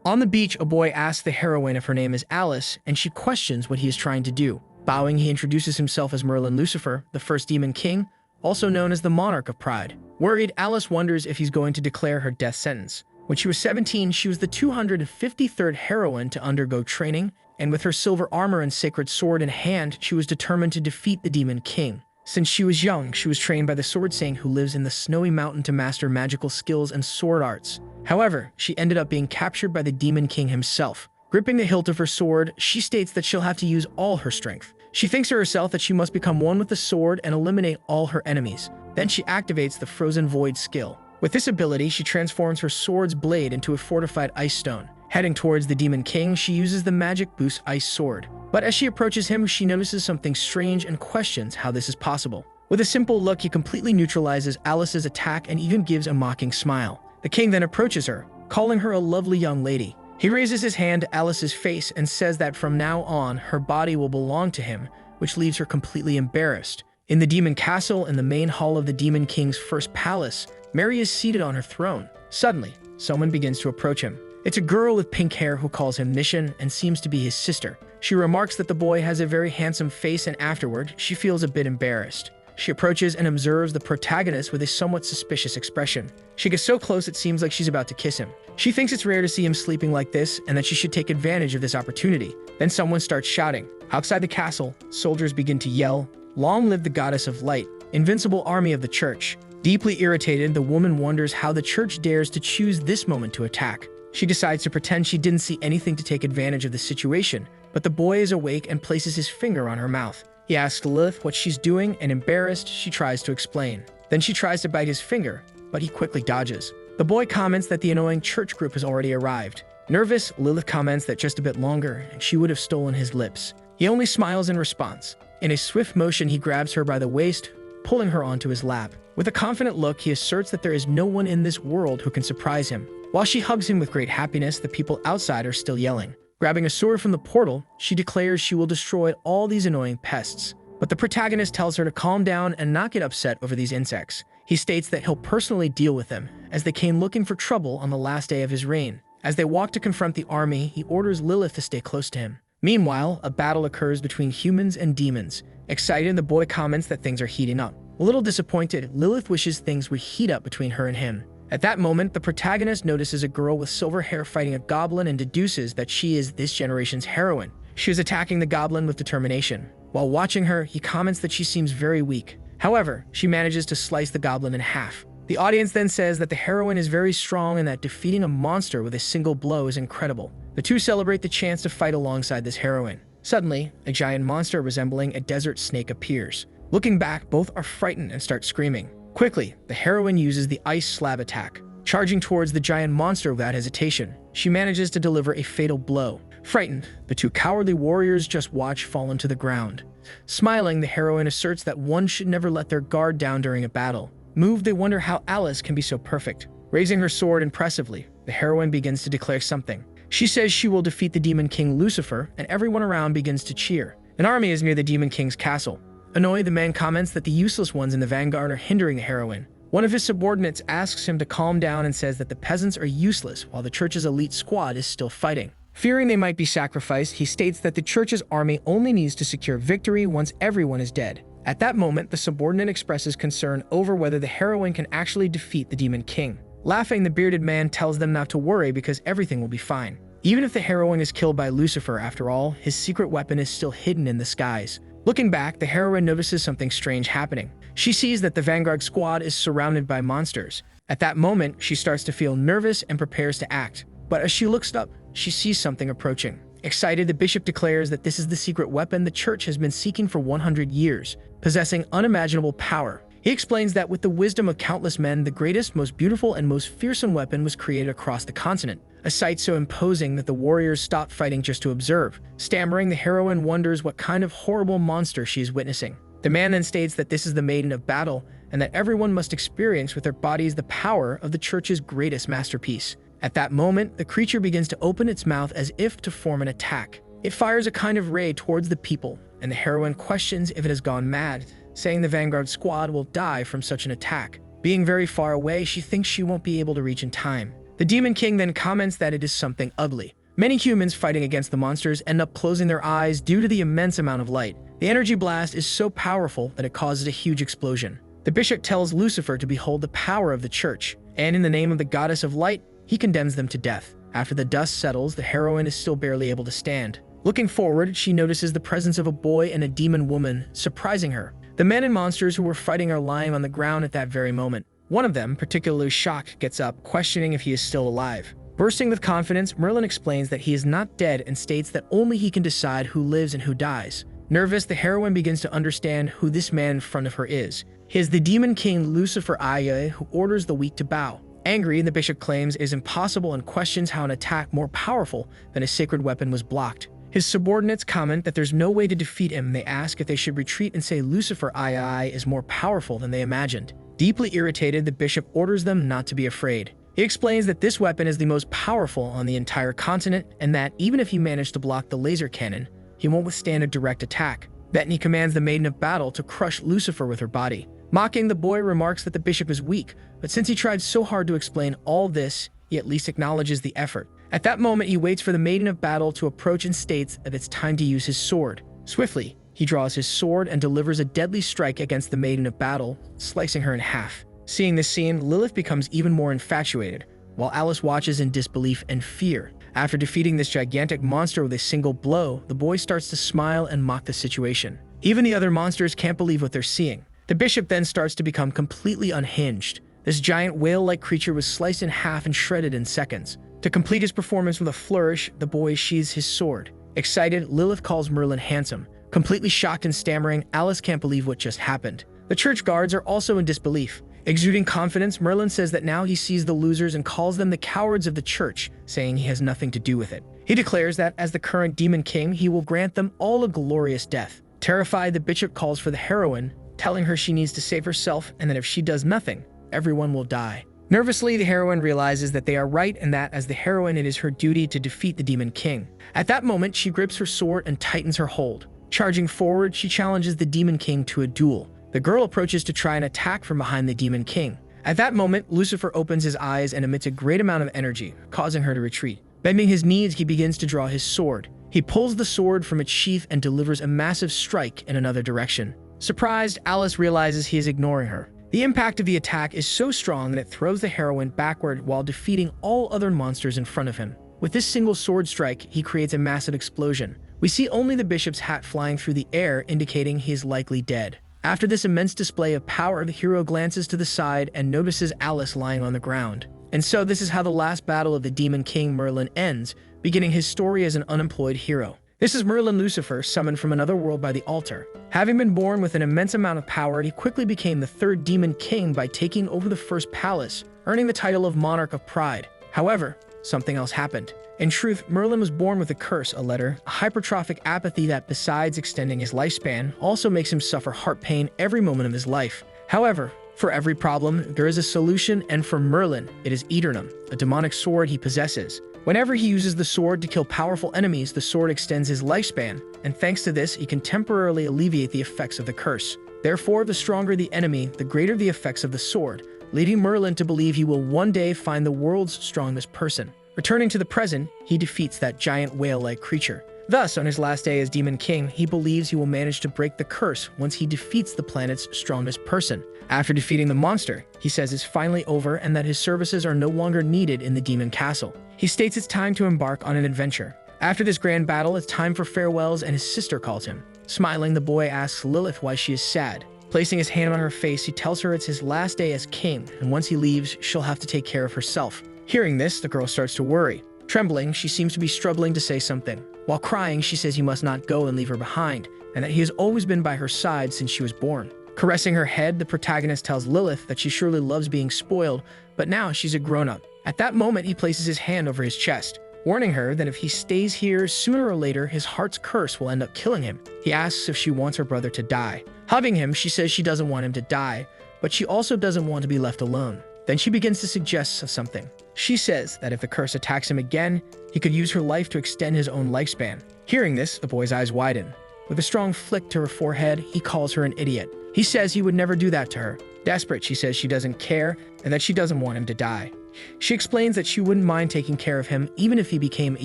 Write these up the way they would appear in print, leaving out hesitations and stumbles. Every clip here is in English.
On the beach, a boy asks the heroine if her name is Alice, and she questions what he is trying to do. Bowing, he introduces himself as Merlin Lucifer, the first demon king, also known as the Monarch of Pride. Worried, Alice wonders if he's going to declare her death sentence. When she was 17, she was the 253rd heroine to undergo training, and with her silver armor and sacred sword in hand, she was determined to defeat the demon king. Since she was young, she was trained by the sword saint who lives in the snowy mountain to master magical skills and sword arts. However, she ended up being captured by the demon king himself. Gripping the hilt of her sword, she states that she'll have to use all her strength. She thinks to herself that she must become one with the sword and eliminate all her enemies. Then she activates the Frozen Void skill. With this ability, she transforms her sword's blade into a fortified ice stone. Heading towards the demon king, she uses the magic boost ice sword. But as she approaches him, she notices something strange and questions how this is possible. With a simple look, he completely neutralizes Alice's attack and even gives a mocking smile. The king then approaches her, calling her a lovely young lady. He raises his hand to Alice's face and says that from now on, her body will belong to him, which leaves her completely embarrassed. In the demon castle, in the main hall of the demon king's first palace, Mary is seated on her throne. Suddenly, someone begins to approach him. It's a girl with pink hair who calls him Mission and seems to be his sister. She remarks that the boy has a very handsome face, and afterward, she feels a bit embarrassed. She approaches and observes the protagonist with a somewhat suspicious expression. She gets so close it seems like she's about to kiss him. She thinks it's rare to see him sleeping like this and that she should take advantage of this opportunity. Then someone starts shouting. Outside the castle, soldiers begin to yell, "Long live the goddess of light, invincible army of the church." Deeply irritated, the woman wonders how the church dares to choose this moment to attack. She decides to pretend she didn't see anything to take advantage of the situation, but the boy is awake and places his finger on her mouth. He asks Lilith what she's doing, and embarrassed, she tries to explain. Then she tries to bite his finger, but he quickly dodges. The boy comments that the annoying church group has already arrived. Nervous, Lilith comments that just a bit longer, and she would have stolen his lips. He only smiles in response. In a swift motion, he grabs her by the waist, pulling her onto his lap. With a confident look, he asserts that there is no one in this world who can surprise him. While she hugs him with great happiness, the people outside are still yelling. Grabbing a sword from the portal, she declares she will destroy all these annoying pests. But the protagonist tells her to calm down and not get upset over these insects. He states that he'll personally deal with them, as they came looking for trouble on the last day of his reign. As they walk to confront the army, he orders Lilith to stay close to him. Meanwhile, a battle occurs between humans and demons. Excited, the boy comments that things are heating up. A little disappointed, Lilith wishes things would heat up between her and him. At that moment, the protagonist notices a girl with silver hair fighting a goblin and deduces that she is this generation's heroine. She is attacking the goblin with determination. While watching her, he comments that she seems very weak. However, she manages to slice the goblin in half. The audience then says that the heroine is very strong and that defeating a monster with a single blow is incredible. The two celebrate the chance to fight alongside this heroine. Suddenly, a giant monster resembling a desert snake appears. Looking back, both are frightened and start screaming. Quickly, the heroine uses the ice slab attack. Charging towards the giant monster without hesitation, she manages to deliver a fatal blow. Frightened, the two cowardly warriors just watch fall into the ground. Smiling, the heroine asserts that one should never let their guard down during a battle. Moved, they wonder how Alice can be so perfect. Raising her sword impressively, the heroine begins to declare something. She says she will defeat the demon king Lucifer, and everyone around begins to cheer. An army is near the demon king's castle. Annoyed, the man comments that the useless ones in the vanguard are hindering the heroine. One of his subordinates asks him to calm down and says that the peasants are useless while the church's elite squad is still fighting. Fearing they might be sacrificed, he states that the church's army only needs to secure victory once everyone is dead. At that moment, the subordinate expresses concern over whether the heroine can actually defeat the demon king. Laughing, the bearded man tells them not to worry because everything will be fine. Even if the heroine is killed by Lucifer, after all, his secret weapon is still hidden in the skies. Looking back, the heroine notices something strange happening. She sees that the vanguard squad is surrounded by monsters. At that moment, she starts to feel nervous and prepares to act. But as she looks up, she sees something approaching. Excited, the bishop declares that this is the secret weapon the church has been seeking for 100 years, possessing unimaginable power. He explains that with the wisdom of countless men, the greatest, most beautiful, and most fearsome weapon was created across the continent. A sight so imposing that the warriors stop fighting just to observe. Stammering, the heroine wonders what kind of horrible monster she is witnessing. The man then states that this is the maiden of battle, and that everyone must experience with their bodies the power of the church's greatest masterpiece. At that moment, the creature begins to open its mouth as if to form an attack. It fires a kind of ray towards the people, and the heroine questions if it has gone mad, saying the vanguard squad will die from such an attack. Being very far away, she thinks she won't be able to reach in time. The Demon King then comments that it is something ugly. Many humans fighting against the monsters end up closing their eyes due to the immense amount of light. The energy blast is so powerful that it causes a huge explosion. The bishop tells Lucifer to behold the power of the church, and in the name of the goddess of light, he condemns them to death. After the dust settles, the heroine is still barely able to stand. Looking forward, she notices the presence of a boy and a demon woman, surprising her. The men and monsters who were fighting are lying on the ground at that very moment. One of them, particularly shocked, gets up, questioning if he is still alive. Bursting with confidence, Merlin explains that he is not dead and states that only he can decide who lives and who dies. Nervous, the heroine begins to understand who this man in front of her is. He is the Demon King Lucifer Aya, who orders the weak to bow. Angry, the bishop claims it is impossible and questions how an attack more powerful than a sacred weapon was blocked. His subordinates comment that there's no way to defeat him. They ask if they should retreat and say Lucifer Aya is more powerful than they imagined. Deeply irritated, the bishop orders them not to be afraid. He explains that this weapon is the most powerful on the entire continent and that even if he managed to block the laser cannon, he won't withstand a direct attack. Then he commands the Maiden of Battle to crush Lucifer with her body. Mocking, the boy remarks that the bishop is weak, but since he tried so hard to explain all this, he at least acknowledges the effort. At that moment, he waits for the Maiden of Battle to approach and states that it's time to use his sword. Swiftly, he draws his sword and delivers a deadly strike against the Maiden of Battle, slicing her in half. Seeing this scene, Lilith becomes even more infatuated, while Alice watches in disbelief and fear. After defeating this gigantic monster with a single blow, the boy starts to smile and mock the situation. Even the other monsters can't believe what they're seeing. The bishop then starts to become completely unhinged. This giant whale-like creature was sliced in half and shredded in seconds. To complete his performance with a flourish, the boy sheathes his sword. Excited, Lilith calls Merlin handsome. Completely shocked and stammering, Alice can't believe what just happened. The church guards are also in disbelief. Exuding confidence, Merlin says that now he sees the losers and calls them the cowards of the church, saying he has nothing to do with it. He declares that, as the current Demon King, he will grant them all a glorious death. Terrified, the bishop calls for the heroine, telling her she needs to save herself and that if she does nothing, everyone will die. Nervously, the heroine realizes that they are right and that, as the heroine, it is her duty to defeat the Demon King. At that moment, she grips her sword and tightens her hold. Charging forward, she challenges the Demon King to a duel. The girl approaches to try and attack from behind the Demon King. At that moment, Lucifer opens his eyes and emits a great amount of energy, causing her to retreat. Bending his knees, he begins to draw his sword. He pulls the sword from its sheath and delivers a massive strike in another direction. Surprised, Alice realizes he is ignoring her. The impact of the attack is so strong that it throws the heroine backward while defeating all other monsters in front of him. With this single sword strike, he creates a massive explosion. We see only the bishop's hat flying through the air, indicating he is likely dead. After this immense display of power, the hero glances to the side and notices Alice lying on the ground. And so this is how the last battle of the Demon King Merlin ends, beginning his story as an unemployed hero. This is Merlin Lucifer, summoned from another world by the altar. Having been born with an immense amount of power, he quickly became the third Demon King by taking over the first palace, earning the title of Monarch of Pride. However, something else happened. In truth, Merlin was born with a curse, a letter, a hypertrophic apathy that, besides extending his lifespan, also makes him suffer heart pain every moment of his life. However, for every problem, there is a solution, and for Merlin, it is Eternum, a demonic sword he possesses. Whenever he uses the sword to kill powerful enemies, the sword extends his lifespan, and thanks to this, he can temporarily alleviate the effects of the curse. Therefore, the stronger the enemy, the greater the effects of the sword, leading Merlin to believe he will one day find the world's strongest person. Returning to the present, he defeats that giant whale-like creature. Thus, on his last day as Demon King, he believes he will manage to break the curse once he defeats the planet's strongest person. After defeating the monster, he says it's finally over and that his services are no longer needed in the Demon Castle. He states it's time to embark on an adventure. After this grand battle, it's time for farewells and his sister calls him. Smiling, the boy asks Lilith why she is sad. Placing his hand on her face, he tells her it's his last day as king, and once he leaves, she'll have to take care of herself. Hearing this, the girl starts to worry. Trembling, she seems to be struggling to say something. While crying, she says he must not go and leave her behind, and that he has always been by her side since she was born. Caressing her head, the protagonist tells Lilith that she surely loves being spoiled, but now she's a grown-up. At that moment, he places his hand over his chest, warning her that if he stays here, sooner or later, his heart's curse will end up killing him. He asks if she wants her brother to die. Hugging him, she says she doesn't want him to die, but she also doesn't want to be left alone. Then she begins to suggest something. She says that if the curse attacks him again, he could use her life to extend his own lifespan. Hearing this, the boy's eyes widen. With a strong flick to her forehead, he calls her an idiot. He says he would never do that to her. Desperate, she says she doesn't care and that she doesn't want him to die. She explains that she wouldn't mind taking care of him even if he became a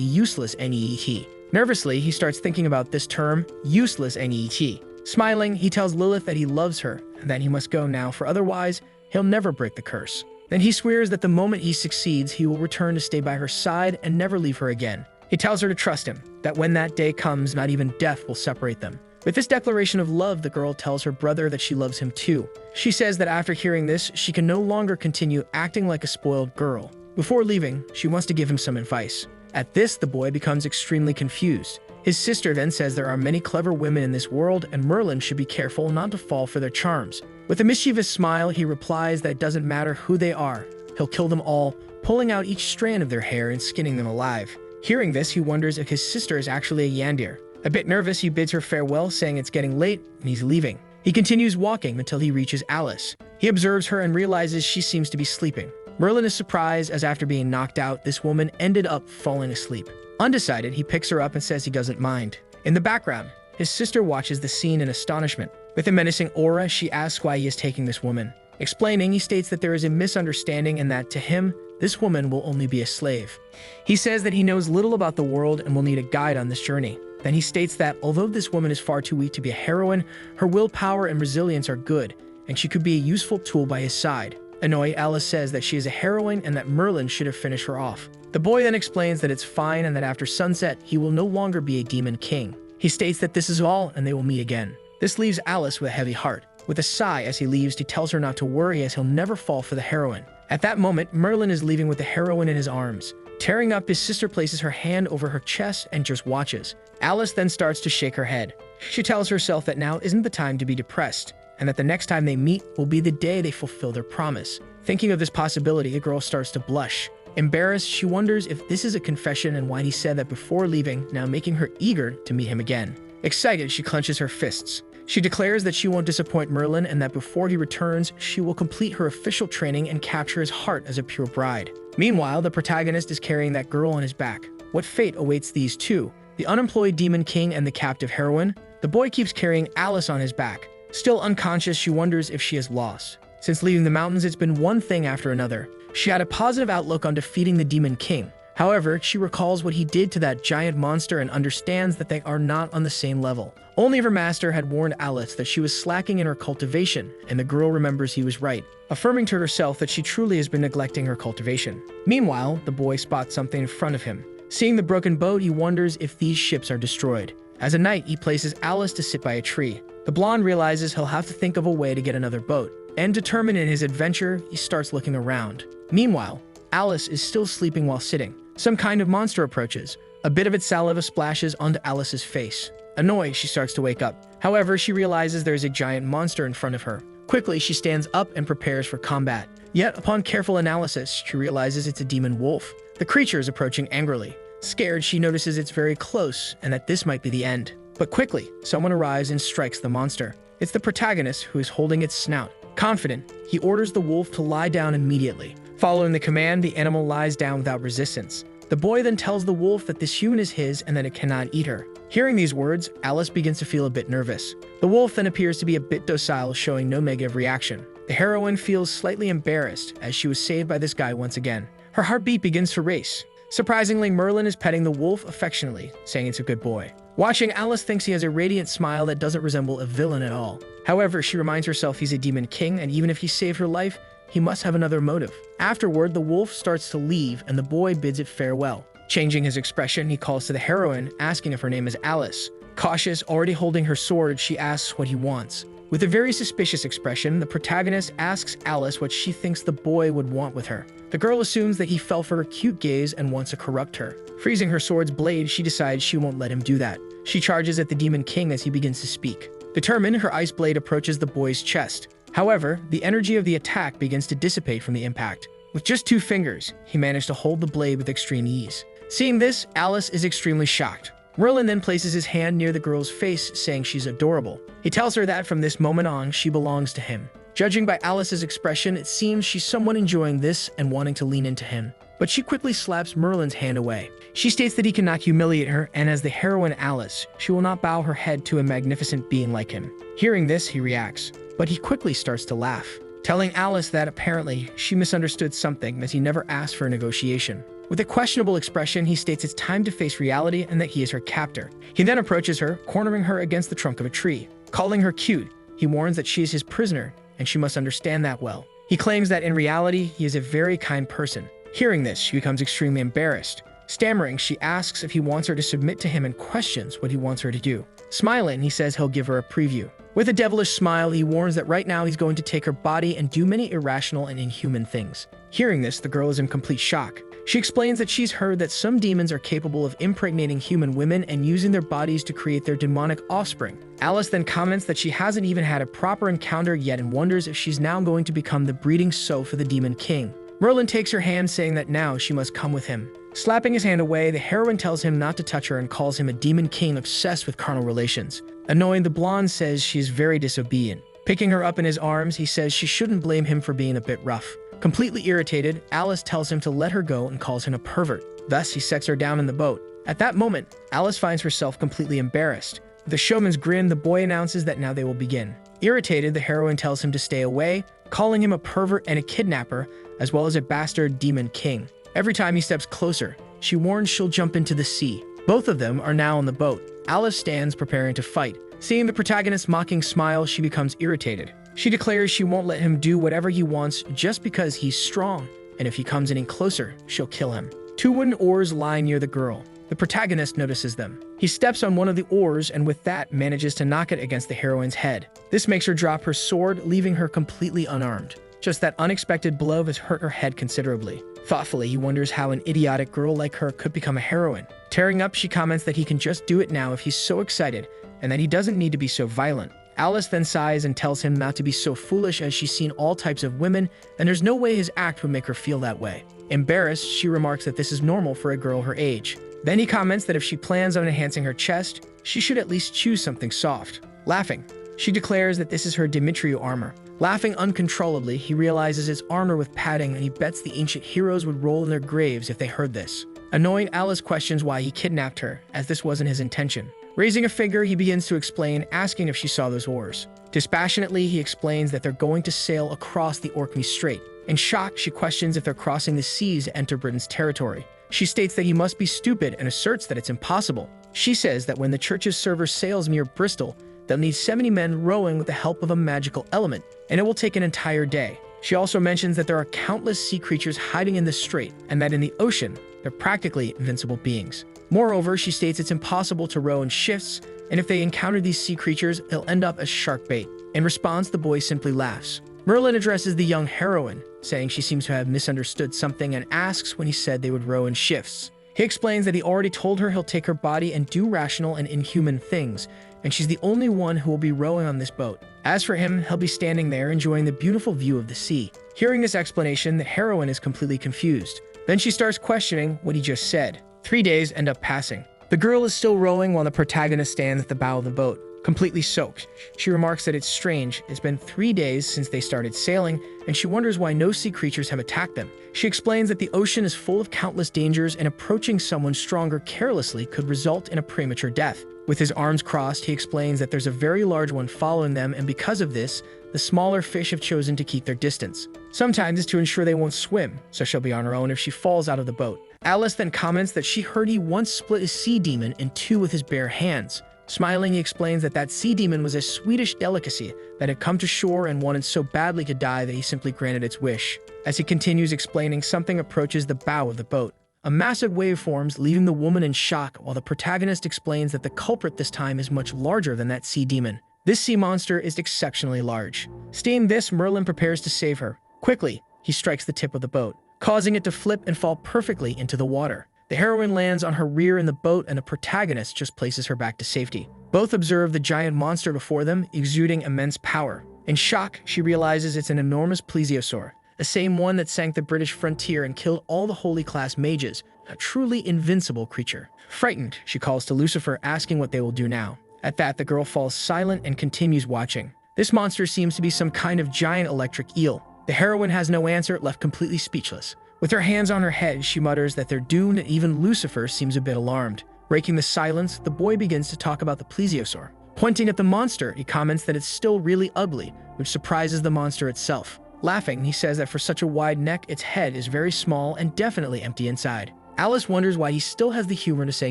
useless NEET. Nervously, he starts thinking about this term, useless NEET. Smiling, he tells Lilith that he loves her and that he must go now, for otherwise, he'll never break the curse. Then he swears that the moment he succeeds, he will return to stay by her side and never leave her again. He tells her to trust him, that when that day comes, not even death will separate them. With this declaration of love, the girl tells her brother that she loves him too. She says that after hearing this, she can no longer continue acting like a spoiled girl. Before leaving, she wants to give him some advice. At this, the boy becomes extremely confused. His sister then says there are many clever women in this world and Merlin should be careful not to fall for their charms. With a mischievous smile, he replies that it doesn't matter who they are. He'll kill them all, pulling out each strand of their hair and skinning them alive. Hearing this, he wonders if his sister is actually a Yandir. A bit nervous, he bids her farewell, saying it's getting late and he's leaving. He continues walking until he reaches Alice. He observes her and realizes she seems to be sleeping. Merlin is surprised as after being knocked out, this woman ended up falling asleep. Undecided, he picks her up and says he doesn't mind. In the background, his sister watches the scene in astonishment. With a menacing aura, she asks why he is taking this woman. Explaining, he states that there is a misunderstanding and that, to him, this woman will only be a slave. He says that he knows little about the world and will need a guide on this journey. Then he states that, although this woman is far too weak to be a heroine, her willpower and resilience are good, and she could be a useful tool by his side. Annoyed, Alice says that she is a heroine and that Merlin should have finished her off. The boy then explains that it's fine and that after sunset, he will no longer be a demon king. He states that this is all and they will meet again. This leaves Alice with a heavy heart. With a sigh as he leaves, he tells her not to worry as he'll never fall for the heroine. At that moment, Merlin is leaving with the heroine in his arms. Tearing up, his sister places her hand over her chest and just watches. Alice then starts to shake her head. She tells herself that now isn't the time to be depressed, and that the next time they meet will be the day they fulfill their promise. Thinking of this possibility, the girl starts to blush. Embarrassed, she wonders if this is a confession and why he said that before leaving, now making her eager to meet him again. Excited, she clenches her fists. She declares that she won't disappoint Merlin and that before he returns, she will complete her official training and capture his heart as a pure bride. Meanwhile, the protagonist is carrying that girl on his back. What fate awaits these two? The unemployed demon king and the captive heroine? The boy keeps carrying Alice on his back. Still unconscious, she wonders if she is lost. Since leaving the mountains, it's been one thing after another. She had a positive outlook on defeating the demon king. However, she recalls what he did to that giant monster and understands that they are not on the same level. Only her master had warned Alice that she was slacking in her cultivation, and the girl remembers he was right, affirming to herself that she truly has been neglecting her cultivation. Meanwhile, the boy spots something in front of him. Seeing the broken boat, he wonders if these ships are destroyed. As a knight, he places Alice to sit by a tree. The blonde realizes he'll have to think of a way to get another boat, and determined in his adventure, he starts looking around. Meanwhile, Alice is still sleeping while sitting. Some kind of monster approaches. A bit of its saliva splashes onto Alice's face. Annoyed, she starts to wake up. However, she realizes there is a giant monster in front of her. Quickly, she stands up and prepares for combat. Yet, upon careful analysis, she realizes it's a demon wolf. The creature is approaching angrily. Scared, she notices it's very close and that this might be the end. But quickly, someone arrives and strikes the monster. It's the protagonist who is holding its snout. Confident, he orders the wolf to lie down immediately. Following the command, the animal lies down without resistance. The boy then tells the wolf that this human is his and that it cannot eat her. Hearing these words, Alice begins to feel a bit nervous. The wolf then appears to be a bit docile, showing no negative reaction. The heroine feels slightly embarrassed as she was saved by this guy once again. Her heartbeat begins to race. Surprisingly, Merlin is petting the wolf affectionately, saying it's a good boy. Watching, Alice thinks he has a radiant smile that doesn't resemble a villain at all. However, she reminds herself he's a demon king, and even if he saved her life, he must have another motive. Afterward, the wolf starts to leave, and the boy bids it farewell. Changing his expression, he calls to the heroine, asking if her name is Alice. Cautious, already holding her sword, she asks what he wants. With a very suspicious expression, the protagonist asks Alice what she thinks the boy would want with her. The girl assumes that he fell for her cute gaze and wants to corrupt her. Freezing her sword's blade, she decides she won't let him do that. She charges at the demon king as he begins to speak. Determined, her ice blade approaches the boy's chest. However, the energy of the attack begins to dissipate from the impact. With just 2 fingers, he managed to hold the blade with extreme ease. Seeing this, Alice is extremely shocked. Merlin then places his hand near the girl's face, saying she's adorable. He tells her that from this moment on, she belongs to him. Judging by Alice's expression, it seems she's somewhat enjoying this and wanting to lean into him. But she quickly slaps Merlin's hand away. She states that he cannot humiliate her, and as the heroine Alice, she will not bow her head to a magnificent being like him. Hearing this, he reacts, but he quickly starts to laugh. telling Alice that apparently she misunderstood something as he never asked for a negotiation. With a questionable expression, he states it's time to face reality and that he is her captor. He then approaches her, cornering her against the trunk of a tree. Calling her cute, he warns that she is his prisoner and she must understand that well. He claims that in reality, he is a very kind person. Hearing this, she becomes extremely embarrassed. Stammering, she asks if he wants her to submit to him and questions what he wants her to do. Smiling, he says he'll give her a preview. With a devilish smile, he warns that right now he's going to take her body and do many irrational and inhuman things. Hearing this, the girl is in complete shock. She explains that she's heard that some demons are capable of impregnating human women and using their bodies to create their demonic offspring. Alice then comments that she hasn't even had a proper encounter yet and wonders if she's now going to become the breeding sow for the Demon King. Merlin takes her hand, saying that now she must come with him. Slapping his hand away, the heroine tells him not to touch her and calls him a demon king obsessed with carnal relations. Annoyed, the blonde says she is very disobedient. Picking her up in his arms, he says she shouldn't blame him for being a bit rough. Completely irritated, Alice tells him to let her go and calls him a pervert. Thus, he sets her down in the boat. At that moment, Alice finds herself completely embarrassed. With a showman's grin, the boy announces that now they will begin. Irritated, the heroine tells him to stay away, calling him a pervert and a kidnapper, as well as a bastard demon king. Every time he steps closer, she warns she'll jump into the sea. Both of them are now on the boat. Alice stands preparing to fight. Seeing the protagonist's mocking smile, she becomes irritated. She declares she won't let him do whatever he wants just because he's strong, and if he comes any closer, she'll kill him. Two wooden oars lie near the girl. The protagonist notices them. He steps on one of the oars and with that manages to knock it against the heroine's head. This makes her drop her sword, leaving her completely unarmed. Just that unexpected blow has hurt her head considerably. Thoughtfully, he wonders how an idiotic girl like her could become a heroine. Tearing up, she comments that he can just do it now if he's so excited, and that he doesn't need to be so violent. Alice then sighs and tells him not to be so foolish as she's seen all types of women, and there's no way his act would make her feel that way. Embarrassed, she remarks that this is normal for a girl her age. Then he comments that if she plans on enhancing her chest, she should at least choose something soft. Laughing, she declares that this is her Demetriou armor. Laughing uncontrollably, he realizes it's armor with padding and he bets the ancient heroes would roll in their graves if they heard this. Annoyed, Alice questions why he kidnapped her, as this wasn't his intention. Raising a finger, he begins to explain, asking if she saw those oars. Dispassionately, he explains that they're going to sail across the Orkney Strait. In shock, she questions if they're crossing the seas to enter Britain's territory. She states that he must be stupid and asserts that it's impossible. She says that when the church's server sails near Bristol, they'll need 70 men rowing with the help of a magical element, and it will take an entire day. She also mentions that there are countless sea creatures hiding in the strait, and that in the ocean, they're practically invincible beings. Moreover, she states it's impossible to row in shifts, and if they encounter these sea creatures, they'll end up as shark bait. In response, the boy simply laughs. Merlin addresses the young heroine, saying she seems to have misunderstood something and asks when he said they would row in shifts. He explains that he already told her he'll take her body and do rational and inhuman things, and she's the only one who will be rowing on this boat. As for him, he'll be standing there enjoying the beautiful view of the sea. Hearing this explanation, the heroine is completely confused. Then she starts questioning what he just said. 3 days end up passing. The girl is still rowing while the protagonist stands at the bow of the boat, completely soaked. She remarks that it's strange. It's been 3 days since they started sailing, and she wonders why no sea creatures have attacked them. She explains that the ocean is full of countless dangers and approaching someone stronger carelessly could result in a premature death. With his arms crossed, he explains that there's a very large one following them, and because of this, the smaller fish have chosen to keep their distance. Sometimes it's to ensure they won't swim, so she'll be on her own if she falls out of the boat. Alice then comments that she heard he once split a sea demon in two with his bare hands. Smiling, he explains that that sea demon was a Swedish delicacy that had come to shore and wanted so badly to die that he simply granted its wish. As he continues explaining, something approaches the bow of the boat. A massive wave forms, leaving the woman in shock, while the protagonist explains that the culprit this time is much larger than that sea demon. This sea monster is exceptionally large. Seeing this, Merlin prepares to save her. Quickly, he strikes the tip of the boat, causing it to flip and fall perfectly into the water. The heroine lands on her rear in the boat and the protagonist just places her back to safety. Both observe the giant monster before them, exuding immense power. In shock, she realizes it's an enormous plesiosaur, the same one that sank the British frontier and killed all the holy class mages, a truly invincible creature. Frightened, she calls to Lucifer, asking what they will do now. At that, the girl falls silent and continues watching. This monster seems to be some kind of giant electric eel. The heroine has no answer, left completely speechless. With her hands on her head, she mutters that they're doomed, and even Lucifer seems a bit alarmed. Breaking the silence, the boy begins to talk about the plesiosaur. Pointing at the monster, he comments that it's still really ugly, which surprises the monster itself. Laughing, he says that for such a wide neck, its head is very small and definitely empty inside. Alice wonders why he still has the humor to say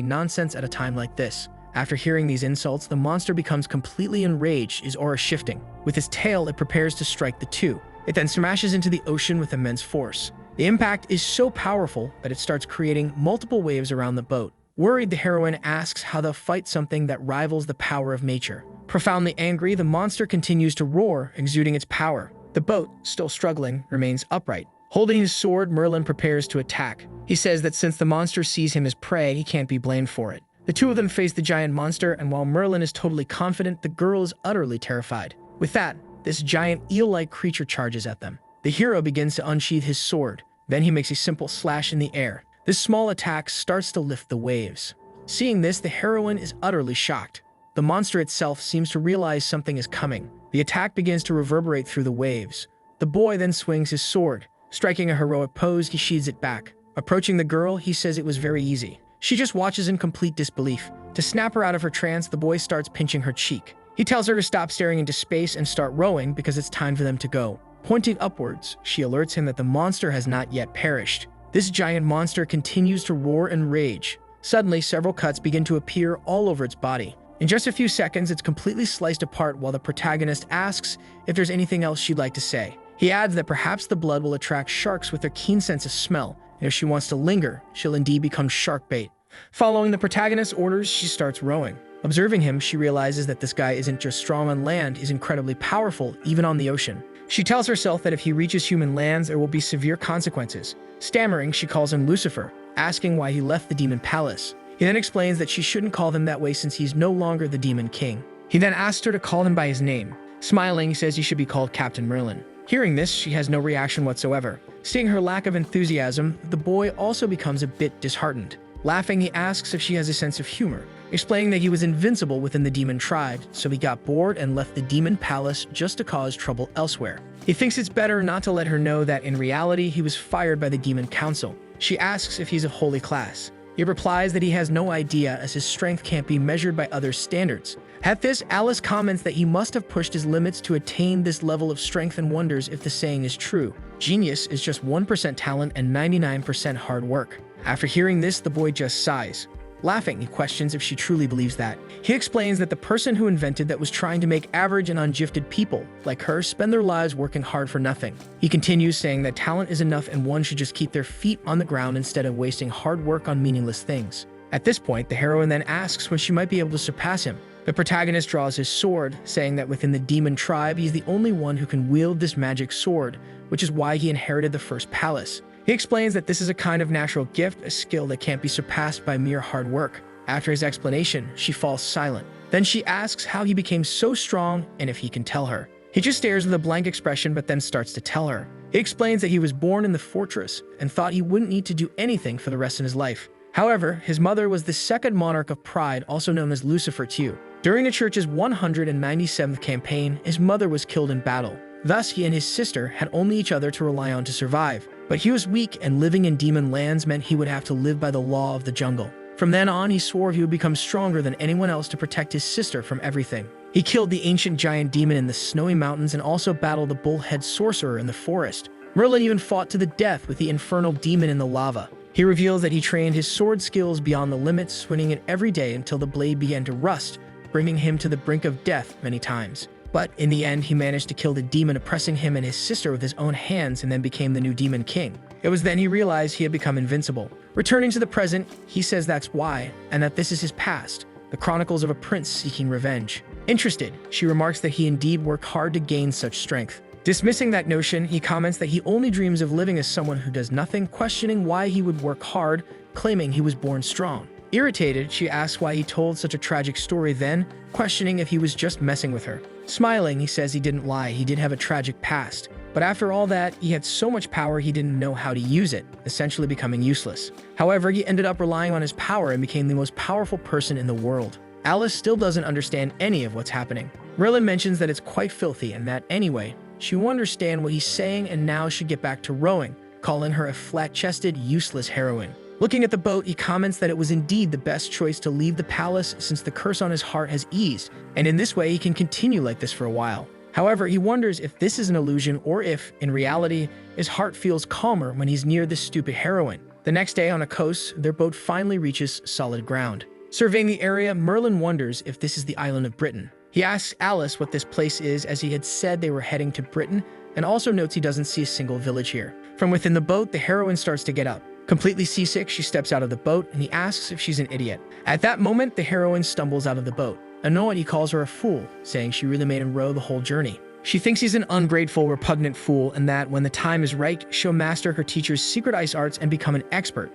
nonsense at a time like this. After hearing these insults, the monster becomes completely enraged, his aura shifting. With his tail, it prepares to strike the two. It then smashes into the ocean with immense force. The impact is so powerful that it starts creating multiple waves around the boat. Worried, the heroine asks how they'll fight something that rivals the power of nature. Profoundly angry, the monster continues to roar, exuding its power. The boat, still struggling, remains upright. Holding his sword, Merlin prepares to attack. He says that since the monster sees him as prey, he can't be blamed for it. The two of them face the giant monster, and while Merlin is totally confident, the girl is utterly terrified. With that, this giant eel-like creature charges at them. The hero begins to unsheath his sword. Then he makes a simple slash in the air. This small attack starts to lift the waves. Seeing this, the heroine is utterly shocked. The monster itself seems to realize something is coming. The attack begins to reverberate through the waves. The boy then swings his sword. Striking a heroic pose, he sheathes it back. Approaching the girl, he says it was very easy. She just watches in complete disbelief. To snap her out of her trance, the boy starts pinching her cheek. He tells her to stop staring into space and start rowing because it's time for them to go. Pointing upwards, she alerts him that the monster has not yet perished. This giant monster continues to roar and rage. Suddenly, several cuts begin to appear all over its body. In just a few seconds, it's completely sliced apart while the protagonist asks if there's anything else she'd like to say. He adds that perhaps the blood will attract sharks with their keen sense of smell, and if she wants to linger, she'll indeed become shark bait. Following the protagonist's orders, she starts rowing. Observing him, she realizes that this guy isn't just strong on land, he's incredibly powerful, even on the ocean. She tells herself that if he reaches human lands, there will be severe consequences. Stammering, she calls him Lucifer, asking why he left the demon palace. He then explains that she shouldn't call him that way since he's no longer the Demon King. He then asks her to call him by his name. Smiling, he says he should be called Captain Merlin. Hearing this, she has no reaction whatsoever. Seeing her lack of enthusiasm, the boy also becomes a bit disheartened. Laughing, he asks if she has a sense of humor, explaining that he was invincible within the demon tribe, so he got bored and left the demon palace just to cause trouble elsewhere. He thinks it's better not to let her know that in reality he was fired by the demon council. She asks if he's of holy class. He replies that he has no idea as his strength can't be measured by other standards. At this, Alice comments that he must have pushed his limits to attain this level of strength and wonders if the saying is true. Genius is just 1% talent and 99% hard work. After hearing this, the boy just sighs. Laughing, he questions if she truly believes that. He explains that the person who invented that was trying to make average and ungifted people, like her, spend their lives working hard for nothing. He continues saying that talent is enough and one should just keep their feet on the ground instead of wasting hard work on meaningless things. At this point, the heroine then asks when she might be able to surpass him. The protagonist draws his sword, saying that within the demon tribe, he's the only one who can wield this magic sword, which is why he inherited the first palace. He explains that this is a kind of natural gift, a skill that can't be surpassed by mere hard work. After his explanation, she falls silent. Then she asks how he became so strong and if he can tell her. He just stares with a blank expression but then starts to tell her. He explains that he was born in the fortress and thought he wouldn't need to do anything for the rest of his life. However, his mother was the second monarch of Pride, also known as Lucifer too. During the church's 197th campaign, his mother was killed in battle. Thus, he and his sister had only each other to rely on to survive. But he was weak, and living in demon lands meant he would have to live by the law of the jungle. From then on, he swore he would become stronger than anyone else to protect his sister from everything. He killed the ancient giant demon in the snowy mountains and also battled the bullhead sorcerer in the forest. Merlin even fought to the death with the infernal demon in the lava. He reveals that he trained his sword skills beyond the limits, swinging it every day until the blade began to rust, bringing him to the brink of death many times. But in the end, he managed to kill the demon oppressing him and his sister with his own hands and then became the new Demon King. It was then he realized he had become invincible. Returning to the present, he says that's why, and that this is his past, the chronicles of a prince seeking revenge. Interested, she remarks that he indeed worked hard to gain such strength. Dismissing that notion, he comments that he only dreams of living as someone who does nothing, questioning why he would work hard, claiming he was born strong. Irritated, she asks why he told such a tragic story then, questioning if he was just messing with her. Smiling, he says he didn't lie, he did have a tragic past. But after all that, he had so much power he didn't know how to use it, essentially becoming useless. However, he ended up relying on his power and became the most powerful person in the world. Alice still doesn't understand any of what's happening. Merlin mentions that it's quite filthy and that, anyway, she will understand what he's saying and now should get back to rowing, calling her a flat-chested, useless heroine. Looking at the boat, he comments that it was indeed the best choice to leave the palace since the curse on his heart has eased, and in this way he can continue like this for a while. However, he wonders if this is an illusion or if, in reality, his heart feels calmer when he's near this stupid heroine. The next day on a coast, their boat finally reaches solid ground. Surveying the area, Merlin wonders if this is the island of Britain. He asks Alice what this place is, as he had said they were heading to Britain, and also notes he doesn't see a single village here. From within the boat, the heroine starts to get up. Completely seasick, she steps out of the boat, and he asks if she's an idiot. At that moment, the heroine stumbles out of the boat. Annoyed, he calls her a fool, saying she really made him row the whole journey. She thinks he's an ungrateful, repugnant fool, and that when the time is right, she'll master her teacher's secret ice arts and become an expert.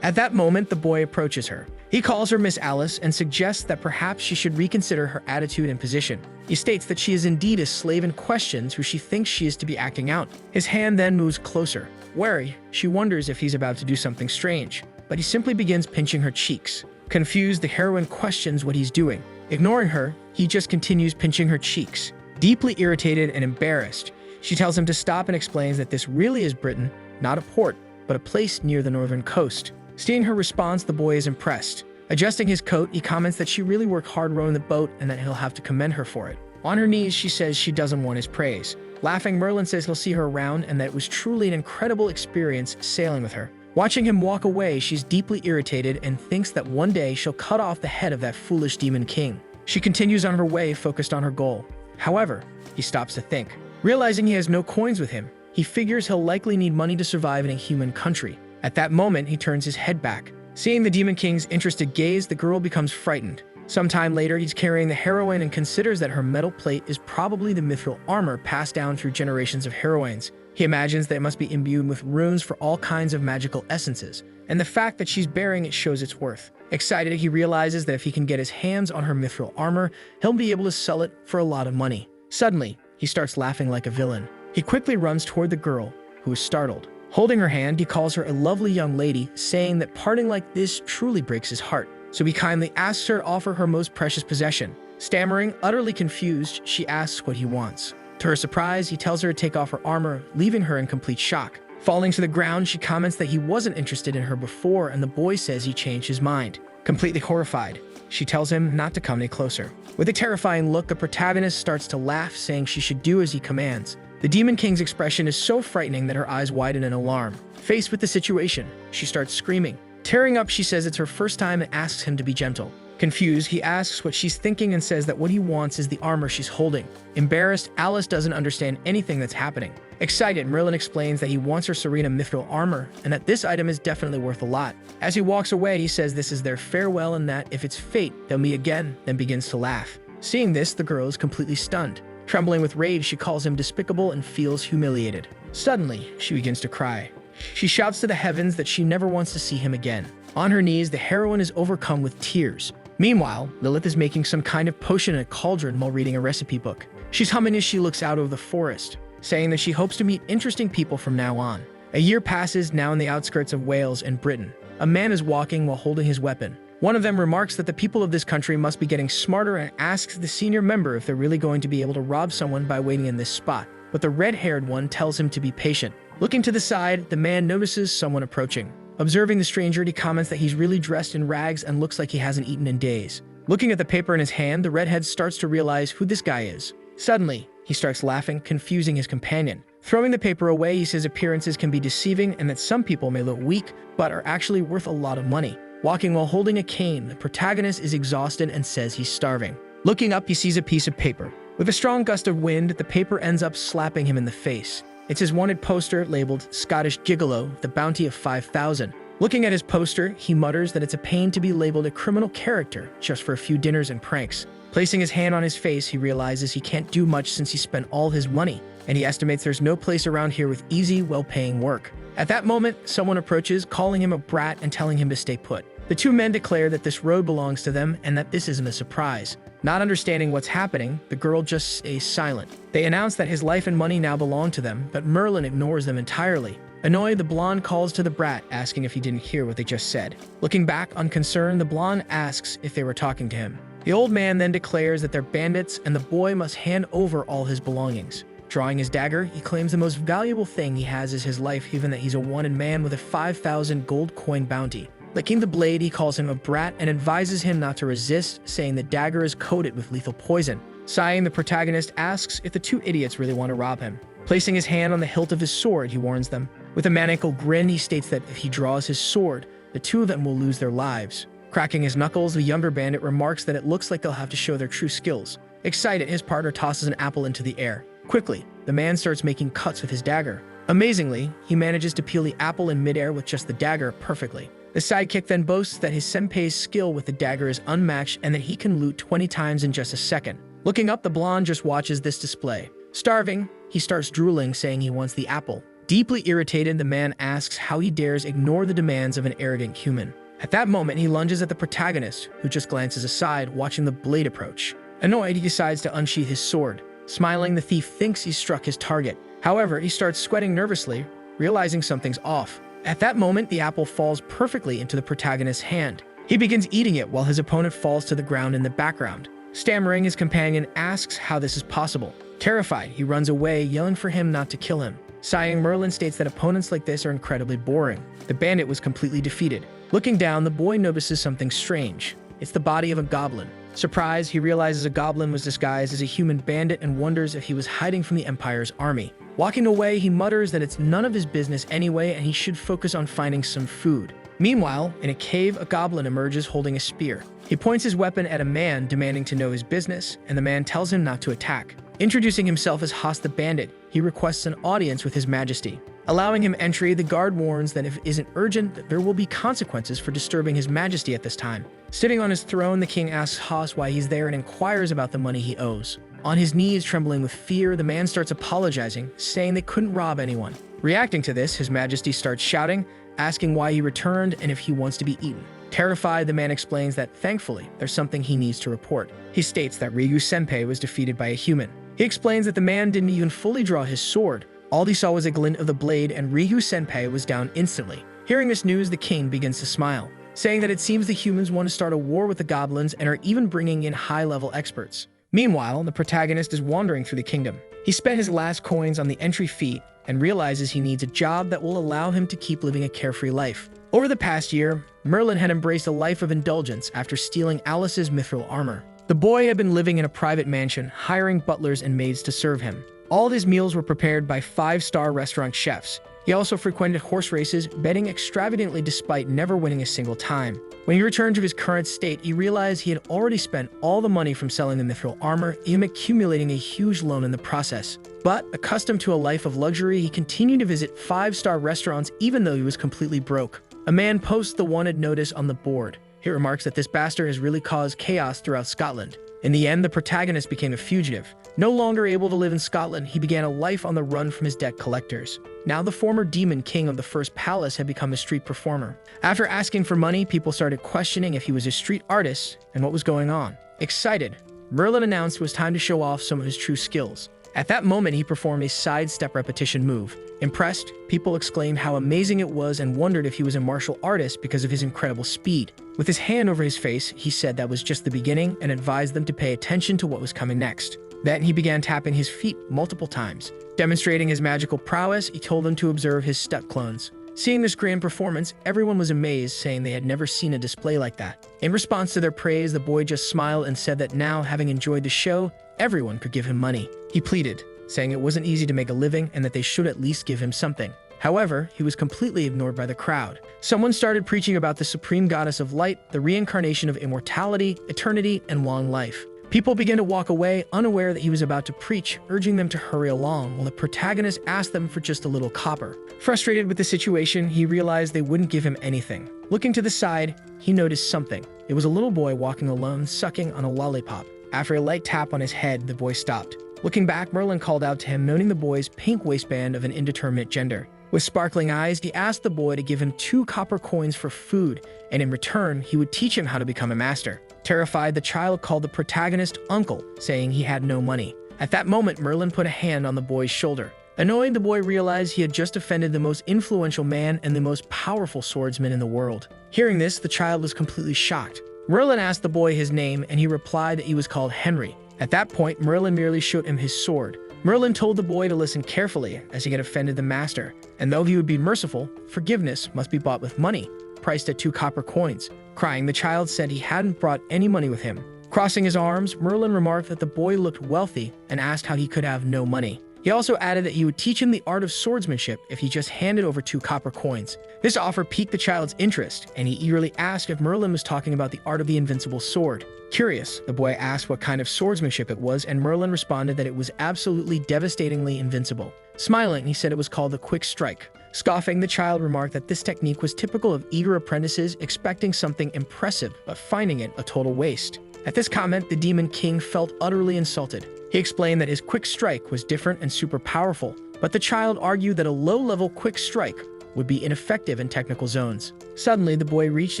At that moment, the boy approaches her. He calls her Miss Alice and suggests that perhaps she should reconsider her attitude and position. He states that she is indeed a slave and questions who she thinks she is to be acting out. His hand then moves closer. Wary, she wonders if he's about to do something strange, but he simply begins pinching her cheeks. Confused, the heroine questions what he's doing. Ignoring her, he just continues pinching her cheeks. Deeply irritated and embarrassed, she tells him to stop and explains that this really is Britain, not a port, but a place near the northern coast. Seeing her response, the boy is impressed. Adjusting his coat, he comments that she really worked hard rowing the boat and that he'll have to commend her for it. On her knees, she says she doesn't want his praise. Laughing, Merlin says he'll see her around and that it was truly an incredible experience sailing with her. Watching him walk away, she's deeply irritated and thinks that one day she'll cut off the head of that foolish demon king. She continues on her way, focused on her goal. However, he stops to think. Realizing he has no coins with him, he figures he'll likely need money to survive in a human country. At that moment, he turns his head back. Seeing the demon king's interested gaze, the girl becomes frightened. Sometime later, he's carrying the heroine and considers that her metal plate is probably the mithril armor passed down through generations of heroines. He imagines that it must be imbued with runes for all kinds of magical essences, and the fact that she's bearing it shows its worth. Excited, he realizes that if he can get his hands on her mithril armor, he'll be able to sell it for a lot of money. Suddenly, he starts laughing like a villain. He quickly runs toward the girl, who is startled. Holding her hand, he calls her a lovely young lady, saying that parting like this truly breaks his heart. So he kindly asks her to offer her most precious possession. Stammering, utterly confused, she asks what he wants. To her surprise, he tells her to take off her armor, leaving her in complete shock. Falling to the ground, she comments that he wasn't interested in her before, and the boy says he changed his mind. Completely horrified, she tells him not to come any closer. With a terrifying look, the protagonist starts to laugh, saying she should do as he commands. The Demon King's expression is so frightening that her eyes widen in alarm. Faced with the situation, she starts screaming. Tearing up, she says it's her first time and asks him to be gentle. Confused, he asks what she's thinking and says that what he wants is the armor she's holding. Embarrassed, Alice doesn't understand anything that's happening. Excited, Merlin explains that he wants her Serena mithril armor and that this item is definitely worth a lot. As he walks away, he says this is their farewell and that if it's fate, they'll meet again, then begins to laugh. Seeing this, the girl is completely stunned. Trembling with rage, she calls him despicable and feels humiliated. Suddenly, she begins to cry. She shouts to the heavens that she never wants to see him again. On her knees, the heroine is overcome with tears. Meanwhile, Lilith is making some kind of potion in a cauldron while reading a recipe book. She's humming as she looks out over the forest, saying that she hopes to meet interesting people from now on. A year passes, now in the outskirts of Wales and Britain. A man is walking while holding his weapon. One of them remarks that the people of this country must be getting smarter and asks the senior member if they're really going to be able to rob someone by waiting in this spot. But the red-haired one tells him to be patient. Looking to the side, the man notices someone approaching. Observing the stranger, he comments that he's really dressed in rags and looks like he hasn't eaten in days. Looking at the paper in his hand, the redhead starts to realize who this guy is. Suddenly, he starts laughing, confusing his companion. Throwing the paper away, he says appearances can be deceiving and that some people may look weak, but are actually worth a lot of money. Walking while holding a cane, the protagonist is exhausted and says he's starving. Looking up, he sees a piece of paper. With a strong gust of wind, the paper ends up slapping him in the face. It's his wanted poster labeled Scottish Gigolo, the bounty of 5,000. Looking at his poster, he mutters that it's a pain to be labeled a criminal character just for a few dinners and pranks. Placing his hand on his face, he realizes he can't do much since he spent all his money, and he estimates there's no place around here with easy, well-paying work. At that moment, someone approaches, calling him a brat and telling him to stay put. The two men declare that this road belongs to them and that this isn't a surprise. Not understanding what's happening, the girl just stays silent. They announce that his life and money now belong to them, but Merlin ignores them entirely. Annoyed, the blonde calls to the brat, asking if he didn't hear what they just said. Looking back unconcerned, the blonde asks if they were talking to him. The old man then declares that they're bandits and the boy must hand over all his belongings. Drawing his dagger, he claims the most valuable thing he has is his life, given that he's a wanted man with a 5,000 gold coin bounty. Licking the blade, he calls him a brat and advises him not to resist, saying the dagger is coated with lethal poison. Sighing, the protagonist asks if the two idiots really want to rob him. Placing his hand on the hilt of his sword, he warns them. With a maniacal grin, he states that if he draws his sword, the two of them will lose their lives. Cracking his knuckles, the younger bandit remarks that it looks like they'll have to show their true skills. Excited, his partner tosses an apple into the air. Quickly, the man starts making cuts with his dagger. Amazingly, he manages to peel the apple in midair with just the dagger perfectly. The sidekick then boasts that his senpai's skill with the dagger is unmatched and that he can loot 20 times in just a second. Looking up, the blonde just watches this display. Starving, he starts drooling, saying he wants the apple. Deeply irritated, the man asks how he dares ignore the demands of an arrogant human. At that moment, he lunges at the protagonist, who just glances aside, watching the blade approach. Annoyed, he decides to unsheath his sword. Smiling, the thief thinks he's struck his target. However, he starts sweating nervously, realizing something's off. At that moment, the apple falls perfectly into the protagonist's hand. He begins eating it while his opponent falls to the ground in the background. Stammering, his companion asks how this is possible. Terrified, he runs away, yelling for him not to kill him. Sighing, Merlin states that opponents like this are incredibly boring. The bandit was completely defeated. Looking down, the boy notices something strange. It's the body of a goblin. Surprised, he realizes a goblin was disguised as a human bandit and wonders if he was hiding from the Empire's army. Walking away, he mutters that it's none of his business anyway and he should focus on finding some food. Meanwhile, in a cave, a goblin emerges holding a spear. He points his weapon at a man, demanding to know his business, and the man tells him not to attack. Introducing himself as Haas the Bandit, he requests an audience with His Majesty. Allowing him entry, the guard warns that if it isn't urgent, that there will be consequences for disturbing His Majesty at this time. Sitting on his throne, the king asks Haas why he's there and inquires about the money he owes. On his knees, trembling with fear, the man starts apologizing, saying they couldn't rob anyone. Reacting to this, His Majesty starts shouting, asking why he returned and if he wants to be eaten. Terrified, the man explains that, thankfully, there's something he needs to report. He states that Ryu's senpai was defeated by a human. He explains that the man didn't even fully draw his sword. All he saw was a glint of the blade, and Ryu's senpai was down instantly. Hearing this news, the king begins to smile, saying that it seems the humans want to start a war with the goblins and are even bringing in high-level experts. Meanwhile, the protagonist is wandering through the kingdom. He spent his last coins on the entry fee and realizes he needs a job that will allow him to keep living a carefree life. Over the past year, Merlin had embraced a life of indulgence after stealing Alice's mithril armor. The boy had been living in a private mansion, hiring butlers and maids to serve him. All of his meals were prepared by 5-star restaurant chefs. He also frequented horse races, betting extravagantly despite never winning a single time. When he returned to his current state, he realized he had already spent all the money from selling the mithril armor, even accumulating a huge loan in the process. But, accustomed to a life of luxury, he continued to visit 5-star restaurants even though he was completely broke. A man posts the wanted notice on the board. He remarks that this bastard has really caused chaos throughout Scotland. In the end, the protagonist became a fugitive. No longer able to live in Scotland, he began a life on the run from his debt collectors. Now the former demon king of the first palace had become a street performer. After asking for money, people started questioning if he was a street artist and what was going on. Excited, Merlin announced it was time to show off some of his true skills. At that moment, he performed a sidestep repetition move. Impressed, people exclaimed how amazing it was and wondered if he was a martial artist because of his incredible speed. With his hand over his face, he said that was just the beginning and advised them to pay attention to what was coming next. Then he began tapping his feet multiple times. Demonstrating his magical prowess, he told them to observe his step clones. Seeing this grand performance, everyone was amazed, saying they had never seen a display like that. In response to their praise, the boy just smiled and said that now, having enjoyed the show, everyone could give him money. He pleaded, saying it wasn't easy to make a living and that they should at least give him something. However, he was completely ignored by the crowd. Someone started preaching about the supreme goddess of light, the reincarnation of immortality, eternity, and long life. People began to walk away, unaware that he was about to preach, urging them to hurry along, while the protagonist asked them for just a little copper. Frustrated with the situation, he realized they wouldn't give him anything. Looking to the side, he noticed something. It was a little boy walking alone, sucking on a lollipop. After a light tap on his head, the boy stopped. Looking back, Merlin called out to him, noting the boy's pink waistband of an indeterminate gender. With sparkling eyes, he asked the boy to give him 2 copper coins for food, and in return, he would teach him how to become a master. Terrified, the child called the protagonist Uncle, saying he had no money. At that moment, Merlin put a hand on the boy's shoulder. Annoyed, the boy realized he had just offended the most influential man and the most powerful swordsman in the world. Hearing this, the child was completely shocked. Merlin asked the boy his name, and he replied that he was called Henry. At that point, Merlin merely showed him his sword. Merlin told the boy to listen carefully, as he had offended the master, and though he would be merciful, forgiveness must be bought with money, priced at 2 copper coins. Crying, the child said he hadn't brought any money with him. Crossing his arms, Merlin remarked that the boy looked wealthy and asked how he could have no money. He also added that he would teach him the art of swordsmanship if he just handed over 2 copper coins. This offer piqued the child's interest, and he eagerly asked if Merlin was talking about the art of the invincible sword. Curious, the boy asked what kind of swordsmanship it was, and Merlin responded that it was absolutely devastatingly invincible. Smiling, he said it was called the quick strike. Scoffing, the child remarked that this technique was typical of eager apprentices expecting something impressive but finding it a total waste. At this comment, the Demon King felt utterly insulted. He explained that his quick strike was different and super powerful, but the child argued that a low-level quick strike would be ineffective in technical zones. Suddenly, the boy reached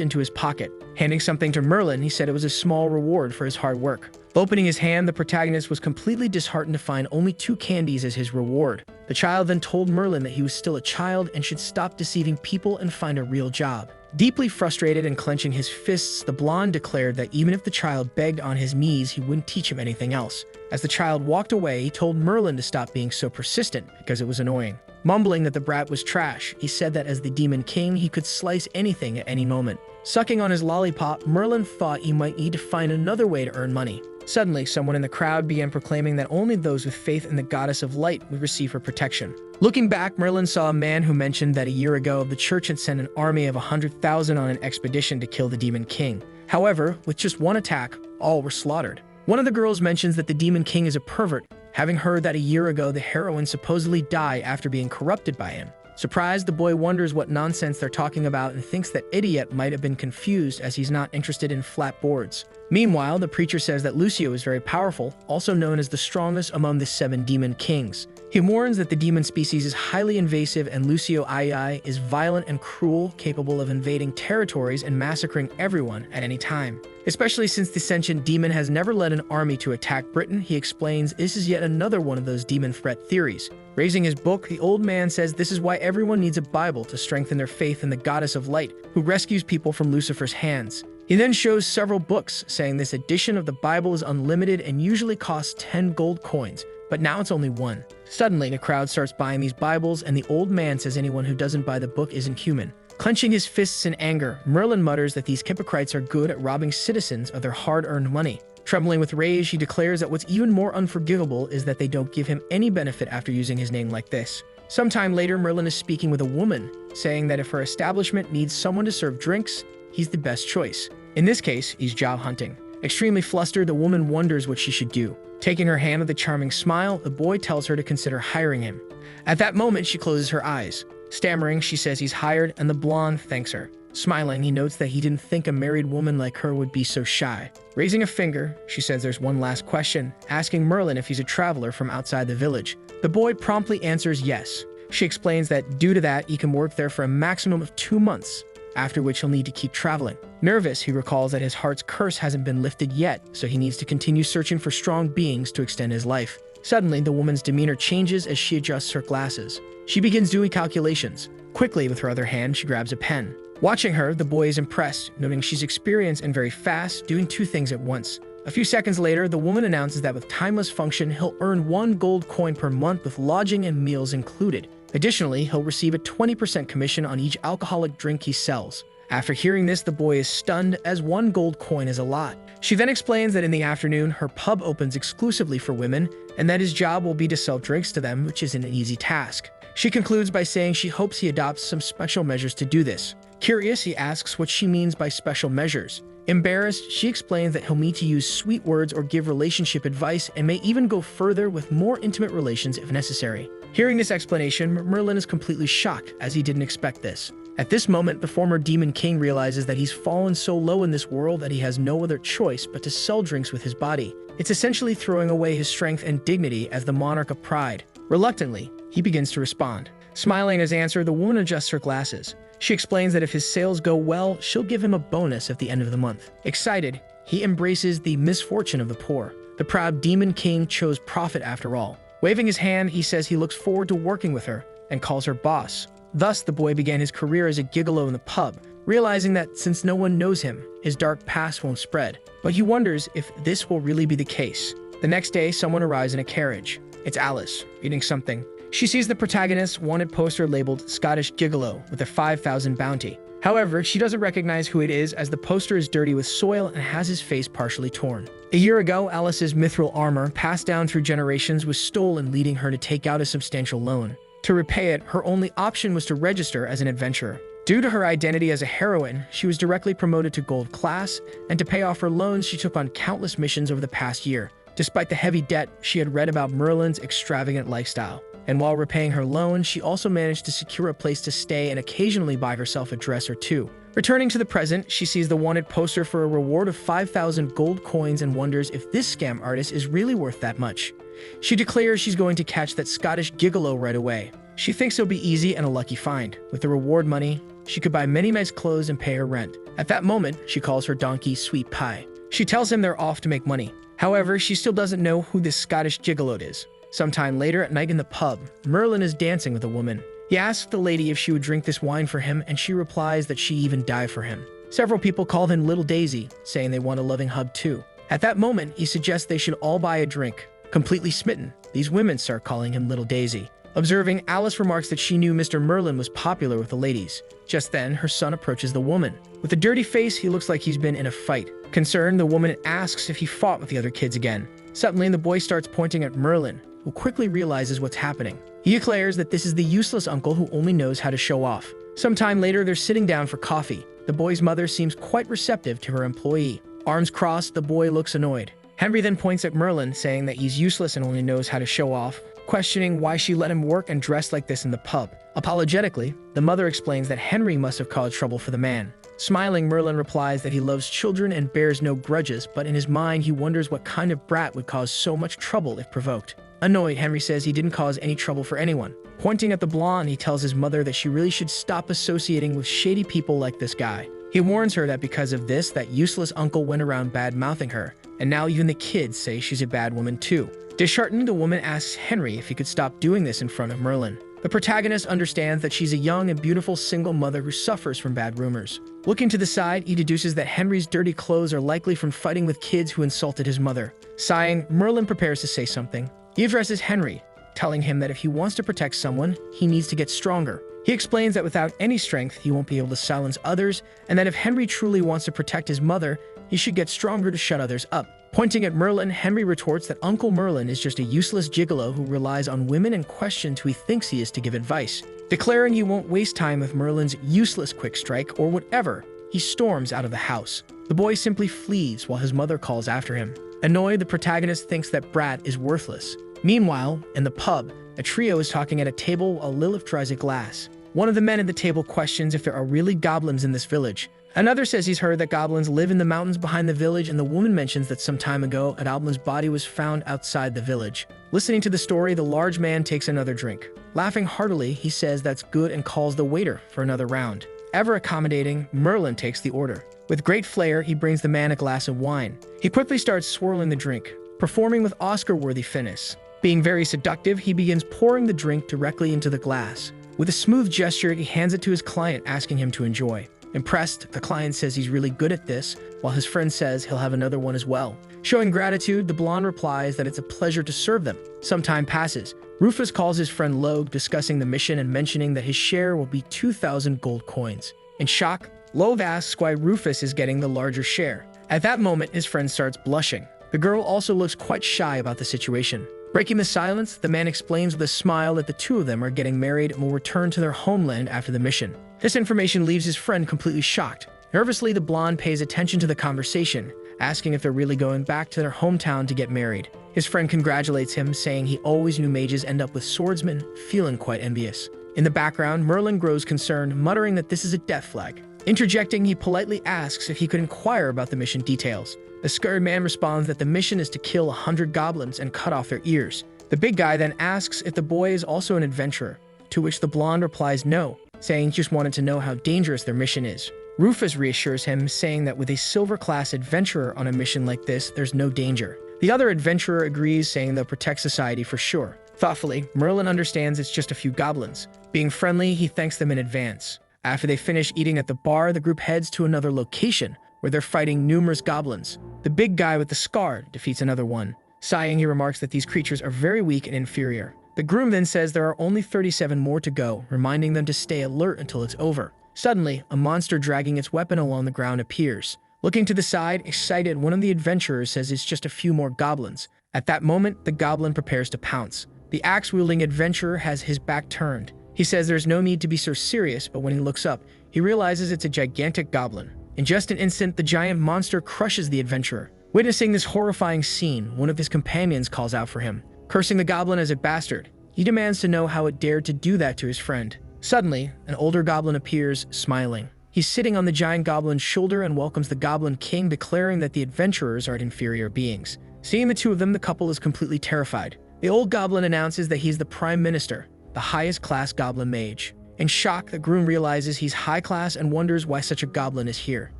into his pocket. Handing something to Merlin, he said it was a small reward for his hard work. Opening his hand, the protagonist was completely disheartened to find only 2 candies as his reward. The child then told Merlin that he was still a child and should stop deceiving people and find a real job. Deeply frustrated and clenching his fists, the blonde declared that even if the child begged on his knees, he wouldn't teach him anything else. As the child walked away, he told Merlin to stop being so persistent because it was annoying. Mumbling that the brat was trash, he said that as the Demon King, he could slice anything at any moment. Sucking on his lollipop, Merlin thought he might need to find another way to earn money. Suddenly, someone in the crowd began proclaiming that only those with faith in the goddess of light would receive her protection. Looking back, Merlin saw a man who mentioned that a year ago the church had sent an army of 100,000 on an expedition to kill the Demon King. However, with just one attack, all were slaughtered. One of the girls mentions that the Demon King is a pervert, having heard that a year ago the heroine supposedly died after being corrupted by him. Surprised, the boy wonders what nonsense they're talking about and thinks that idiot might have been confused as he's not interested in flat boards. Meanwhile, the preacher says that Lucio is very powerful, also known as the strongest among the 7 demon kings. He warns that the demon species is highly invasive and Lucio II is violent and cruel, capable of invading territories and massacring everyone at any time. Especially since the sentient demon has never led an army to attack Britain, he explains this is yet another one of those demon threat theories. Raising his book, the old man says this is why everyone needs a Bible to strengthen their faith in the goddess of light, who rescues people from Lucifer's hands. He then shows several books, saying this edition of the Bible is unlimited and usually costs 10 gold coins, but now it's only 1. Suddenly, the crowd starts buying these Bibles, and the old man says anyone who doesn't buy the book isn't human. Clenching his fists in anger, Merlin mutters that these hypocrites are good at robbing citizens of their hard-earned money. Trembling with rage, he declares that what's even more unforgivable is that they don't give him any benefit after using his name like this. Sometime later, Merlin is speaking with a woman, saying that if her establishment needs someone to serve drinks, he's the best choice. In this case, he's job hunting. Extremely flustered, the woman wonders what she should do. Taking her hand with a charming smile, the boy tells her to consider hiring him. At that moment, she closes her eyes. Stammering, she says he's hired, and the blonde thanks her. Smiling, he notes that he didn't think a married woman like her would be so shy. Raising a finger, she says there's one last question, asking Merlin if he's a traveler from outside the village. The boy promptly answers yes. She explains that due to that, he can work there for a maximum of 2 months, after which he'll need to keep traveling. Nervous, he recalls that his heart's curse hasn't been lifted yet, so he needs to continue searching for strong beings to extend his life. Suddenly, the woman's demeanor changes as she adjusts her glasses. She begins doing calculations. Quickly, with her other hand, she grabs a pen. Watching her, the boy is impressed, noting she's experienced and very fast, doing 2 things at once. A few seconds later, the woman announces that with timeless function, he'll earn 1 gold coin per month with lodging and meals included. Additionally, he'll receive a 20% commission on each alcoholic drink he sells. After hearing this, the boy is stunned, as 1 gold coin is a lot. She then explains that in the afternoon, her pub opens exclusively for women, and that his job will be to sell drinks to them, which isn't an easy task. She concludes by saying she hopes he adopts some special measures to do this. Curious, he asks what she means by special measures. Embarrassed, she explains that he'll need to use sweet words or give relationship advice and may even go further with more intimate relations if necessary. Hearing this explanation, Merlin is completely shocked, as he didn't expect this. At this moment, the former Demon King realizes that he's fallen so low in this world that he has no other choice but to sell drinks with his body. It's essentially throwing away his strength and dignity as the monarch of pride. Reluctantly, he begins to respond. Smiling as answer, the woman adjusts her glasses. She explains that if his sales go well, she'll give him a bonus at the end of the month. Excited, he embraces the misfortune of the poor. The proud Demon King chose profit after all. Waving his hand, he says he looks forward to working with her and calls her boss. Thus, the boy began his career as a gigolo in the pub, realizing that since no one knows him, his dark past won't spread. But he wonders if this will really be the case. The next day, someone arrives in a carriage. It's Alice, reading something. She sees the protagonist's wanted poster labeled Scottish Gigolo with a 5,000 bounty. However, she doesn't recognize who it is as the poster is dirty with soil and has his face partially torn. A year ago, Alice's mithril armor, passed down through generations, was stolen, leading her to take out a substantial loan. To repay it, her only option was to register as an adventurer. Due to her identity as a heroine, she was directly promoted to gold class, and to pay off her loans, she took on countless missions over the past year. Despite the heavy debt, she had read about Merlin's extravagant lifestyle. And while repaying her loan, she also managed to secure a place to stay and occasionally buy herself a dress or two. Returning to the present, she sees the wanted poster for a reward of 5,000 gold coins and wonders if this scam artist is really worth that much. She declares she's going to catch that Scottish Gigolo right away. She thinks it'll be easy and a lucky find. With the reward money, she could buy many nice clothes and pay her rent. At that moment, she calls her donkey Sweet Pie. She tells him they're off to make money. However, she still doesn't know who this Scottish Gigolo is. Sometime later at night in the pub, Merlin is dancing with a woman. He asks the lady if she would drink this wine for him, and she replies that she even die for him. Several people call him Little Daisy, saying they want a loving hug too. At that moment, he suggests they should all buy a drink. Completely smitten, these women start calling him Little Daisy. Observing, Alice remarks that she knew Mr. Merlin was popular with the ladies. Just then, her son approaches the woman. With a dirty face, he looks like he's been in a fight. Concerned, the woman asks if he fought with the other kids again. Suddenly, the boy starts pointing at Merlin, who quickly realizes what's happening. He declares that this is the useless uncle who only knows how to show off. Sometime later, they're sitting down for coffee. The boy's mother seems quite receptive to her employee. Arms crossed, the boy looks annoyed. Henry then points at Merlin, saying that he's useless and only knows how to show off, questioning why she let him work and dress like this in the pub. Apologetically, the mother explains that Henry must have caused trouble for the man. Smiling, Merlin replies that he loves children and bears no grudges, but in his mind he wonders what kind of brat would cause so much trouble if provoked. Annoyed, Henry says he didn't cause any trouble for anyone. Pointing at the blonde, he tells his mother that she really should stop associating with shady people like this guy. He warns her that because of this, that useless uncle went around bad-mouthing her, and now even the kids say she's a bad woman too. Disheartened, the woman asks Henry if he could stop doing this in front of Merlin. The protagonist understands that she's a young and beautiful single mother who suffers from bad rumors. Looking to the side, he deduces that Henry's dirty clothes are likely from fighting with kids who insulted his mother. Sighing, Merlin prepares to say something. He addresses Henry, telling him that if he wants to protect someone, he needs to get stronger. He explains that without any strength, he won't be able to silence others, and that if Henry truly wants to protect his mother, he should get stronger to shut others up. Pointing at Merlin, Henry retorts that Uncle Merlin is just a useless gigolo who relies on women and questions who he thinks he is to give advice. Declaring he won't waste time with Merlin's useless quick strike or whatever, he storms out of the house. The boy simply flees while his mother calls after him. Annoyed, the protagonist thinks that Brat is worthless. Meanwhile, in the pub, a trio is talking at a table while Lilith tries a glass. One of the men at the table questions if there are really goblins in this village. Another says he's heard that goblins live in the mountains behind the village, and the woman mentions that some time ago, a goblin's body was found outside the village. Listening to the story, the large man takes another drink. Laughing heartily, he says that's good and calls the waiter for another round. Ever accommodating, Merlin takes the order. With great flair, he brings the man a glass of wine. He quickly starts swirling the drink, performing with Oscar-worthy finesse. Being very seductive, he begins pouring the drink directly into the glass. With a smooth gesture, he hands it to his client, asking him to enjoy. Impressed, the client says he's really good at this, while his friend says he'll have another one as well. Showing gratitude, the blonde replies that it's a pleasure to serve them. Some time passes. Rufus calls his friend Logue, discussing the mission and mentioning that his share will be 2,000 gold coins. In shock, Logue asks why Rufus is getting the larger share. At that moment, his friend starts blushing. The girl also looks quite shy about the situation. Breaking the silence, the man explains with a smile that the two of them are getting married and will return to their homeland after the mission. This information leaves his friend completely shocked. Nervously, the blonde pays attention to the conversation, asking if they're really going back to their hometown to get married. His friend congratulates him, saying he always knew mages end up with swordsmen, feeling quite envious. In the background, Merlin grows concerned, muttering that this is a death flag. Interjecting, he politely asks if he could inquire about the mission details. The scared man responds that the mission is to kill 100 goblins and cut off their ears. The big guy then asks if the boy is also an adventurer, to which the blonde replies no, saying he just wanted to know how dangerous their mission is. Rufus reassures him, saying that with a silver-class adventurer on a mission like this, there's no danger. The other adventurer agrees, saying they'll protect society for sure. Thoughtfully, Merlin understands it's just a few goblins. Being friendly, he thanks them in advance. After they finish eating at the bar, the group heads to another location, where they're fighting numerous goblins. The big guy with the scar defeats another one. Sighing, he remarks that these creatures are very weak and inferior. The groom then says there are only 37 more to go, reminding them to stay alert until it's over. Suddenly, a monster dragging its weapon along the ground appears. Looking to the side, excited, one of the adventurers says it's just a few more goblins. At that moment, the goblin prepares to pounce. The axe-wielding adventurer has his back turned. He says there's no need to be so serious, but when he looks up, he realizes it's a gigantic goblin. In just an instant, the giant monster crushes the adventurer. Witnessing this horrifying scene, one of his companions calls out for him. Cursing the goblin as a bastard, he demands to know how it dared to do that to his friend. Suddenly, an older goblin appears, smiling. He's sitting on the giant goblin's shoulder and welcomes the Goblin King, declaring that the adventurers are inferior beings. Seeing the two of them, the couple is completely terrified. The old goblin announces that he's the Prime Minister, the highest class goblin mage. In shock, the groom realizes he's high class and wonders why such a goblin is here.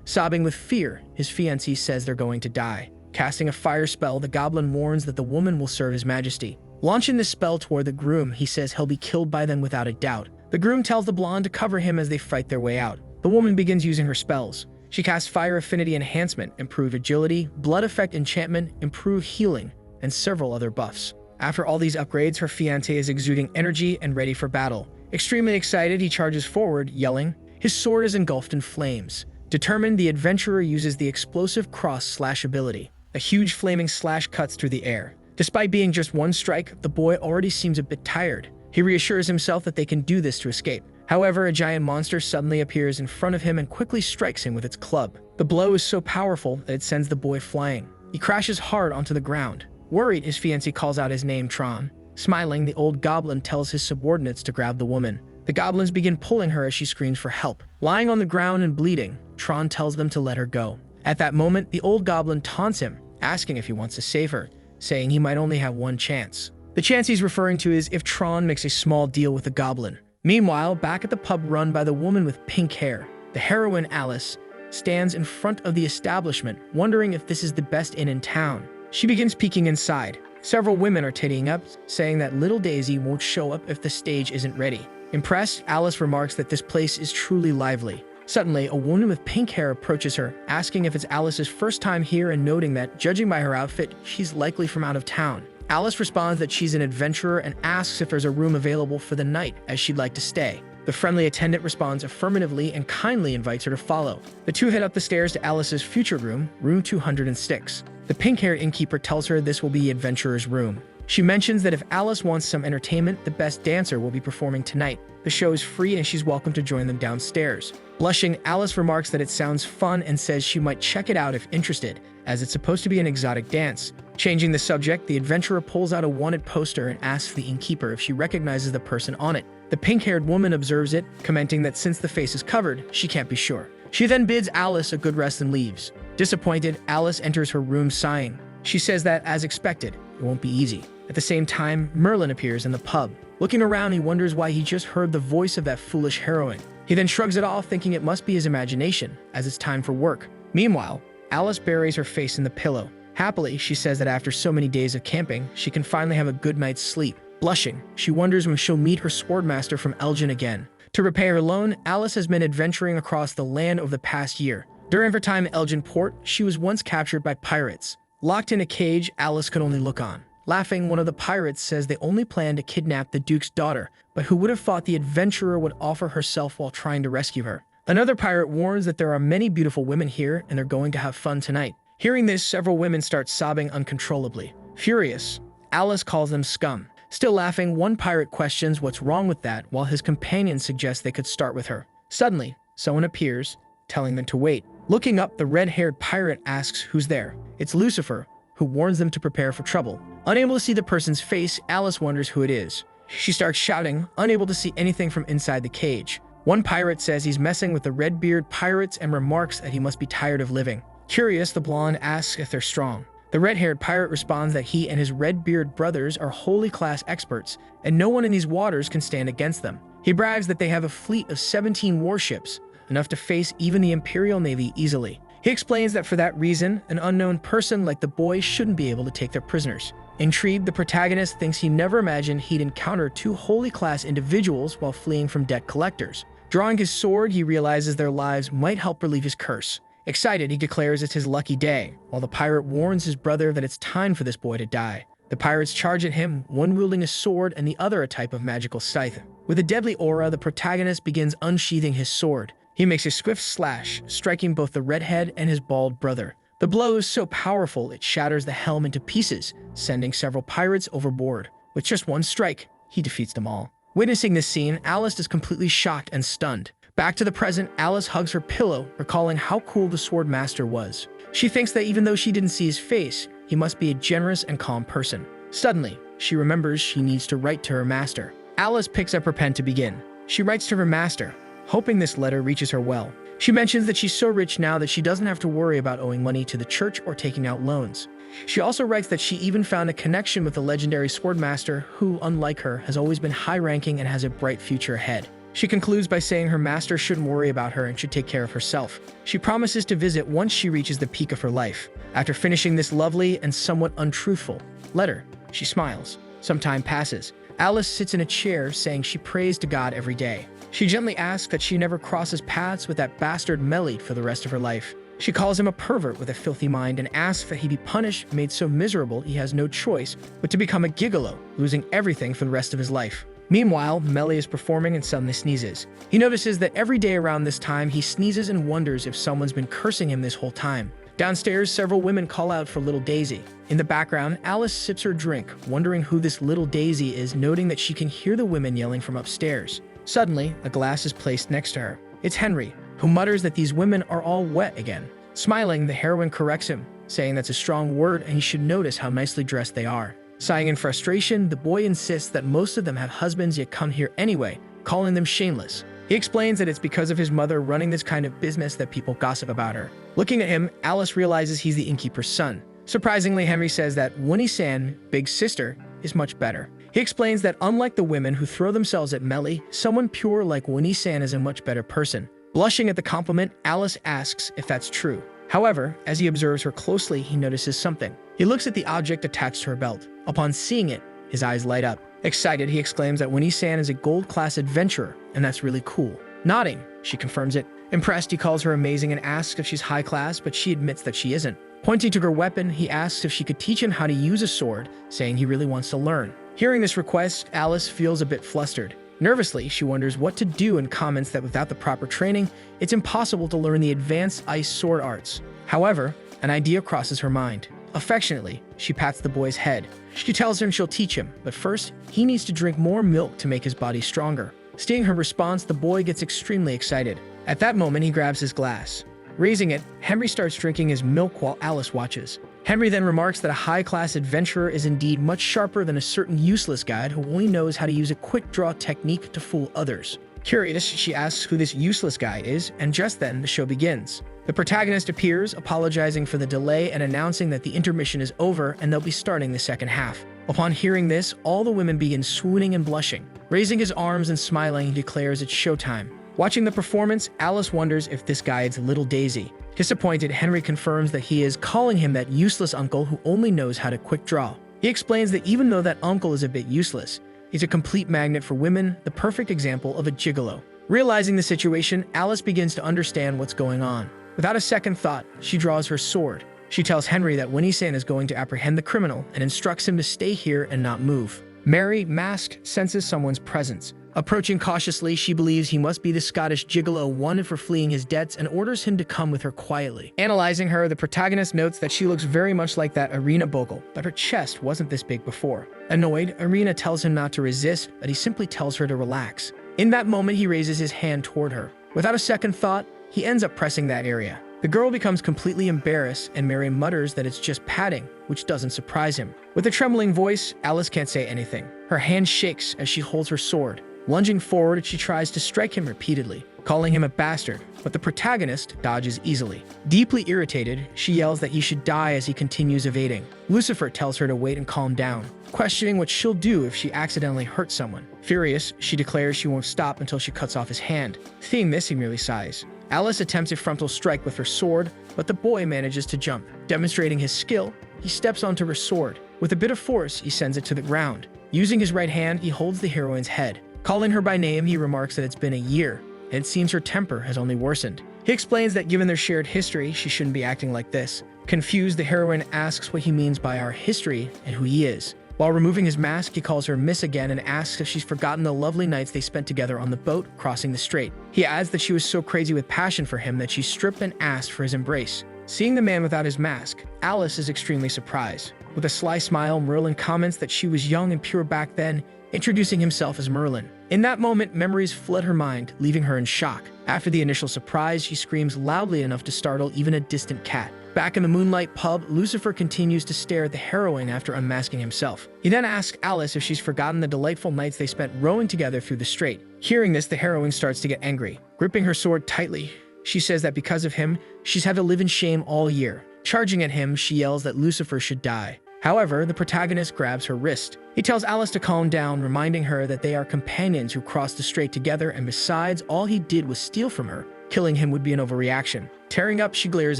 Sobbing with fear, his fiancée says they're going to die. Casting a fire spell, the goblin warns that the woman will serve his majesty. Launching this spell toward the groom, he says he'll be killed by them without a doubt. The groom tells the blonde to cover him as they fight their way out. The woman begins using her spells. She casts Fire Affinity Enhancement, Improve Agility, Blood Effect Enchantment, Improve Healing, and several other buffs. After all these upgrades, her fiancé is exuding energy and ready for battle. Extremely excited, he charges forward, yelling. His sword is engulfed in flames. Determined, the adventurer uses the explosive cross-slash ability. A huge flaming slash cuts through the air. Despite being just one strike, the boy already seems a bit tired. He reassures himself that they can do this to escape. However, a giant monster suddenly appears in front of him and quickly strikes him with its club. The blow is so powerful that it sends the boy flying. He crashes hard onto the ground. Worried, his fiancée calls out his name, Tron. Smiling, the old goblin tells his subordinates to grab the woman. The goblins begin pulling her as she screams for help. Lying on the ground and bleeding, Tron tells them to let her go. At that moment, the old goblin taunts him, asking if he wants to save her, saying he might only have one chance. The chance he's referring to is if Tron makes a small deal with the goblin. Meanwhile, back at the pub run by the woman with pink hair, the heroine Alice stands in front of the establishment, wondering if this is the best inn in town. She begins peeking inside. Several women are tittying up, saying that little Daisy won't show up if the stage isn't ready. Impressed, Alice remarks that this place is truly lively. Suddenly, a woman with pink hair approaches her, asking if it's Alice's first time here and noting that, judging by her outfit, she's likely from out of town. Alice responds that she's an adventurer and asks if there's a room available for the night, as she'd like to stay. The friendly attendant responds affirmatively and kindly invites her to follow. The two head up the stairs to Alice's future room, room 206. The pink-haired innkeeper tells her this will be the adventurer's room. She mentions that if Alice wants some entertainment, the best dancer will be performing tonight. The show is free and she's welcome to join them downstairs. Blushing, Alice remarks that it sounds fun and says she might check it out if interested, as it's supposed to be an exotic dance. Changing the subject, the adventurer pulls out a wanted poster and asks the innkeeper if she recognizes the person on it. The pink-haired woman observes it, commenting that since the face is covered, she can't be sure. She then bids Alice a good rest and leaves. Disappointed, Alice enters her room sighing. She says that, as expected, it won't be easy. At the same time, Merlin appears in the pub. Looking around, he wonders why he just heard the voice of that foolish heroine. He then shrugs it off, thinking it must be his imagination, as it's time for work. Meanwhile, Alice buries her face in the pillow. Happily, she says that after so many days of camping, she can finally have a good night's sleep. Blushing, she wonders when she'll meet her swordmaster from Elgin again. To repay her loan, Alice has been adventuring across the land over the past year. During her time at Elgin Port, she was once captured by pirates. Locked in a cage, Alice could only look on. Laughing, one of the pirates says they only planned to kidnap the Duke's daughter, but who would have thought the adventurer would offer herself while trying to rescue her? Another pirate warns that there are many beautiful women here and they're going to have fun tonight. Hearing this, several women start sobbing uncontrollably. Furious, Alice calls them scum. Still laughing, one pirate questions what's wrong with that, while his companion suggests they could start with her. Suddenly, someone appears, telling them to wait. Looking up, the red-haired pirate asks who's there. It's Lucifer, who warns them to prepare for trouble. Unable to see the person's face, Alice wonders who it is. She starts shouting, unable to see anything from inside the cage. One pirate says he's messing with the red-beard pirates and remarks that he must be tired of living. Curious, the blonde asks if they're strong. The red-haired pirate responds that he and his red-beard brothers are holy class experts, and no one in these waters can stand against them. He brags that they have a fleet of 17 warships, enough to face even the Imperial Navy easily. He explains that for that reason, an unknown person like the boy shouldn't be able to take their prisoners. Intrigued, the protagonist thinks he never imagined he'd encounter two holy class individuals while fleeing from debt collectors. Drawing his sword, he realizes their lives might help relieve his curse. Excited, he declares it's his lucky day, while the pirate warns his brother that it's time for this boy to die. The pirates charge at him, one wielding a sword and the other a type of magical scythe. With a deadly aura, the protagonist begins unsheathing his sword. He makes a swift slash, striking both the redhead and his bald brother. The blow is so powerful it shatters the helm into pieces, sending several pirates overboard. With just one strike, he defeats them all. Witnessing this scene, Alice is completely shocked and stunned. Back to the present, Alice hugs her pillow, recalling how cool the sword master was. She thinks that even though she didn't see his face, he must be a generous and calm person. Suddenly, she remembers she needs to write to her master. Alice picks up her pen to begin. She writes to her master, hoping this letter reaches her well. She mentions that she's so rich now that she doesn't have to worry about owing money to the church or taking out loans. She also writes that she even found a connection with the legendary swordmaster who, unlike her, has always been high-ranking and has a bright future ahead. She concludes by saying her master shouldn't worry about her and should take care of herself. She promises to visit once she reaches the peak of her life. After finishing this lovely and somewhat untruthful letter, she smiles. Some time passes. Alice sits in a chair saying she prays to God every day. She gently asks that she never crosses paths with that bastard Merlin for the rest of her life. She calls him a pervert with a filthy mind and asks that he be punished, made so miserable he has no choice but to become a gigolo, losing everything for the rest of his life. Meanwhile, Merlin is performing and suddenly sneezes. He notices that every day around this time he sneezes and wonders if someone's been cursing him this whole time. Downstairs, several women call out for little Daisy. In the background, Alice sips her drink, wondering who this little Daisy is, noting that she can hear the women yelling from upstairs. Suddenly, a glass is placed next to her. It's Henry, who mutters that these women are all wet again. Smiling, the heroine corrects him, saying that's a strong word and he should notice how nicely dressed they are. Sighing in frustration, the boy insists that most of them have husbands yet come here anyway, calling them shameless. He explains that it's because of his mother running this kind of business that people gossip about her. Looking at him, Alice realizes he's the innkeeper's son. Surprisingly, Henry says that Winnie-san, big sister, is much better. He explains that unlike the women who throw themselves at Melly, someone pure like Winnie-san is a much better person. Blushing at the compliment, Alice asks if that's true. However, as he observes her closely, he notices something. He looks at the object attached to her belt. Upon seeing it, his eyes light up. Excited, he exclaims that Winnie-san is a gold-class adventurer, and that's really cool. Nodding, she confirms it. Impressed, he calls her amazing and asks if she's high-class, but she admits that she isn't. Pointing to her weapon, he asks if she could teach him how to use a sword, saying he really wants to learn. Hearing this request, Alice feels a bit flustered. Nervously, she wonders what to do and comments that without the proper training, it's impossible to learn the advanced ice sword arts. However, an idea crosses her mind. Affectionately, she pats the boy's head. She tells him she'll teach him, but first, he needs to drink more milk to make his body stronger. Seeing her response, the boy gets extremely excited. At that moment, he grabs his glass. Raising it, Henry starts drinking his milk while Alice watches. Henry then remarks that a high-class adventurer is indeed much sharper than a certain useless guide who only knows how to use a quick-draw technique to fool others. Curious, she asks who this useless guy is, and just then, the show begins. The protagonist appears, apologizing for the delay and announcing that the intermission is over and they'll be starting the second half. Upon hearing this, all the women begin swooning and blushing. Raising his arms and smiling, he declares it's showtime. Watching the performance, Alice wonders if this guide's little Daisy. Disappointed, Henry confirms that he is calling him that useless uncle who only knows how to quick draw. He explains that even though that uncle is a bit useless, he's a complete magnet for women, the perfect example of a gigolo. Realizing the situation, Alice begins to understand what's going on. Without a second thought, she draws her sword. She tells Henry that Winnie-san is going to apprehend the criminal and instructs him to stay here and not move. Mary, masked, senses someone's presence. Approaching cautiously, she believes he must be the Scottish gigolo wanted for fleeing his debts and orders him to come with her quietly. Analyzing her, the protagonist notes that she looks very much like that Irina Bogle, but her chest wasn't this big before. Annoyed, Irina tells him not to resist, but he simply tells her to relax. In that moment, he raises his hand toward her. Without a second thought, he ends up pressing that area. The girl becomes completely embarrassed, and Mary mutters that it's just padding, which doesn't surprise him. With a trembling voice, Alice can't say anything. Her hand shakes as she holds her sword. Lunging forward, she tries to strike him repeatedly, calling him a bastard, but the protagonist dodges easily. Deeply irritated, she yells that he should die as he continues evading. Lucifer tells her to wait and calm down, questioning what she'll do if she accidentally hurts someone. Furious, she declares she won't stop until she cuts off his hand. Seeing this, he merely sighs. Alice attempts a frontal strike with her sword, but the boy manages to jump. Demonstrating his skill, he steps onto her sword. With a bit of force, he sends it to the ground. Using his right hand, he holds the heroine's head. Calling her by name, he remarks that it's been a year, and it seems her temper has only worsened. He explains that given their shared history, she shouldn't be acting like this. Confused, the heroine asks what he means by our history and who he is. While removing his mask, he calls her Miss again and asks if she's forgotten the lovely nights they spent together on the boat crossing the strait. He adds that she was so crazy with passion for him that she stripped and asked for his embrace. Seeing the man without his mask, Alice is extremely surprised. With a sly smile, Merlin comments that she was young and pure back then, introducing himself as Merlin. In that moment, memories flood her mind, leaving her in shock. After the initial surprise, she screams loudly enough to startle even a distant cat. Back in the Moonlight pub, Lucifer continues to stare at the heroine after unmasking himself. He then asks Alice if she's forgotten the delightful nights they spent rowing together through the strait. Hearing this, the heroine starts to get angry. Gripping her sword tightly, she says that because of him, she's had to live in shame all year. Charging at him, she yells that Lucifer should die. However, the protagonist grabs her wrist. He tells Alice to calm down, reminding her that they are companions who crossed the strait together, and besides, all he did was steal from her. Killing him would be an overreaction. Tearing up, she glares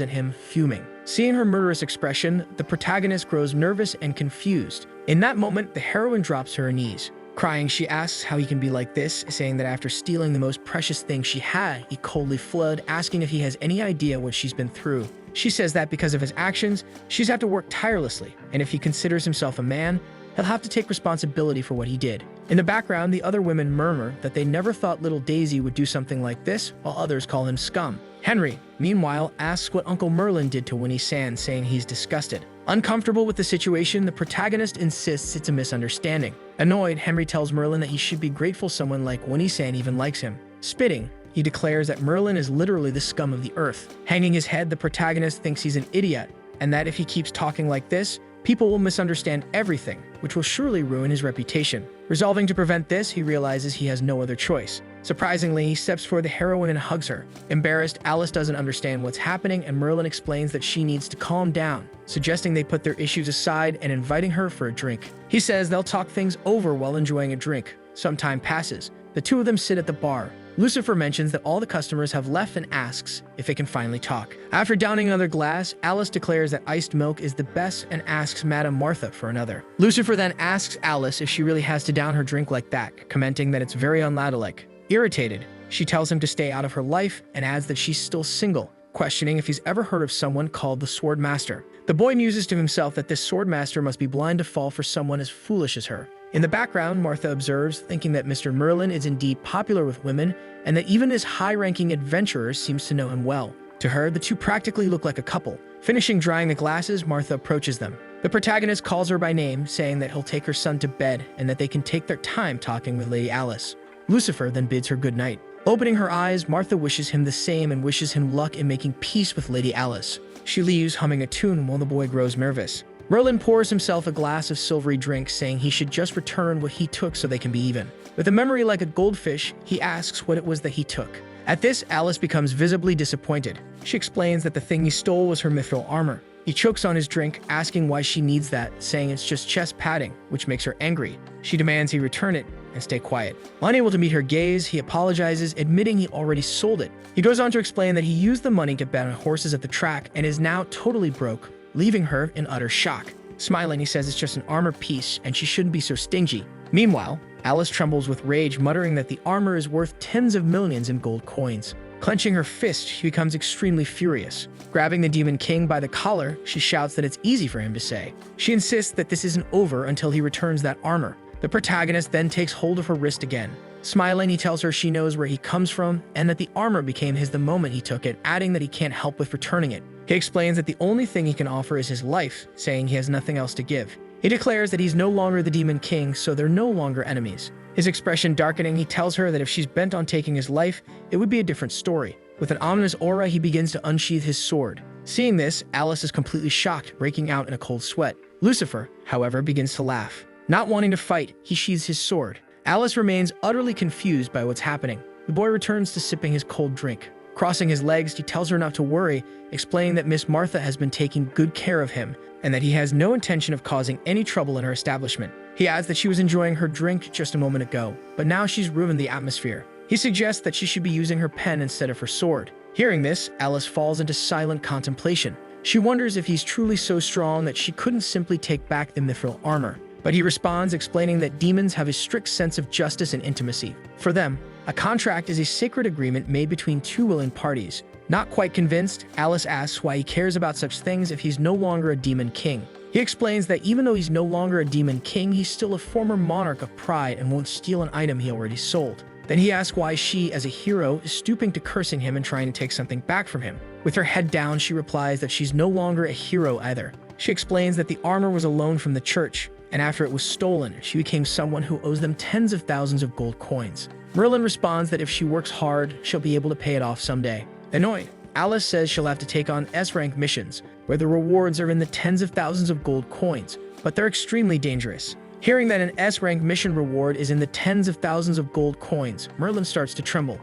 at him, fuming. Seeing her murderous expression, the protagonist grows nervous and confused. In that moment, the heroine drops to her knees. Crying, she asks how he can be like this, saying that after stealing the most precious thing she had, he coldly fled, asking if he has any idea what she's been through. She says that because of his actions, she's had to work tirelessly, and if he considers himself a man, he'll have to take responsibility for what he did. In the background, the other women murmur that they never thought little Daisy would do something like this, while others call him scum. Henry, meanwhile, asks what Uncle Merlin did to Winnie-san, saying he's disgusted. Uncomfortable with the situation, the protagonist insists it's a misunderstanding. Annoyed, Henry tells Merlin that he should be grateful someone like Winnie-san even likes him. Spitting, he declares that Merlin is literally the scum of the earth. Hanging his head, the protagonist thinks he's an idiot, and that if he keeps talking like this, people will misunderstand everything, which will surely ruin his reputation. Resolving to prevent this, he realizes he has no other choice. Surprisingly, he steps for the heroine and hugs her. Embarrassed, Alice doesn't understand what's happening, and Merlin explains that she needs to calm down, suggesting they put their issues aside and inviting her for a drink. He says they'll talk things over while enjoying a drink. Some time passes. The two of them sit at the bar. Lucifer mentions that all the customers have left and asks if they can finally talk. After downing another glass, Alice declares that iced milk is the best and asks Madame Martha for another. Lucifer then asks Alice if she really has to down her drink like that, commenting that it's very unladylike. Irritated, she tells him to stay out of her life and adds that she's still single, questioning if he's ever heard of someone called the Sword Master. The boy muses to himself that this Sword Master must be blind to fall for someone as foolish as her. In the background, Martha observes, thinking that Mr. Merlin is indeed popular with women, and that even his high-ranking adventurer seems to know him well. To her, the two practically look like a couple. Finishing drying the glasses, Martha approaches them. The protagonist calls her by name, saying that he'll take her son to bed and that they can take their time talking with Lady Alice. Lucifer then bids her good night. Opening her eyes, Martha wishes him the same and wishes him luck in making peace with Lady Alice. She leaves, humming a tune while the boy grows nervous. Merlin pours himself a glass of silvery drink, saying he should just return what he took so they can be even. With a memory like a goldfish, he asks what it was that he took. At this, Alice becomes visibly disappointed. She explains that the thing he stole was her mithril armor. He chokes on his drink, asking why she needs that, saying it's just chest padding, which makes her angry. She demands he return it and stay quiet. Unable to meet her gaze, he apologizes, admitting he already sold it. He goes on to explain that he used the money to bet on horses at the track and is now totally broke, leaving her in utter shock. Smiling, he says it's just an armor piece and she shouldn't be so stingy. Meanwhile, Alice trembles with rage, muttering that the armor is worth tens of millions in gold coins. Clenching her fist, she becomes extremely furious. Grabbing the Demon King by the collar, she shouts that it's easy for him to say. She insists that this isn't over until he returns that armor. The protagonist then takes hold of her wrist again. Smiling, he tells her she knows where he comes from and that the armor became his the moment he took it, adding that he can't help with returning it. He explains that the only thing he can offer is his life, saying he has nothing else to give. He declares that he's no longer the Demon King, so they're no longer enemies. His expression darkening, he tells her that if she's bent on taking his life, it would be a different story. With an ominous aura, he begins to unsheath his sword. Seeing this, Alice is completely shocked, breaking out in a cold sweat. Lucifer, however, begins to laugh. Not wanting to fight, he sheathes his sword. Alice remains utterly confused by what's happening. The boy returns to sipping his cold drink. Crossing his legs, he tells her not to worry, explaining that Miss Martha has been taking good care of him and that he has no intention of causing any trouble in her establishment. He adds that she was enjoying her drink just a moment ago, but now she's ruined the atmosphere. He suggests that she should be using her pen instead of her sword. Hearing this, Alice falls into silent contemplation. She wonders if he's truly so strong that she couldn't simply take back the mithril armor. But he responds, explaining that demons have a strict sense of justice and intimacy. For them, a contract is a sacred agreement made between two willing parties. Not quite convinced, Alice asks why he cares about such things if he's no longer a Demon King. He explains that even though he's no longer a demon king, he's still a former monarch of pride and won't steal an item he already sold. Then he asks why she, as a hero, is stooping to cursing him and trying to take something back from him. With her head down, she replies that she's no longer a hero either. She explains that the armor was a loan from the church, and after it was stolen, she became someone who owes them tens of thousands of gold coins. Merlin responds that if she works hard, she'll be able to pay it off someday. Annoyed, Alice says she'll have to take on S-rank missions, where the rewards are in the tens of thousands of gold coins, but they're extremely dangerous. Hearing that an S-rank mission reward is in the tens of thousands of gold coins, Merlin starts to tremble.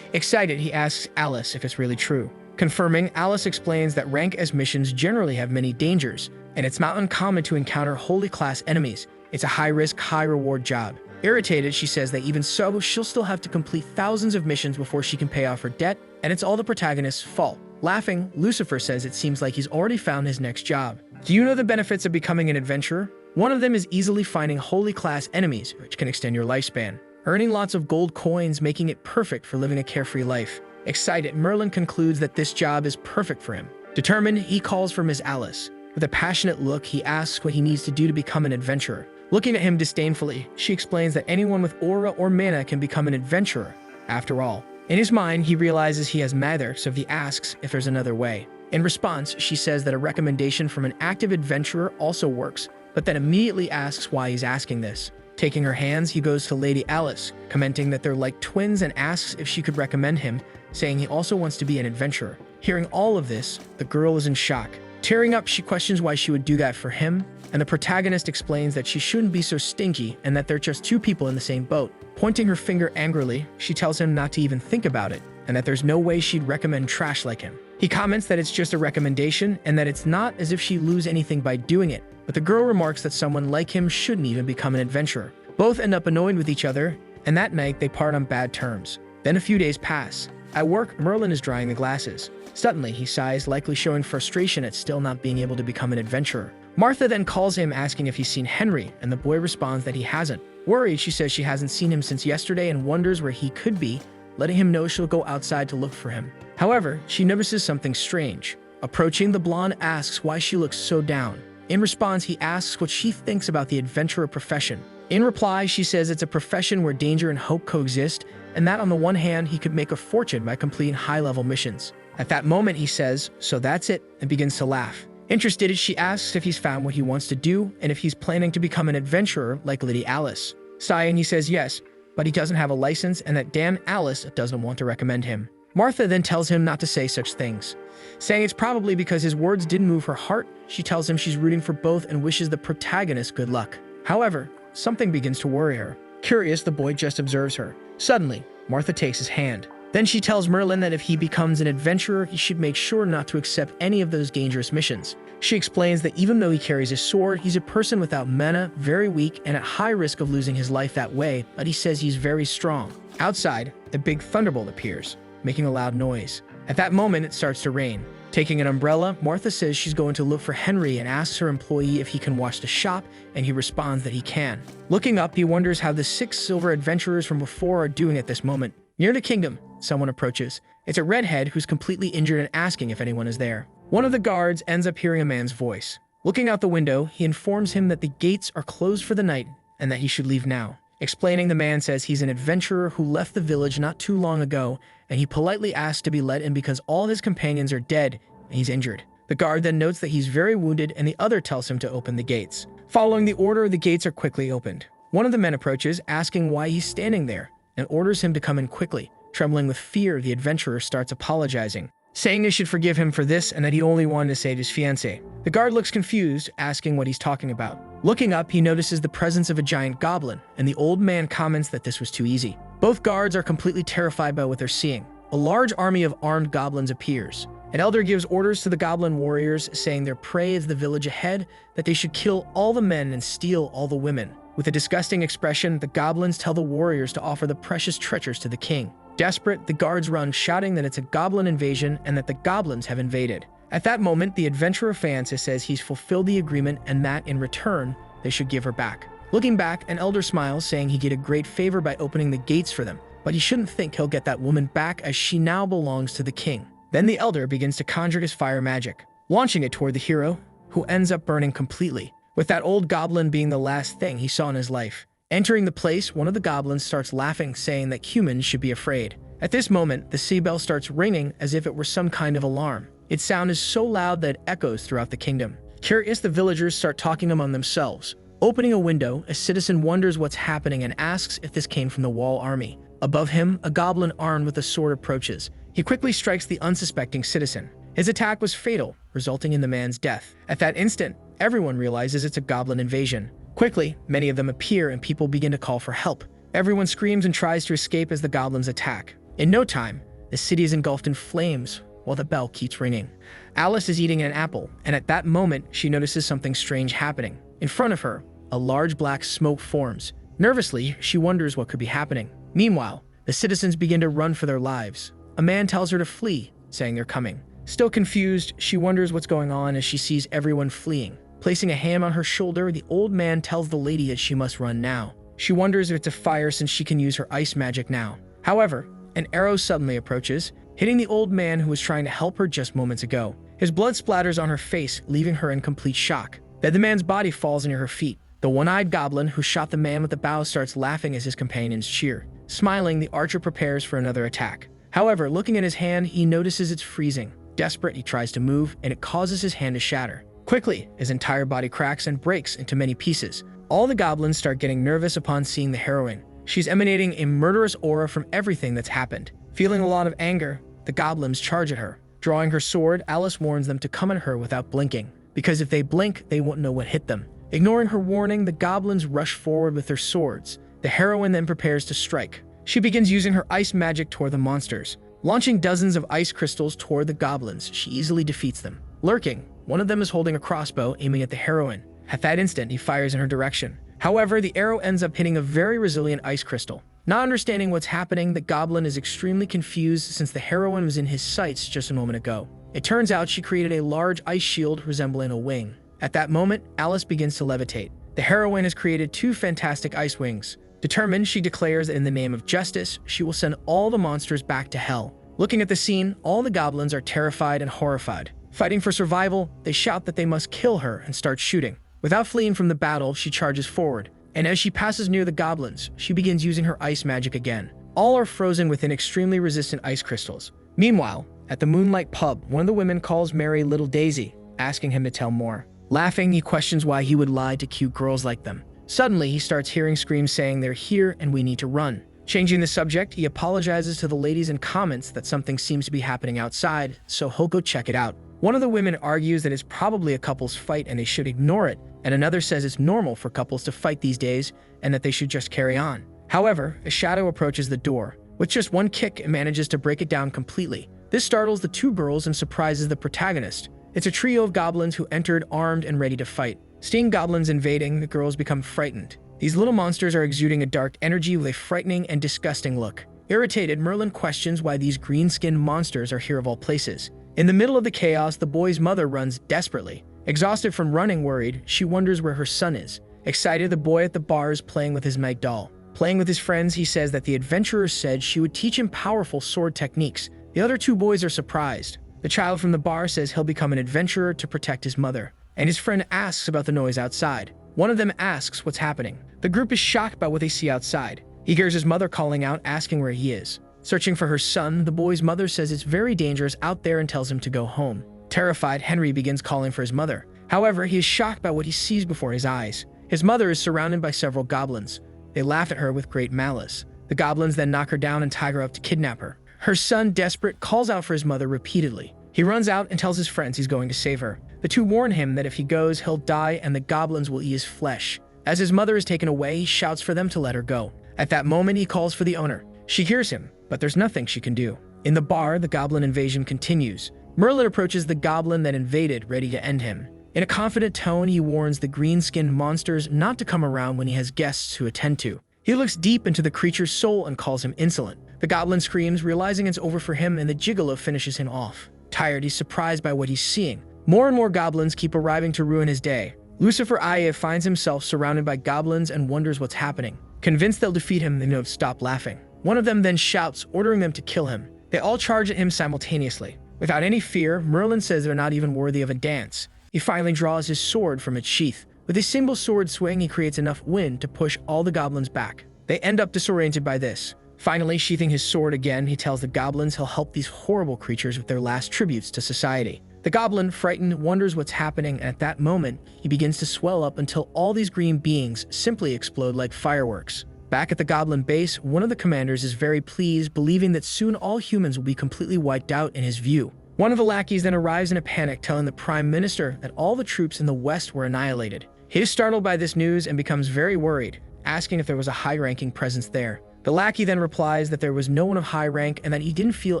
Excited, he asks Alice if it's really true. Confirming, Alice explains that rank S missions generally have many dangers, and it's not uncommon to encounter holy class enemies. It's a high-risk, high-reward job. Irritated, she says that even so, she'll still have to complete thousands of missions before she can pay off her debt, and it's all the protagonist's fault. Laughing, Lucifer says it seems like he's already found his next job. Do you know the benefits of becoming an adventurer? One of them is easily finding holy class enemies, which can extend your lifespan. Earning lots of gold coins, making it perfect for living a carefree life. Excited, Merlin concludes that this job is perfect for him. Determined, he calls for Miss Alice. With a passionate look, he asks what he needs to do to become an adventurer. Looking at him disdainfully, she explains that anyone with aura or mana can become an adventurer, after all. In his mind, he realizes he has neither, so he asks if there's another way. In response, she says that a recommendation from an active adventurer also works, but then immediately asks why he's asking this. Taking her hands, he goes to Lady Alice, commenting that they're like twins and asks if she could recommend him, saying he also wants to be an adventurer. Hearing all of this, the girl is in shock. Tearing up, she questions why she would do that for him, and the protagonist explains that she shouldn't be so stinky and that they're just two people in the same boat. Pointing her finger angrily, she tells him not to even think about it, and that there's no way she'd recommend trash like him. He comments that it's just a recommendation and that it's not as if she'd lose anything by doing it, but the girl remarks that someone like him shouldn't even become an adventurer. Both end up annoyed with each other, and that night they part on bad terms. Then a few days pass. At work, Merlin is drying the glasses. Suddenly, he sighs, likely showing frustration at still not being able to become an adventurer. Martha then calls him asking if he's seen Henry, and the boy responds that he hasn't. Worried, she says she hasn't seen him since yesterday and wonders where he could be, letting him know she'll go outside to look for him. However, she notices something strange. Approaching, the blonde asks why she looks so down. In response, he asks what she thinks about the adventurer profession. In reply, she says it's a profession where danger and hope coexist, and that on the one hand, he could make a fortune by completing high-level missions. At that moment, he says, "So that's it," and begins to laugh. Interested, she asks if he's found what he wants to do and if he's planning to become an adventurer like Lady Alice. Sighing, he says yes, but he doesn't have a license and that damn Alice doesn't want to recommend him. Martha then tells him not to say such things. Saying it's probably because his words didn't move her heart, she tells him she's rooting for both and wishes the protagonist good luck. However, something begins to worry her. Curious, the boy just observes her. Suddenly, Martha takes his hand. Then she tells Merlin that if he becomes an adventurer, he should make sure not to accept any of those dangerous missions. She explains that even though he carries a sword, he's a person without mana, very weak, and at high risk of losing his life that way, but he says he's very strong. Outside, a big thunderbolt appears, making a loud noise. At that moment, it starts to rain. Taking an umbrella, Martha says she's going to look for Henry and asks her employee if he can watch the shop, and he responds that he can. Looking up, he wonders how the 6 silver adventurers from before are doing at this moment. Near the kingdom, someone approaches. It's a redhead who's completely injured and asking if anyone is there. One of the guards ends up hearing a man's voice. Looking out the window, he informs him that the gates are closed for the night and that he should leave now. Explaining, the man says he's an adventurer who left the village not too long ago, and he politely asks to be let in because all his companions are dead and he's injured. The guard then notes that he's very wounded and the other tells him to open the gates. Following the order, the gates are quickly opened. One of the men approaches, asking why he's standing there, and orders him to come in quickly. Trembling with fear, the adventurer starts apologizing, saying they should forgive him for this and that he only wanted to save his fiancée. The guard looks confused, asking what he's talking about. Looking up, he notices the presence of a giant goblin, and the old man comments that this was too easy. Both guards are completely terrified by what they're seeing. A large army of armed goblins appears. An elder gives orders to the goblin warriors, saying their prey is the village ahead, that they should kill all the men and steal all the women. With a disgusting expression, the goblins tell the warriors to offer the precious treasures to the king. Desperate, the guards run, shouting that it's a goblin invasion and that the goblins have invaded. At that moment, the adventurer fiancé says he's fulfilled the agreement and that, in return, they should give her back. Looking back, an elder smiles, saying he did a great favor by opening the gates for them, but he shouldn't think he'll get that woman back as she now belongs to the king. Then the elder begins to conjure his fire magic. Launching it toward the hero, who ends up burning completely, with that old goblin being the last thing he saw in his life. Entering the place, one of the goblins starts laughing, saying that humans should be afraid. At this moment, the sea bell starts ringing as if it were some kind of alarm. Its sound is so loud that it echoes throughout the kingdom. Curious, the villagers start talking among themselves. Opening a window, a citizen wonders what's happening and asks if this came from the wall army. Above him, a goblin armed with a sword approaches. He quickly strikes the unsuspecting citizen. His attack was fatal, resulting in the man's death. At that instant, everyone realizes it's a goblin invasion. Quickly, many of them appear and people begin to call for help. Everyone screams and tries to escape as the goblins attack. In no time, the city is engulfed in flames while the bell keeps ringing. Alice is eating an apple, and at that moment, she notices something strange happening. In front of her, a large black smoke forms. Nervously, she wonders what could be happening. Meanwhile, the citizens begin to run for their lives. A man tells her to flee, saying they're coming. Still confused, she wonders what's going on as she sees everyone fleeing. Placing a hand on her shoulder, the old man tells the lady that she must run now. She wonders if it's a fire since she can use her ice magic now. However, an arrow suddenly approaches, hitting the old man who was trying to help her just moments ago. His blood splatters on her face, leaving her in complete shock. Then the man's body falls near her feet. The one-eyed goblin who shot the man with the bow starts laughing as his companions cheer. Smiling, the archer prepares for another attack. However, looking at his hand, he notices it's freezing. Desperate, he tries to move, and it causes his hand to shatter. Quickly, his entire body cracks and breaks into many pieces. All the goblins start getting nervous upon seeing the heroine. She's emanating a murderous aura from everything that's happened. Feeling a lot of anger, the goblins charge at her. Drawing her sword, Alice warns them to come at her without blinking, because if they blink, they won't know what hit them. Ignoring her warning, the goblins rush forward with their swords. The heroine then prepares to strike. She begins using her ice magic toward the monsters. Launching dozens of ice crystals toward the goblins, she easily defeats them. Lurking, one of them is holding a crossbow, aiming at the heroine. At that instant, he fires in her direction. However, the arrow ends up hitting a very resilient ice crystal. Not understanding what's happening, the goblin is extremely confused since the heroine was in his sights just a moment ago. It turns out she created a large ice shield resembling a wing. At that moment, Alice begins to levitate. The heroine has created 2 fantastic ice wings. Determined, she declares that in the name of justice, she will send all the monsters back to hell. Looking at the scene, all the goblins are terrified and horrified. Fighting for survival, they shout that they must kill her and start shooting. Without fleeing from the battle, she charges forward. And as she passes near the goblins, she begins using her ice magic again. All are frozen within extremely resistant ice crystals. Meanwhile, at the Moonlight Pub, one of the women calls Mary Little Daisy, asking him to tell more. Laughing, he questions why he would lie to cute girls like them. Suddenly, he starts hearing screams saying they're here and we need to run. Changing the subject, he apologizes to the ladies and comments that something seems to be happening outside, so he'll go check it out. One of the women argues that it's probably a couple's fight and they should ignore it, and another says it's normal for couples to fight these days and that they should just carry on. However, a shadow approaches the door. With just one kick, it manages to break it down completely. This startles the 2 girls and surprises the protagonist. It's a trio of goblins who entered armed and ready to fight. Seeing goblins invading, the girls become frightened. These little monsters are exuding a dark energy with a frightening and disgusting look. Irritated, Merlin questions why these green-skinned monsters are here of all places. In the middle of the chaos, the boy's mother runs desperately. Exhausted from running, worried, she wonders where her son is. Excited, the boy at the bar is playing with his Meg doll. Playing with his friends, he says that the adventurer said she would teach him powerful sword techniques. The other 2 boys are surprised. The child from the bar says he'll become an adventurer to protect his mother. And his friend asks about the noise outside. One of them asks what's happening. The group is shocked by what they see outside. He hears his mother calling out, asking where he is. Searching for her son, the boy's mother says it's very dangerous out there and tells him to go home. Terrified, Henry begins calling for his mother. However, he is shocked by what he sees before his eyes. His mother is surrounded by several goblins. They laugh at her with great malice. The goblins then knock her down and tie her up to kidnap her. Her son, desperate, calls out for his mother repeatedly. He runs out and tells his friends he's going to save her. The 2 warn him that if he goes, he'll die and the goblins will eat his flesh. As his mother is taken away, he shouts for them to let her go. At that moment, he calls for the owner. She hears him, but there's nothing she can do. In the bar, the goblin invasion continues. Merlin approaches the goblin that invaded, ready to end him. In a confident tone, he warns the green-skinned monsters not to come around when he has guests to attend to. He looks deep into the creature's soul and calls him insolent. The goblin screams, realizing it's over for him, and the Gigolo finishes him off. Tired, he's surprised by what he's seeing. More and more goblins keep arriving to ruin his day. Lucifer Ayev finds himself surrounded by goblins and wonders what's happening. Convinced they'll defeat him, they know to stop laughing. One of them then shouts, ordering them to kill him. They all charge at him simultaneously. Without any fear, Merlin says they're not even worthy of a dance. He finally draws his sword from its sheath. With a single sword swing, he creates enough wind to push all the goblins back. They end up disoriented by this. Finally, sheathing his sword again, he tells the goblins he'll help these horrible creatures with their last tributes to society. The goblin, frightened, wonders what's happening, and at that moment, he begins to swell up until all these green beings simply explode like fireworks. Back at the goblin base, one of the commanders is very pleased, believing that soon all humans will be completely wiped out in his view. One of the lackeys then arrives in a panic, telling the Prime Minister that all the troops in the West were annihilated. He is startled by this news and becomes very worried, asking if there was a high-ranking presence there. The lackey then replies that there was no one of high rank and that he didn't feel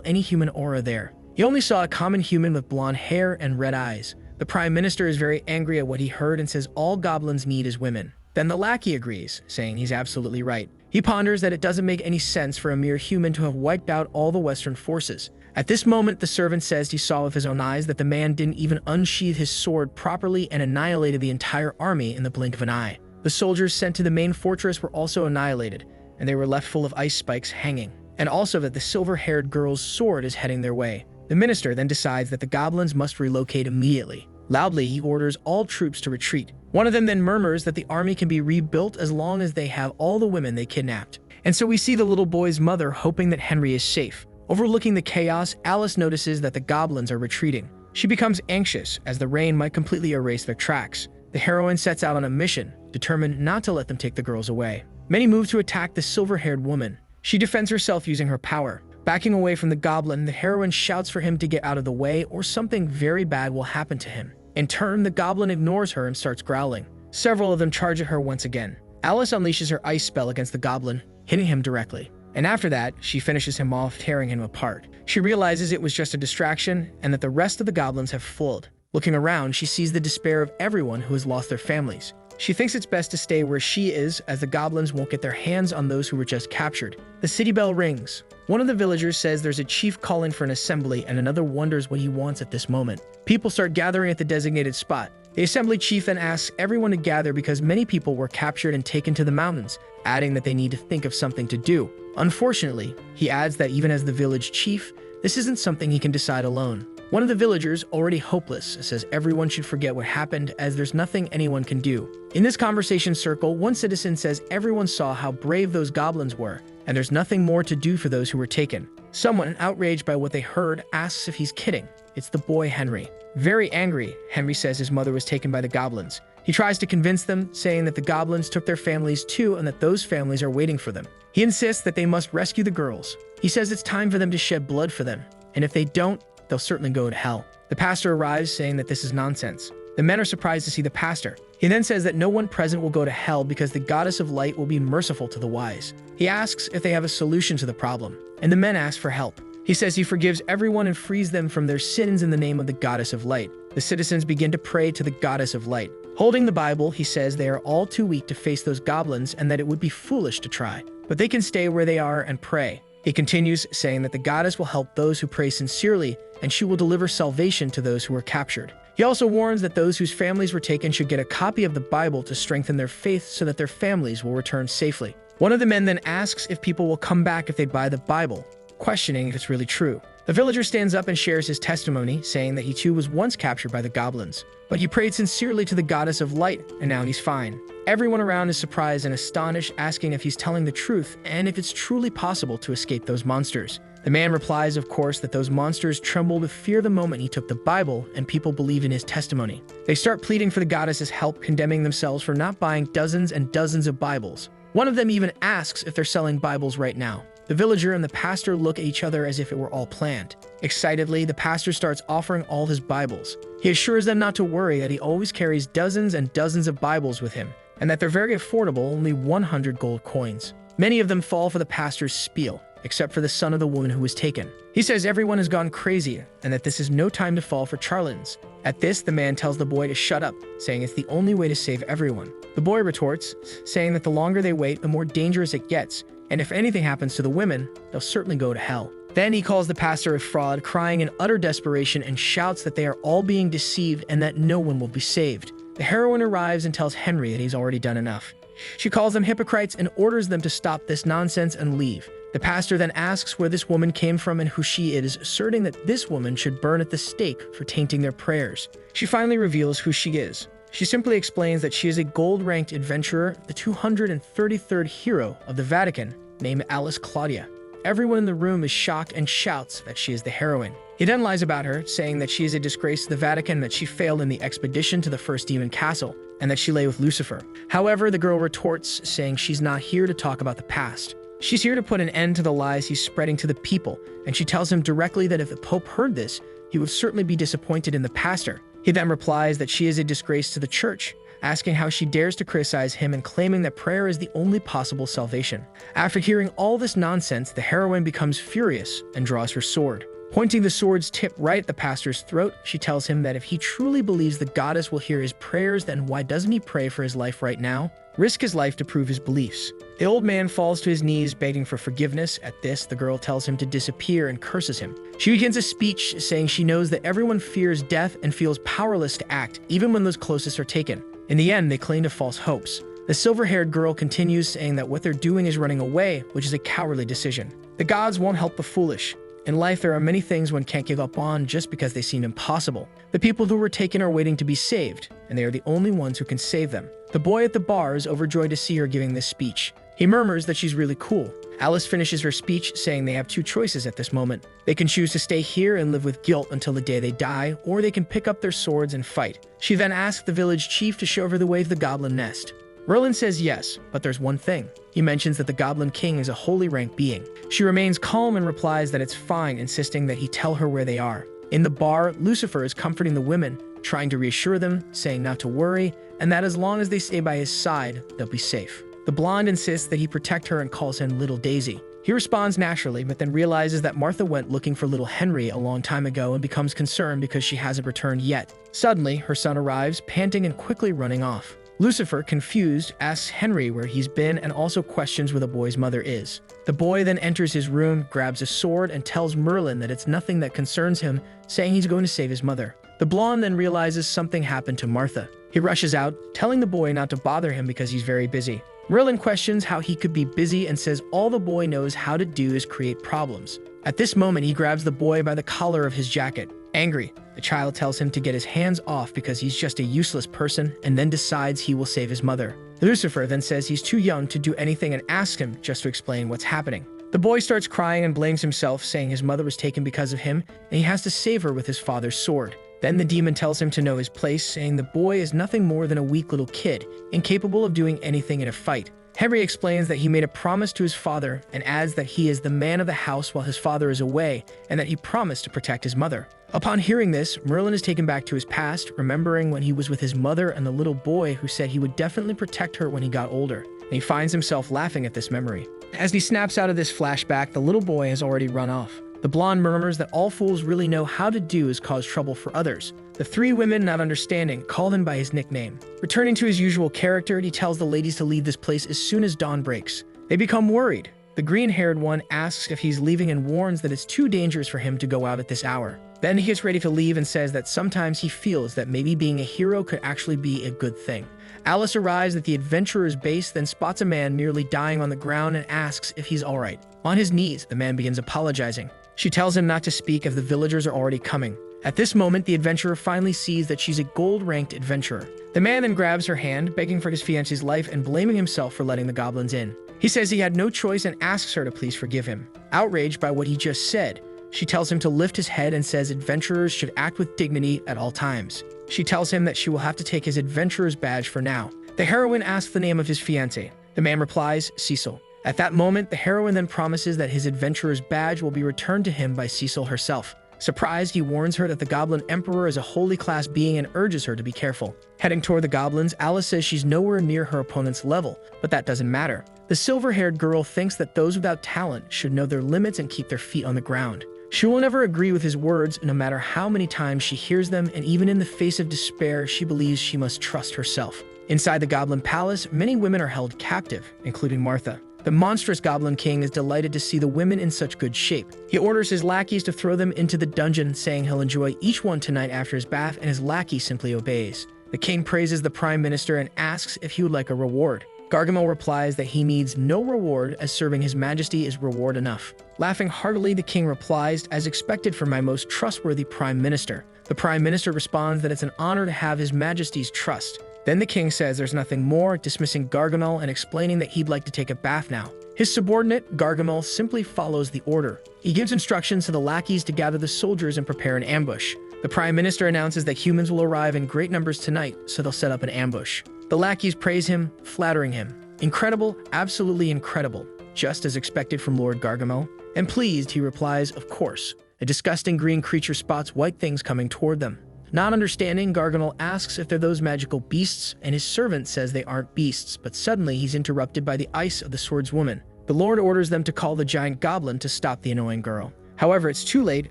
any human aura there. He only saw a common human with blonde hair and red eyes. The Prime Minister is very angry at what he heard and says all goblins need is women. Then the lackey agrees, saying he's absolutely right. He ponders that it doesn't make any sense for a mere human to have wiped out all the Western forces. At this moment, the servant says he saw with his own eyes that the man didn't even unsheath his sword properly and annihilated the entire army in the blink of an eye. The soldiers sent to the main fortress were also annihilated, and they were left full of ice spikes hanging, and also that the silver-haired girl's sword is heading their way. The minister then decides that the goblins must relocate immediately. Loudly, he orders all troops to retreat. One of them then murmurs that the army can be rebuilt as long as they have all the women they kidnapped. And so we see the little boy's mother hoping that Henry is safe. Overlooking the chaos, Alice notices that the goblins are retreating. She becomes anxious, as the rain might completely erase their tracks. The heroine sets out on a mission, determined not to let them take the girls away. Many move to attack the silver-haired woman. She defends herself using her power. Backing away from the goblin, the heroine shouts for him to get out of the way or something very bad will happen to him. In turn, the goblin ignores her and starts growling. Several of them charge at her once again. Alice unleashes her ice spell against the goblin, hitting him directly. And after that, she finishes him off, tearing him apart. She realizes it was just a distraction and that the rest of the goblins have fled. Looking around, she sees the despair of everyone who has lost their families. She thinks it's best to stay where she is, as the goblins won't get their hands on those who were just captured. The city bell rings. One of the villagers says there's a chief calling for an assembly, and another wonders what he wants at this moment. People start gathering at the designated spot. The assembly chief then asks everyone to gather because many people were captured and taken to the mountains, adding that they need to think of something to do. Unfortunately, he adds that even as the village chief, this isn't something he can decide alone. One of the villagers, already hopeless, says everyone should forget what happened as there's nothing anyone can do. In this conversation circle, one citizen says everyone saw how brave those goblins were, and there's nothing more to do for those who were taken. Someone, outraged by what they heard, asks if he's kidding. It's the boy Henry. Very angry, Henry says his mother was taken by the goblins. He tries to convince them, saying that the goblins took their families too and that those families are waiting for them. He insists that they must rescue the girls. He says it's time for them to shed blood for them, and if they don't, they'll certainly go to hell. The pastor arrives, saying that this is nonsense. The men are surprised to see the pastor. He then says that no one present will go to hell because the goddess of light will be merciful to the wise. He asks if they have a solution to the problem, and the men ask for help. He says he forgives everyone and frees them from their sins in the name of the goddess of light. The citizens begin to pray to the goddess of light. Holding the Bible, he says they are all too weak to face those goblins and that it would be foolish to try, but they can stay where they are and pray. He continues, saying that the goddess will help those who pray sincerely, and she will deliver salvation to those who are captured. He also warns that those whose families were taken should get a copy of the Bible to strengthen their faith so that their families will return safely. One of the men then asks if people will come back if they buy the Bible, questioning if it's really true. The villager stands up and shares his testimony, saying that he too was once captured by the goblins, but he prayed sincerely to the goddess of light, and now he's fine. Everyone around is surprised and astonished, asking if he's telling the truth and if it's truly possible to escape those monsters. The man replies, of course, that those monsters trembled with fear the moment he took the Bible, and people believe in his testimony. They start pleading for the goddess's help, condemning themselves for not buying dozens and dozens of Bibles. One of them even asks if they're selling Bibles right now. The villager and the pastor look at each other as if it were all planned. Excitedly, the pastor starts offering all his Bibles. He assures them not to worry, that he always carries dozens and dozens of Bibles with him, and that they're very affordable, only 100 gold coins. Many of them fall for the pastor's spiel, except for the son of the woman who was taken. He says everyone has gone crazy, and that this is no time to fall for charlatans. At this, the man tells the boy to shut up, saying it's the only way to save everyone. The boy retorts, saying that the longer they wait, the more dangerous it gets, and if anything happens to the women, they'll certainly go to hell. Then he calls the pastor a fraud, crying in utter desperation, and shouts that they are all being deceived and that no one will be saved. The heroine arrives and tells Henry that he's already done enough. She calls them hypocrites and orders them to stop this nonsense and leave. The pastor then asks where this woman came from and who she is, asserting that this woman should burn at the stake for tainting their prayers. She finally reveals who she is. She simply explains that she is a gold-ranked adventurer, the 233rd hero of the Vatican, named Alice Claudia. Everyone in the room is shocked and shouts that she is the heroine. He then lies about her, saying that she is a disgrace to the Vatican, that she failed in the expedition to the first demon castle, and that she lay with Lucifer. However, the girl retorts, saying she's not here to talk about the past. She's here to put an end to the lies he's spreading to the people, and she tells him directly that if the Pope heard this, he would certainly be disappointed in the pastor. He then replies that she is a disgrace to the church, asking how she dares to criticize him and claiming that prayer is the only possible salvation. After hearing all this nonsense, the heroine becomes furious and draws her sword. Pointing the sword's tip right at the pastor's throat, she tells him that if he truly believes the goddess will hear his prayers, then why doesn't he pray for his life right now? Risk his life to prove his beliefs. The old man falls to his knees, begging for forgiveness. At this, the girl tells him to disappear and curses him. She begins a speech saying she knows that everyone fears death and feels powerless to act, even when those closest are taken. In the end, they cling to false hopes. The silver-haired girl continues, saying that what they're doing is running away, which is a cowardly decision. The gods won't help the foolish. In life, there are many things one can't give up on just because they seem impossible. The people who were taken are waiting to be saved, and they are the only ones who can save them. The boy at the bar is overjoyed to see her giving this speech. He murmurs that she's really cool. Alice finishes her speech, saying they have two choices at this moment. They can choose to stay here and live with guilt until the day they die, or they can pick up their swords and fight. She then asks the village chief to show her the way to the goblin nest. Merlin says yes, but there's one thing. He mentions that the Goblin King is a holy ranked being. She remains calm and replies that it's fine, insisting that he tell her where they are. In the bar, Lucifer is comforting the women, trying to reassure them, saying not to worry, and that as long as they stay by his side, they'll be safe. The blonde insists that he protect her and calls him Little Daisy. He responds naturally, but then realizes that Martha went looking for little Henry a long time ago and becomes concerned because she hasn't returned yet. Suddenly, her son arrives, panting and quickly running off. Lucifer, confused, asks Henry where he's been and also questions where the boy's mother is. The boy then enters his room, grabs a sword, and tells Merlin that it's nothing that concerns him, saying he's going to save his mother. The blonde then realizes something happened to Martha. He rushes out, telling the boy not to bother him because he's very busy. Merlin questions how he could be busy and says all the boy knows how to do is create problems. At this moment, he grabs the boy by the collar of his jacket. Angry, the child tells him to get his hands off because he's just a useless person, and then decides he will save his mother. Lucifer then says he's too young to do anything and asks him just to explain what's happening. The boy starts crying and blames himself, saying his mother was taken because of him, and he has to save her with his father's sword. Then the demon tells him to know his place, saying the boy is nothing more than a weak little kid, incapable of doing anything in a fight. Henry explains that he made a promise to his father and adds that he is the man of the house while his father is away, and that he promised to protect his mother. Upon hearing this, Merlin is taken back to his past, remembering when he was with his mother and the little boy who said he would definitely protect her when he got older, and he finds himself laughing at this memory. As he snaps out of this flashback, the little boy has already run off. The blonde murmurs that all fools really know how to do is cause trouble for others. The three women, not understanding, call him by his nickname. Returning to his usual character, he tells the ladies to leave this place as soon as dawn breaks. They become worried. The green-haired one asks if he's leaving and warns that it's too dangerous for him to go out at this hour. Then he gets ready to leave and says that sometimes he feels that maybe being a hero could actually be a good thing. Alice arrives at the adventurer's base, then spots a man nearly dying on the ground and asks if he's alright. On his knees, the man begins apologizing. She tells him not to speak if the villagers are already coming. At this moment, the adventurer finally sees that she's a gold-ranked adventurer. The man then grabs her hand, begging for his fiancé's life and blaming himself for letting the goblins in. He says he had no choice and asks her to please forgive him. Outraged by what he just said, she tells him to lift his head and says adventurers should act with dignity at all times. She tells him that she will have to take his adventurer's badge for now. The heroine asks the name of his fiancé. The man replies, Cecil. At that moment, the heroine then promises that his adventurer's badge will be returned to him by Cecil herself. Surprised, he warns her that the Goblin Emperor is a holy class being and urges her to be careful. Heading toward the goblins, Alice says she's nowhere near her opponent's level, but that doesn't matter. The silver-haired girl thinks that those without talent should know their limits and keep their feet on the ground. She will never agree with his words, no matter how many times she hears them, and even in the face of despair, she believes she must trust herself. Inside the Goblin Palace, many women are held captive, including Martha. The monstrous Goblin King is delighted to see the women in such good shape. He orders his lackeys to throw them into the dungeon, saying he'll enjoy each one tonight after his bath, and his lackey simply obeys. The king praises the prime minister and asks if he would like a reward. Gargamel replies that he needs no reward, as serving his majesty is reward enough. Laughing heartily, the king replies, as expected from my most trustworthy prime minister. The prime minister responds that it's an honor to have his majesty's trust. Then the king says there's nothing more, dismissing Gargamel and explaining that he'd like to take a bath now. His subordinate, Gargamel, simply follows the order. He gives instructions to the lackeys to gather the soldiers and prepare an ambush. The prime minister announces that humans will arrive in great numbers tonight, so they'll set up an ambush. The lackeys praise him, flattering him. Incredible, absolutely incredible, just as expected from Lord Gargamel. And pleased, he replies, of course. A disgusting green creature spots white things coming toward them. Not understanding, Gargamel asks if they're those magical beasts, and his servant says they aren't beasts, but suddenly he's interrupted by the ice of the swordswoman. The Lord orders them to call the giant goblin to stop the annoying girl. However, it's too late,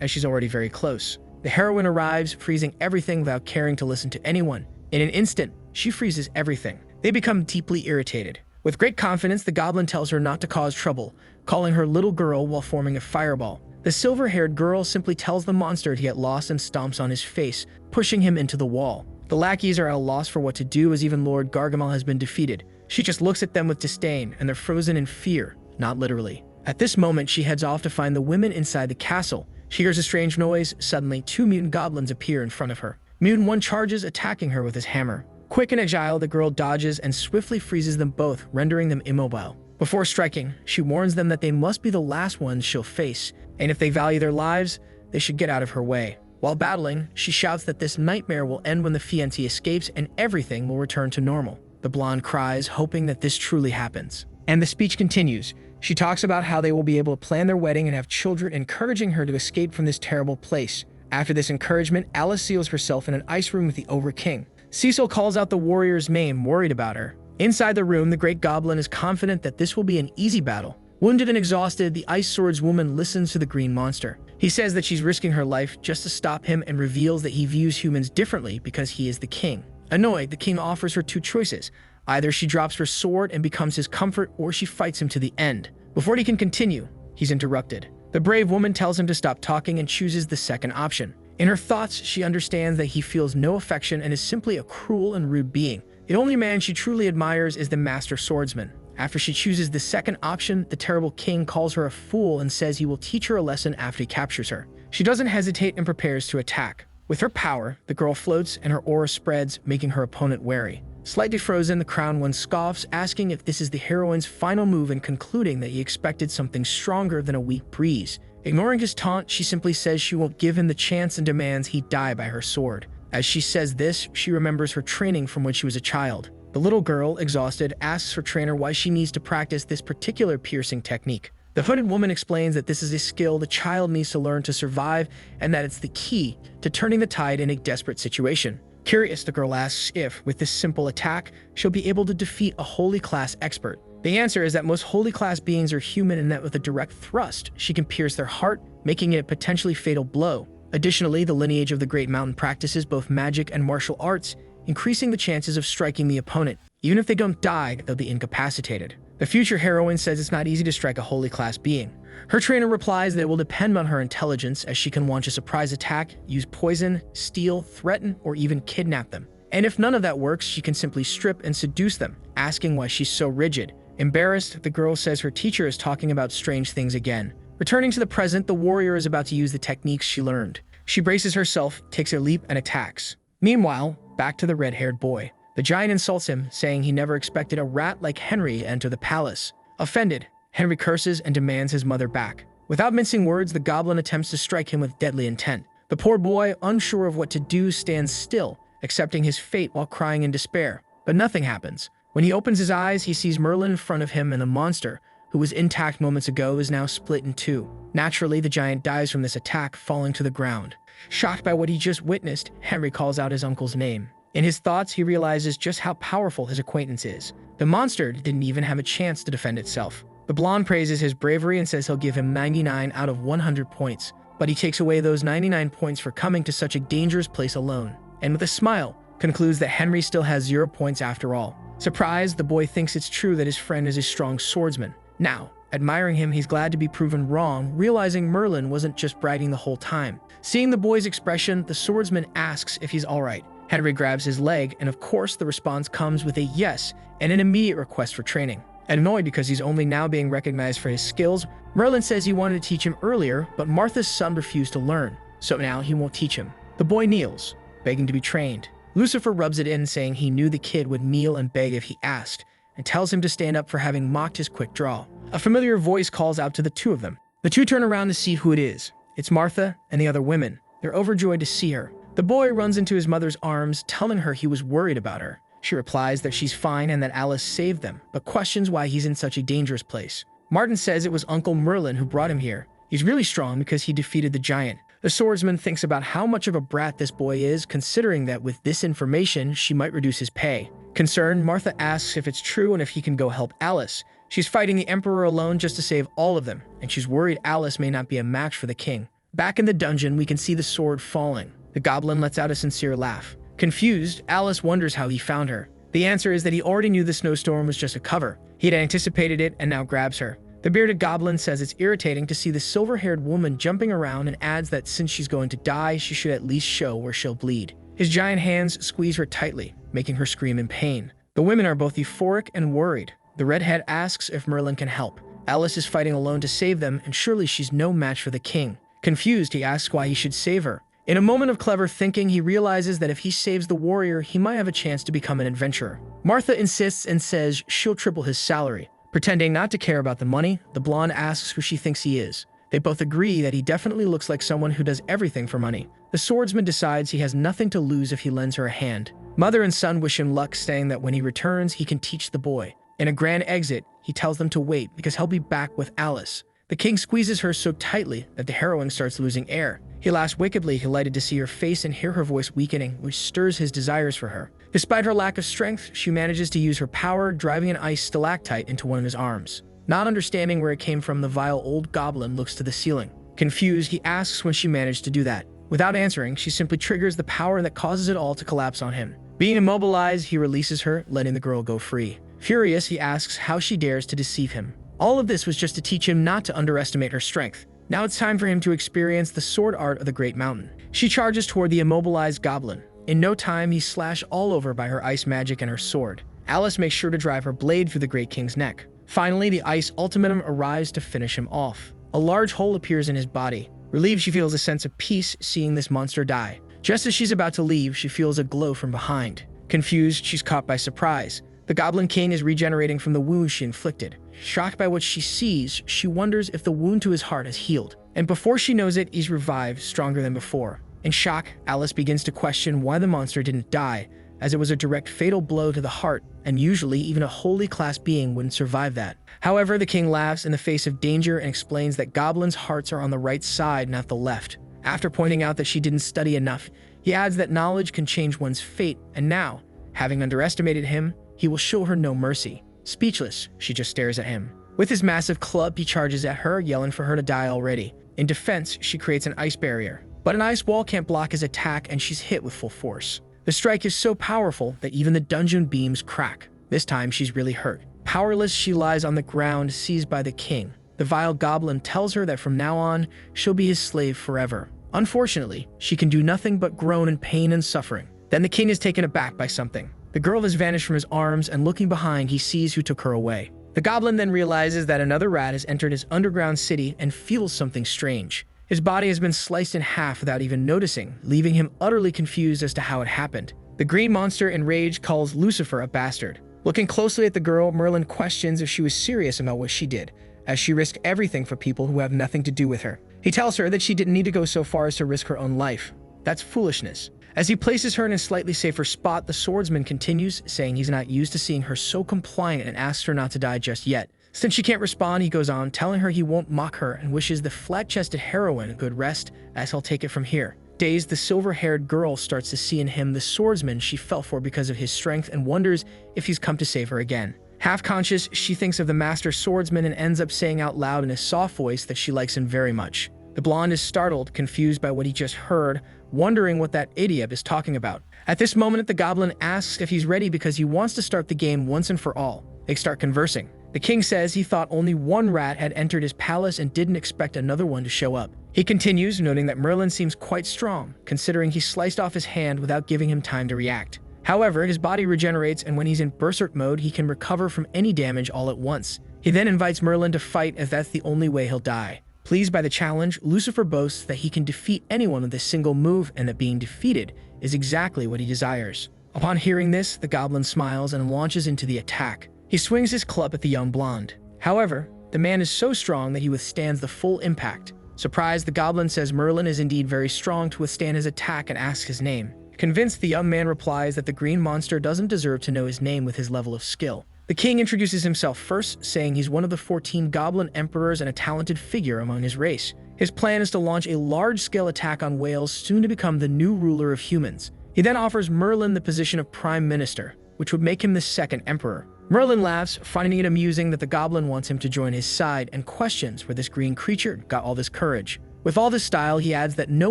as she's already very close. The heroine arrives, freezing everything without caring to listen to anyone. In an instant, she freezes everything. They become deeply irritated. With great confidence, the goblin tells her not to cause trouble, calling her little girl while forming a fireball. The silver-haired girl simply tells the monster to get lost and stomps on his face, pushing him into the wall. The lackeys are at a loss for what to do, as even Lord Gargamel has been defeated. She just looks at them with disdain, and they're frozen in fear, not literally. At this moment, she heads off to find the women inside the castle. She hears a strange noise. Suddenly, 2 mutant goblins appear in front of her. Mutant 1 charges, attacking her with his hammer. Quick and agile, the girl dodges and swiftly freezes them both, rendering them immobile. Before striking, she warns them that they must be the last ones she'll face, and if they value their lives, they should get out of her way. While battling, she shouts that this nightmare will end when the fiancé escapes and everything will return to normal. The blonde cries, hoping that this truly happens. And the speech continues. She talks about how they will be able to plan their wedding and have children, encouraging her to escape from this terrible place. After this encouragement, Alice seals herself in an ice room with the Ogre King. Cecil calls out the warrior's name, worried about her. Inside the room, the great goblin is confident that this will be an easy battle. Wounded and exhausted, the ice swordswoman listens to the green monster. He says that she's risking her life just to stop him and reveals that he views humans differently because he is the king. Annoyed, the king offers her 2 choices. Either she drops her sword and becomes his comfort, or she fights him to the end. Before he can continue, he's interrupted. The brave woman tells him to stop talking and chooses the second option. In her thoughts, she understands that he feels no affection and is simply a cruel and rude being. The only man she truly admires is the master swordsman. After she chooses the second option, the terrible king calls her a fool and says he will teach her a lesson after he captures her. She doesn't hesitate and prepares to attack. With her power, the girl floats and her aura spreads, making her opponent wary. Slightly frozen, the crowned one scoffs, asking if this is the heroine's final move and concluding that he expected something stronger than a weak breeze. Ignoring his taunt, she simply says she won't give him the chance and demands he die by her sword. As she says this, she remembers her training from when she was a child. The little girl, exhausted, asks her trainer why she needs to practice this particular piercing technique. The hooded woman explains that this is a skill the child needs to learn to survive and that it's the key to turning the tide in a desperate situation. Curious, the girl asks if, with this simple attack, she'll be able to defeat a holy class expert. The answer is that most holy class beings are human and that with a direct thrust, she can pierce their heart, making it a potentially fatal blow. Additionally, the lineage of the Great Mountain practices both magic and martial arts, increasing the chances of striking the opponent. Even if they don't die, they'll be incapacitated. The future heroine says it's not easy to strike a holy class being. Her trainer replies that it will depend on her intelligence, as she can launch a surprise attack, use poison, steal, threaten, or even kidnap them. And if none of that works, she can simply strip and seduce them, asking why she's so rigid. Embarrassed, the girl says her teacher is talking about strange things again. Returning to the present, the warrior is about to use the techniques she learned. She braces herself, takes a leap, and attacks. Meanwhile, back to the red-haired boy. The giant insults him, saying he never expected a rat like Henry to enter the palace. Offended, Henry curses and demands his mother back. Without mincing words, the goblin attempts to strike him with deadly intent. The poor boy, unsure of what to do, stands still, accepting his fate while crying in despair. But nothing happens. When he opens his eyes, he sees Merlin in front of him, and the monster, who was intact moments ago, is now split in 2. Naturally, the giant dies from this attack, falling to the ground. Shocked by what he just witnessed, Henry calls out his uncle's name. In his thoughts, he realizes just how powerful his acquaintance is. The monster didn't even have a chance to defend itself. The blonde praises his bravery and says he'll give him 99 out of 100 points, but he takes away those 99 points for coming to such a dangerous place alone, and with a smile, concludes that Henry still has 0 points after all. Surprised, the boy thinks it's true that his friend is a strong swordsman. Now, admiring him, he's glad to be proven wrong, realizing Merlin wasn't just bragging the whole time. Seeing the boy's expression, the swordsman asks if he's alright. Henry grabs his leg, and of course the response comes with a yes and an immediate request for training. Annoyed because he's only now being recognized for his skills, Merlin says he wanted to teach him earlier, but Martha's son refused to learn, so now he won't teach him. The boy kneels, begging to be trained. Lucifer rubs it in, saying he knew the kid would kneel and beg if he asked, and tells him to stand up for having mocked his quick draw. A familiar voice calls out to the two of them. The two turn around to see who it is. It's Martha and the other women. They're overjoyed to see her. The boy runs into his mother's arms, telling her he was worried about her. She replies that she's fine and that Alice saved them, but questions why he's in such a dangerous place. Martin says it was Uncle Merlin who brought him here. He's really strong because he defeated the giant. The swordsman thinks about how much of a brat this boy is, considering that with this information, she might reduce his pay. Concerned, Martha asks if it's true and if he can go help Alice. She's fighting the Emperor alone just to save all of them, and she's worried Alice may not be a match for the king. Back in the dungeon, we can see the sword falling. The goblin lets out a sincere laugh. Confused, Alice wonders how he found her. The answer is that he already knew the snowstorm was just a cover. He had anticipated it and now grabs her. The bearded goblin says it's irritating to see the silver-haired woman jumping around and adds that since she's going to die, she should at least show where she'll bleed. His giant hands squeeze her tightly, making her scream in pain. The women are both euphoric and worried. The redhead asks if Merlin can help. Alice is fighting alone to save them, and surely she's no match for the king. Confused, he asks why he should save her. In a moment of clever thinking, he realizes that if he saves the warrior, he might have a chance to become an adventurer. Martha insists and says she'll triple his salary. Pretending not to care about the money, the blonde asks who she thinks he is. They both agree that he definitely looks like someone who does everything for money. The swordsman decides he has nothing to lose if he lends her a hand. Mother and son wish him luck, saying that when he returns, he can teach the boy. In a grand exit, he tells them to wait because he'll be back with Alice. The king squeezes her so tightly that the heroine starts losing air. He laughs wickedly, delighted to see her face and hear her voice weakening, which stirs his desires for her. Despite her lack of strength, she manages to use her power, driving an ice stalactite into one of his arms. Not understanding where it came from, the vile old goblin looks to the ceiling. Confused, he asks when she managed to do that. Without answering, she simply triggers the power that causes it all to collapse on him. Being immobilized, he releases her, letting the girl go free. Furious, he asks how she dares to deceive him. All of this was just to teach him not to underestimate her strength. Now it's time for him to experience the sword art of the Great Mountain. She charges toward the immobilized goblin. In no time, he's slashed all over by her ice magic and her sword. Alice makes sure to drive her blade through the Great King's neck. Finally, the ice ultimatum arrives to finish him off. A large hole appears in his body. Relieved, she feels a sense of peace seeing this monster die. Just as she's about to leave, she feels a glow from behind. Confused, she's caught by surprise. The Goblin King is regenerating from the wound she inflicted. Shocked by what she sees, she wonders if the wound to his heart has healed. And before she knows it, he's revived, stronger than before. In shock, Alice begins to question why the monster didn't die, as it was a direct fatal blow to the heart, and usually even a holy class being wouldn't survive that. However, the king laughs in the face of danger and explains that goblins' hearts are on the right side, not the left. After pointing out that she didn't study enough, he adds that knowledge can change one's fate, and now, having underestimated him, he will show her no mercy. Speechless, she just stares at him. With his massive club, he charges at her, yelling for her to die already. In defense, she creates an ice barrier. But an ice wall can't block his attack, and she's hit with full force. The strike is so powerful that even the dungeon beams crack. This time, she's really hurt. Powerless, she lies on the ground, seized by the king. The vile goblin tells her that from now on, she'll be his slave forever. Unfortunately, she can do nothing but groan in pain and suffering. Then the king is taken aback by something. The girl has vanished from his arms, and looking behind, he sees who took her away. The goblin then realizes that another rat has entered his underground city and feels something strange. His body has been sliced in half without even noticing, leaving him utterly confused as to how it happened. The green monster, enraged, calls Lucifer a bastard. Looking closely at the girl, Merlin questions if she was serious about what she did, as she risked everything for people who have nothing to do with her. He tells her that she didn't need to go so far as to risk her own life. That's foolishness. As he places her in a slightly safer spot, the swordsman continues, saying he's not used to seeing her so compliant and asks her not to die just yet. Since she can't respond, he goes on, telling her he won't mock her and wishes the flat-chested heroine a good rest, as he'll take it from here. Dazed, the silver-haired girl starts to see in him the swordsman she fell for because of his strength and wonders if he's come to save her again. Half-conscious, she thinks of the master swordsman and ends up saying out loud in a soft voice that she likes him very much. The blonde is startled, confused by what he just heard, wondering what that idiot is talking about. At this moment, the goblin asks if he's ready because he wants to start the game once and for all. They start conversing. The king says he thought only one rat had entered his palace and didn't expect another one to show up. He continues, noting that Merlin seems quite strong, considering he sliced off his hand without giving him time to react. However, his body regenerates, and when he's in berserk mode, he can recover from any damage all at once. He then invites Merlin to fight, as that's the only way he'll die. Pleased by the challenge, Lucifer boasts that he can defeat anyone with a single move, and that being defeated is exactly what he desires. Upon hearing this, the goblin smiles and launches into the attack. He swings his club at the young blonde. However, the man is so strong that he withstands the full impact. Surprised, the goblin says Merlin is indeed very strong to withstand his attack and asks his name. Convinced, the young man replies that the green monster doesn't deserve to know his name with his level of skill. The king introduces himself first, saying he's one of the 14 goblin emperors and a talented figure among his race. His plan is to launch a large-scale attack on whales, soon to become the new ruler of humans. He then offers Merlin the position of prime minister, which would make him the second emperor. Merlin laughs, finding it amusing that the goblin wants him to join his side, and questions where this green creature got all this courage. With all this style, he adds that no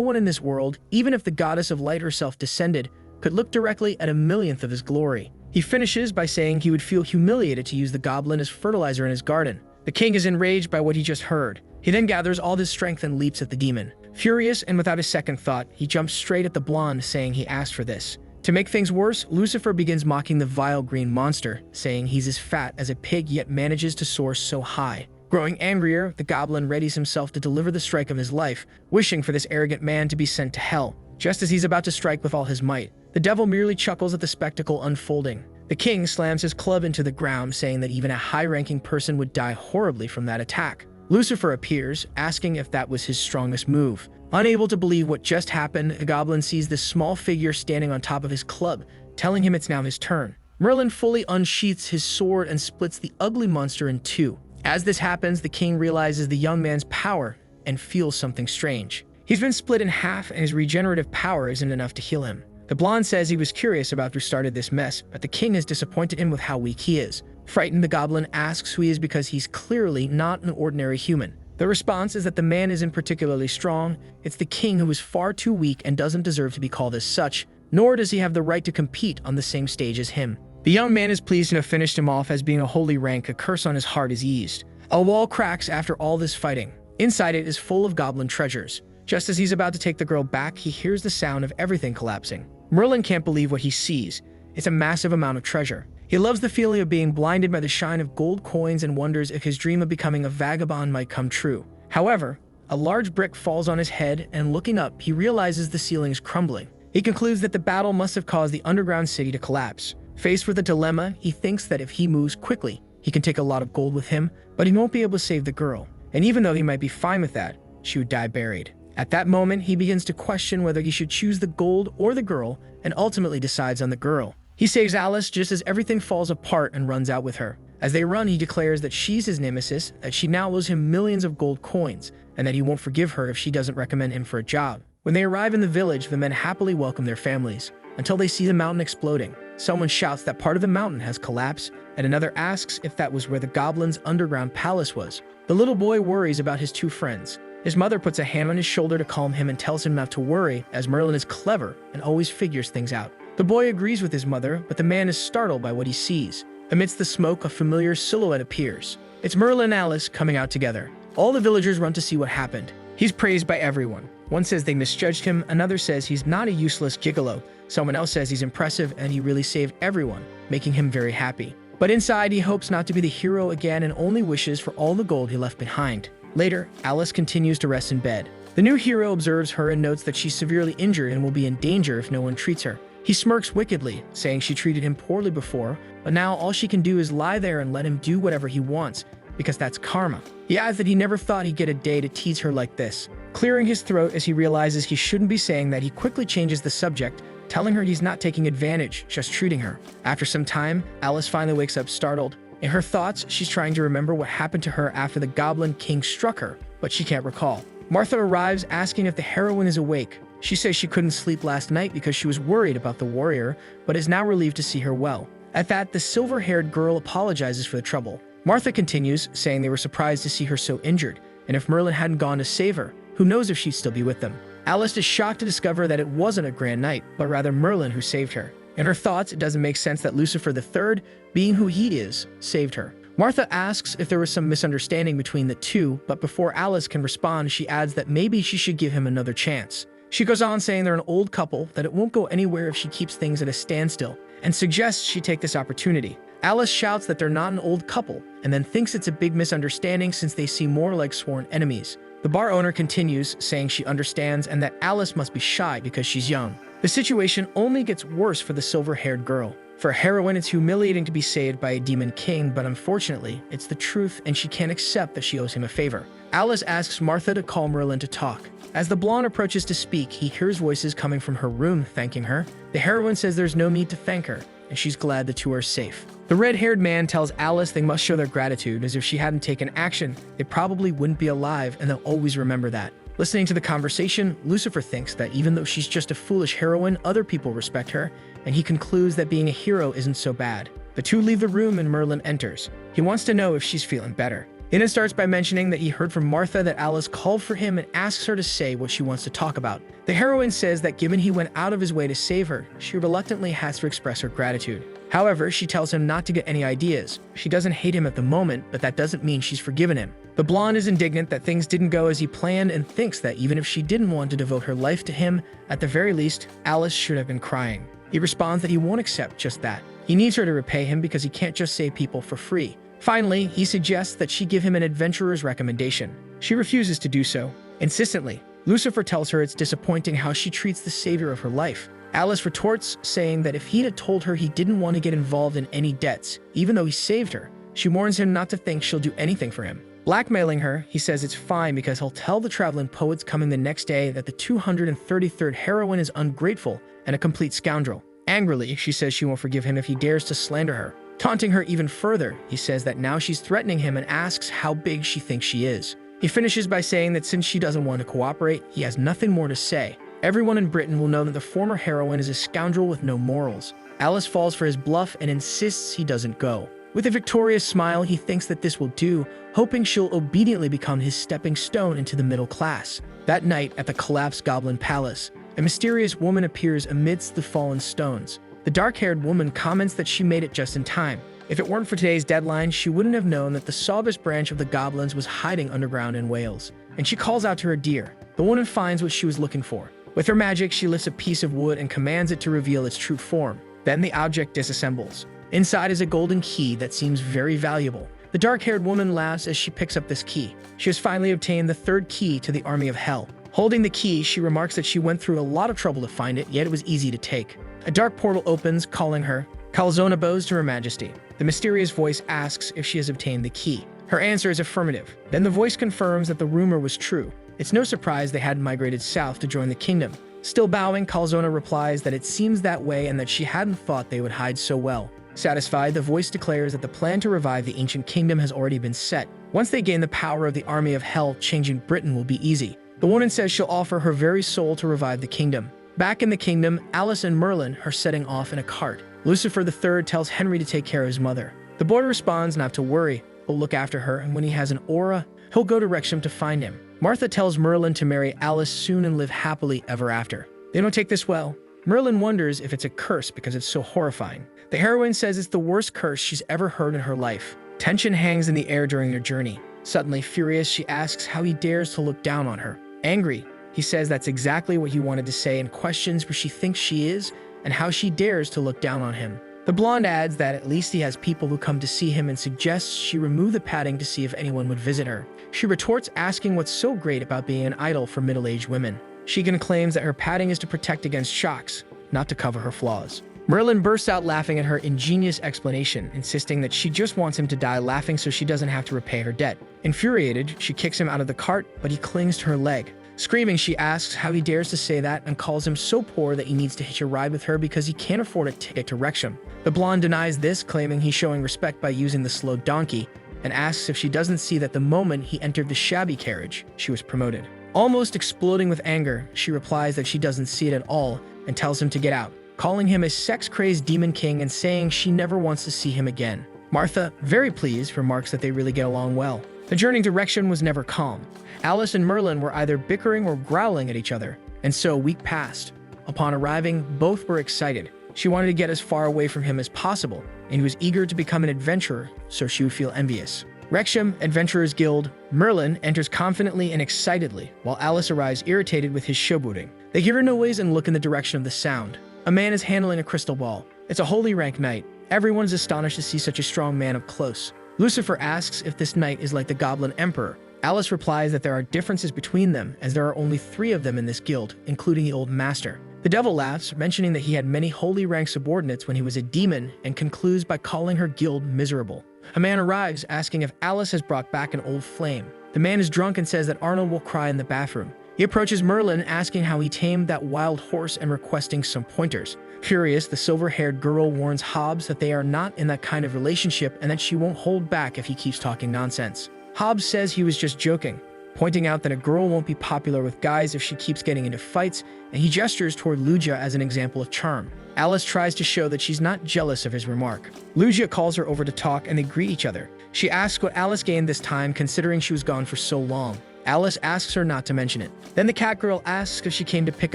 one in this world, even if the goddess of light herself descended, could look directly at a millionth of his glory. He finishes by saying he would feel humiliated to use the goblin as fertilizer in his garden. The king is enraged by what he just heard. He then gathers all his strength and leaps at the demon. Furious and without a second thought, he jumps straight at the blonde, saying he asked for this. To make things worse, Lucifer begins mocking the vile green monster, saying he's as fat as a pig yet manages to soar so high. Growing angrier, the goblin readies himself to deliver the strike of his life, wishing for this arrogant man to be sent to hell. Just as he's about to strike with all his might, the devil merely chuckles at the spectacle unfolding. The king slams his club into the ground, saying that even a high-ranking person would die horribly from that attack. Lucifer appears, asking if that was his strongest move. Unable to believe what just happened, the goblin sees this small figure standing on top of his club, telling him it's now his turn. Merlin fully unsheaths his sword and splits the ugly monster in two. As this happens, the king realizes the young man's power and feels something strange. He's been split in half, and his regenerative power isn't enough to heal him. The blonde says he was curious about who started this mess, but the king has disappointed him with how weak he is. Frightened, the goblin asks who he is because he's clearly not an ordinary human. The response is that the man isn't particularly strong. It's the king who is far too weak and doesn't deserve to be called as such, nor does he have the right to compete on the same stage as him. The young man is pleased to have finished him off, as being a holy rank, a curse on his heart is eased. A wall cracks after all this fighting. Inside it is full of goblin treasures. Just as he's about to take the girl back, he hears the sound of everything collapsing. Merlin can't believe what he sees. It's a massive amount of treasure. He loves the feeling of being blinded by the shine of gold coins and wonders if his dream of becoming a vagabond might come true. However, a large brick falls on his head, and looking up, he realizes the ceiling is crumbling. He concludes that the battle must have caused the underground city to collapse. Faced with a dilemma, he thinks that if he moves quickly, he can take a lot of gold with him, but he won't be able to save the girl. And even though he might be fine with that, she would die buried. At that moment, he begins to question whether he should choose the gold or the girl, and ultimately decides on the girl. He saves Alice just as everything falls apart and runs out with her. As they run, he declares that she's his nemesis, that she now owes him millions of gold coins, and that he won't forgive her if she doesn't recommend him for a job. When they arrive in the village, the men happily welcome their families, until they see the mountain exploding. Someone shouts that part of the mountain has collapsed, and another asks if that was where the goblins' underground palace was. The little boy worries about his two friends. His mother puts a hand on his shoulder to calm him and tells him not to worry, as Merlin is clever and always figures things out. The boy agrees with his mother, but the man is startled by what he sees. Amidst the smoke, a familiar silhouette appears. It's Merlin and Alice coming out together. All the villagers run to see what happened. He's praised by everyone. One says they misjudged him, another says he's not a useless gigolo. Someone else says he's impressive and he really saved everyone, making him very happy. But inside, he hopes not to be the hero again and only wishes for all the gold he left behind. Later, Alice continues to rest in bed. The new hero observes her and notes that she's severely injured and will be in danger if no one treats her. He smirks wickedly, saying she treated him poorly before, but now all she can do is lie there and let him do whatever he wants, because that's karma. He adds that he never thought he'd get a day to tease her like this. Clearing his throat as he realizes he shouldn't be saying that, he quickly changes the subject, telling her he's not taking advantage, just treating her. After some time, Alice finally wakes up startled. In her thoughts, she's trying to remember what happened to her after the Goblin King struck her, but she can't recall. Martha arrives asking if the heroine is awake. She says she couldn't sleep last night because she was worried about the warrior, but is now relieved to see her well. At that, the silver-haired girl apologizes for the trouble. Martha continues, saying they were surprised to see her so injured, and if Merlin hadn't gone to save her, who knows if she'd still be with them. Alice is shocked to discover that it wasn't a grand night, but rather Merlin who saved her. In her thoughts, it doesn't make sense that Lucifer III, being who he is, saved her. Martha asks if there was some misunderstanding between the two, but before Alice can respond, she adds that maybe she should give him another chance. She goes on saying they're an old couple, that it won't go anywhere if she keeps things at a standstill, and suggests she take this opportunity. Alice shouts that they're not an old couple, and then thinks it's a big misunderstanding since they seem more like sworn enemies. The bar owner continues, saying she understands and that Alice must be shy because she's young. The situation only gets worse for the silver-haired girl. For a heroine, it's humiliating to be saved by a demon king, but unfortunately, it's the truth and she can't accept that she owes him a favor. Alice asks Martha to call Merlin to talk. As the blonde approaches to speak, he hears voices coming from her room thanking her. The heroine says there's no need to thank her, and she's glad the two are safe. The red-haired man tells Alice they must show their gratitude, as if she hadn't taken action, they probably wouldn't be alive, and they'll always remember that. Listening to the conversation, Lucifer thinks that even though she's just a foolish heroine, other people respect her, and he concludes that being a hero isn't so bad. The two leave the room and Merlin enters. He wants to know if she's feeling better. Ina starts by mentioning that he heard from Martha that Alice called for him and asks her to say what she wants to talk about. The heroine says that given he went out of his way to save her, she reluctantly has to express her gratitude. However, she tells him not to get any ideas. She doesn't hate him at the moment, but that doesn't mean she's forgiven him. The blonde is indignant that things didn't go as he planned and thinks that even if she didn't want to devote her life to him, at the very least, Alice should have been crying. He responds that he won't accept just that. He needs her to repay him because he can't just save people for free. Finally, he suggests that she give him an adventurer's recommendation. She refuses to do so. Insistently, Lucifer tells her it's disappointing how she treats the savior of her life. Alice retorts, saying that if he'd have told her he didn't want to get involved in any debts, even though he saved her, she warns him not to think she'll do anything for him. Blackmailing her, he says it's fine because he'll tell the traveling poets coming the next day that the 233rd heroine is ungrateful and a complete scoundrel. Angrily, she says she won't forgive him if he dares to slander her. Taunting her even further, he says that now she's threatening him and asks how big she thinks she is. He finishes by saying that since she doesn't want to cooperate, he has nothing more to say. Everyone in Britain will know that the former heroine is a scoundrel with no morals. Alice falls for his bluff and insists he doesn't go. With a victorious smile, he thinks that this will do, hoping she'll obediently become his stepping stone into the middle class. That night, at the collapsed Goblin Palace, a mysterious woman appears amidst the fallen stones. The dark-haired woman comments that she made it just in time. If it weren't for today's deadline, she wouldn't have known that the Saubus branch of the goblins was hiding underground in Wales. And she calls out to her deer. The woman finds what she was looking for. With her magic, she lifts a piece of wood and commands it to reveal its true form. Then the object disassembles. Inside is a golden key that seems very valuable. The dark-haired woman laughs as she picks up this key. She has finally obtained the third key to the army of hell. Holding the key, she remarks that she went through a lot of trouble to find it, yet it was easy to take. A dark portal opens, calling her. Calzona bows to her majesty. The mysterious voice asks if she has obtained the key. Her answer is affirmative. Then the voice confirms that the rumor was true. It's no surprise they hadn't migrated south to join the kingdom. Still bowing, Calzona replies that it seems that way and that she hadn't thought they would hide so well. Satisfied, the voice declares that the plan to revive the ancient kingdom has already been set. Once they gain the power of the army of hell, changing Britain will be easy. The woman says she'll offer her very soul to revive the kingdom. Back in the kingdom, Alice and Merlin are setting off in a cart. Lucifer III tells Henry to take care of his mother. The boy responds not to worry, he'll look after her, and when he has an aura, he'll go to Wrexham to find him. Martha tells Merlin to marry Alice soon and live happily ever after. They don't take this well. Merlin wonders if it's a curse because it's so horrifying. The heroine says it's the worst curse she's ever heard in her life. Tension hangs in the air during their journey. Suddenly furious, she asks how he dares to look down on her. Angry, he says that's exactly what he wanted to say and questions where she thinks she is and how she dares to look down on him. The blonde adds that at least he has people who come to see him and suggests she remove the padding to see if anyone would visit her. She retorts asking what's so great about being an idol for middle-aged women. Sheegan claims that her padding is to protect against shocks, not to cover her flaws. Merlin bursts out laughing at her ingenious explanation, insisting that she just wants him to die laughing so she doesn't have to repay her debt. Infuriated, she kicks him out of the cart, but he clings to her leg. Screaming, she asks how he dares to say that and calls him so poor that he needs to hitch a ride with her because he can't afford a ticket to Wrexham. The blonde denies this, claiming he's showing respect by using the slow donkey, and asks if she doesn't see that the moment he entered the shabby carriage, she was promoted. Almost exploding with anger, she replies that she doesn't see it at all and tells him to get out, calling him a sex-crazed demon king and saying she never wants to see him again. Martha, very pleased, remarks that they really get along well. The journey to Wrexham was never calm. Alice and Merlin were either bickering or growling at each other, and so a week passed. Upon arriving, both were excited. She wanted to get as far away from him as possible, and he was eager to become an adventurer so she would feel envious. Recap Adventurers Guild. Merlin enters confidently and excitedly, while Alice arrives irritated with his showboating. They hear a noise and look in the direction of the sound. A man is handling a crystal ball. It's a holy rank knight. Everyone is astonished to see such a strong man up close. Lucifer asks if this knight is like the Goblin Emperor. Alice replies that there are differences between them, as there are only 3 of them in this guild, including the Old Master. The devil laughs, mentioning that he had many holy rank subordinates when he was a demon, and concludes by calling her guild miserable. A man arrives, asking if Alice has brought back an old flame. The man is drunk and says that Arnold will cry in the bathroom. He approaches Merlin, asking how he tamed that wild horse and requesting some pointers. Furious, the silver-haired girl warns Hobbs that they are not in that kind of relationship and that she won't hold back if he keeps talking nonsense. Hobbs says he was just joking, pointing out that a girl won't be popular with guys if she keeps getting into fights, and he gestures toward Lugia as an example of charm. Alice tries to show that she's not jealous of his remark. Lugia calls her over to talk and they greet each other. She asks what Alice gained this time considering she was gone for so long. Alice asks her not to mention it. Then the cat girl asks if she came to pick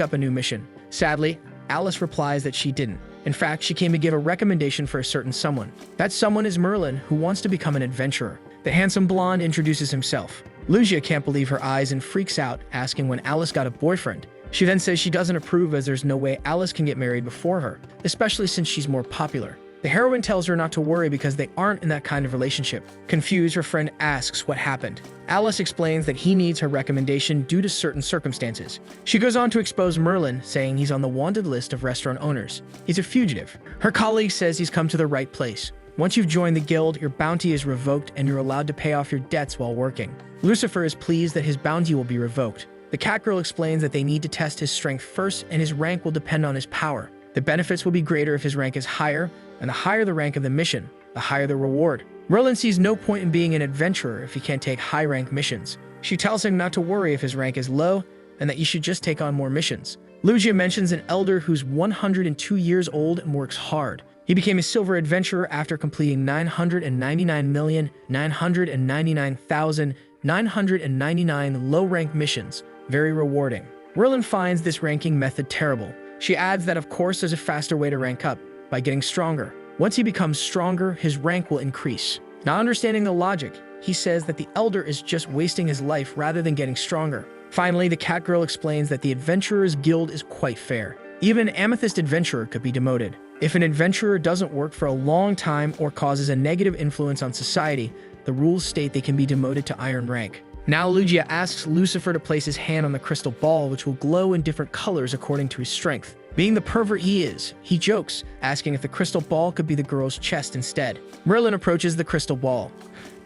up a new mission. Sadly, Alice replies that she didn't. In fact, she came to give a recommendation for a certain someone. That someone is Merlin, who wants to become an adventurer. The handsome blonde introduces himself. Lugia can't believe her eyes and freaks out, asking when Alice got a boyfriend. She then says she doesn't approve as there's no way Alice can get married before her, especially since she's more popular. The heroine tells her not to worry because they aren't in that kind of relationship. Confused, her friend asks what happened. Alice explains that he needs her recommendation due to certain circumstances. She goes on to expose Merlin, saying he's on the wanted list of restaurant owners. He's a fugitive. Her colleague says he's come to the right place. Once you've joined the guild, your bounty is revoked and you're allowed to pay off your debts while working. Lucifer is pleased that his bounty will be revoked. The cat girl explains that they need to test his strength first and his rank will depend on his power. The benefits will be greater if his rank is higher, and the higher the rank of the mission, the higher the reward. Merlin sees no point in being an adventurer if he can't take high-rank missions. She tells him not to worry if his rank is low, and that he should just take on more missions. Lugia mentions an elder who's 102 years old and works hard. He became a silver adventurer after completing 999,999,999 low-rank missions. Very rewarding. Merlin finds this ranking method terrible. She adds that of course there's a faster way to rank up, by getting stronger. Once he becomes stronger, his rank will increase. Not understanding the logic, he says that the elder is just wasting his life rather than getting stronger. Finally, the cat girl explains that the Adventurers Guild is quite fair. Even an amethyst adventurer could be demoted. If an adventurer doesn't work for a long time or causes a negative influence on society, the rules state they can be demoted to iron rank. Now Lugia asks Lucifer to place his hand on the crystal ball, which will glow in different colors according to his strength. Being the pervert he is, he jokes, asking if the crystal ball could be the girl's chest instead. Merlin approaches the crystal ball.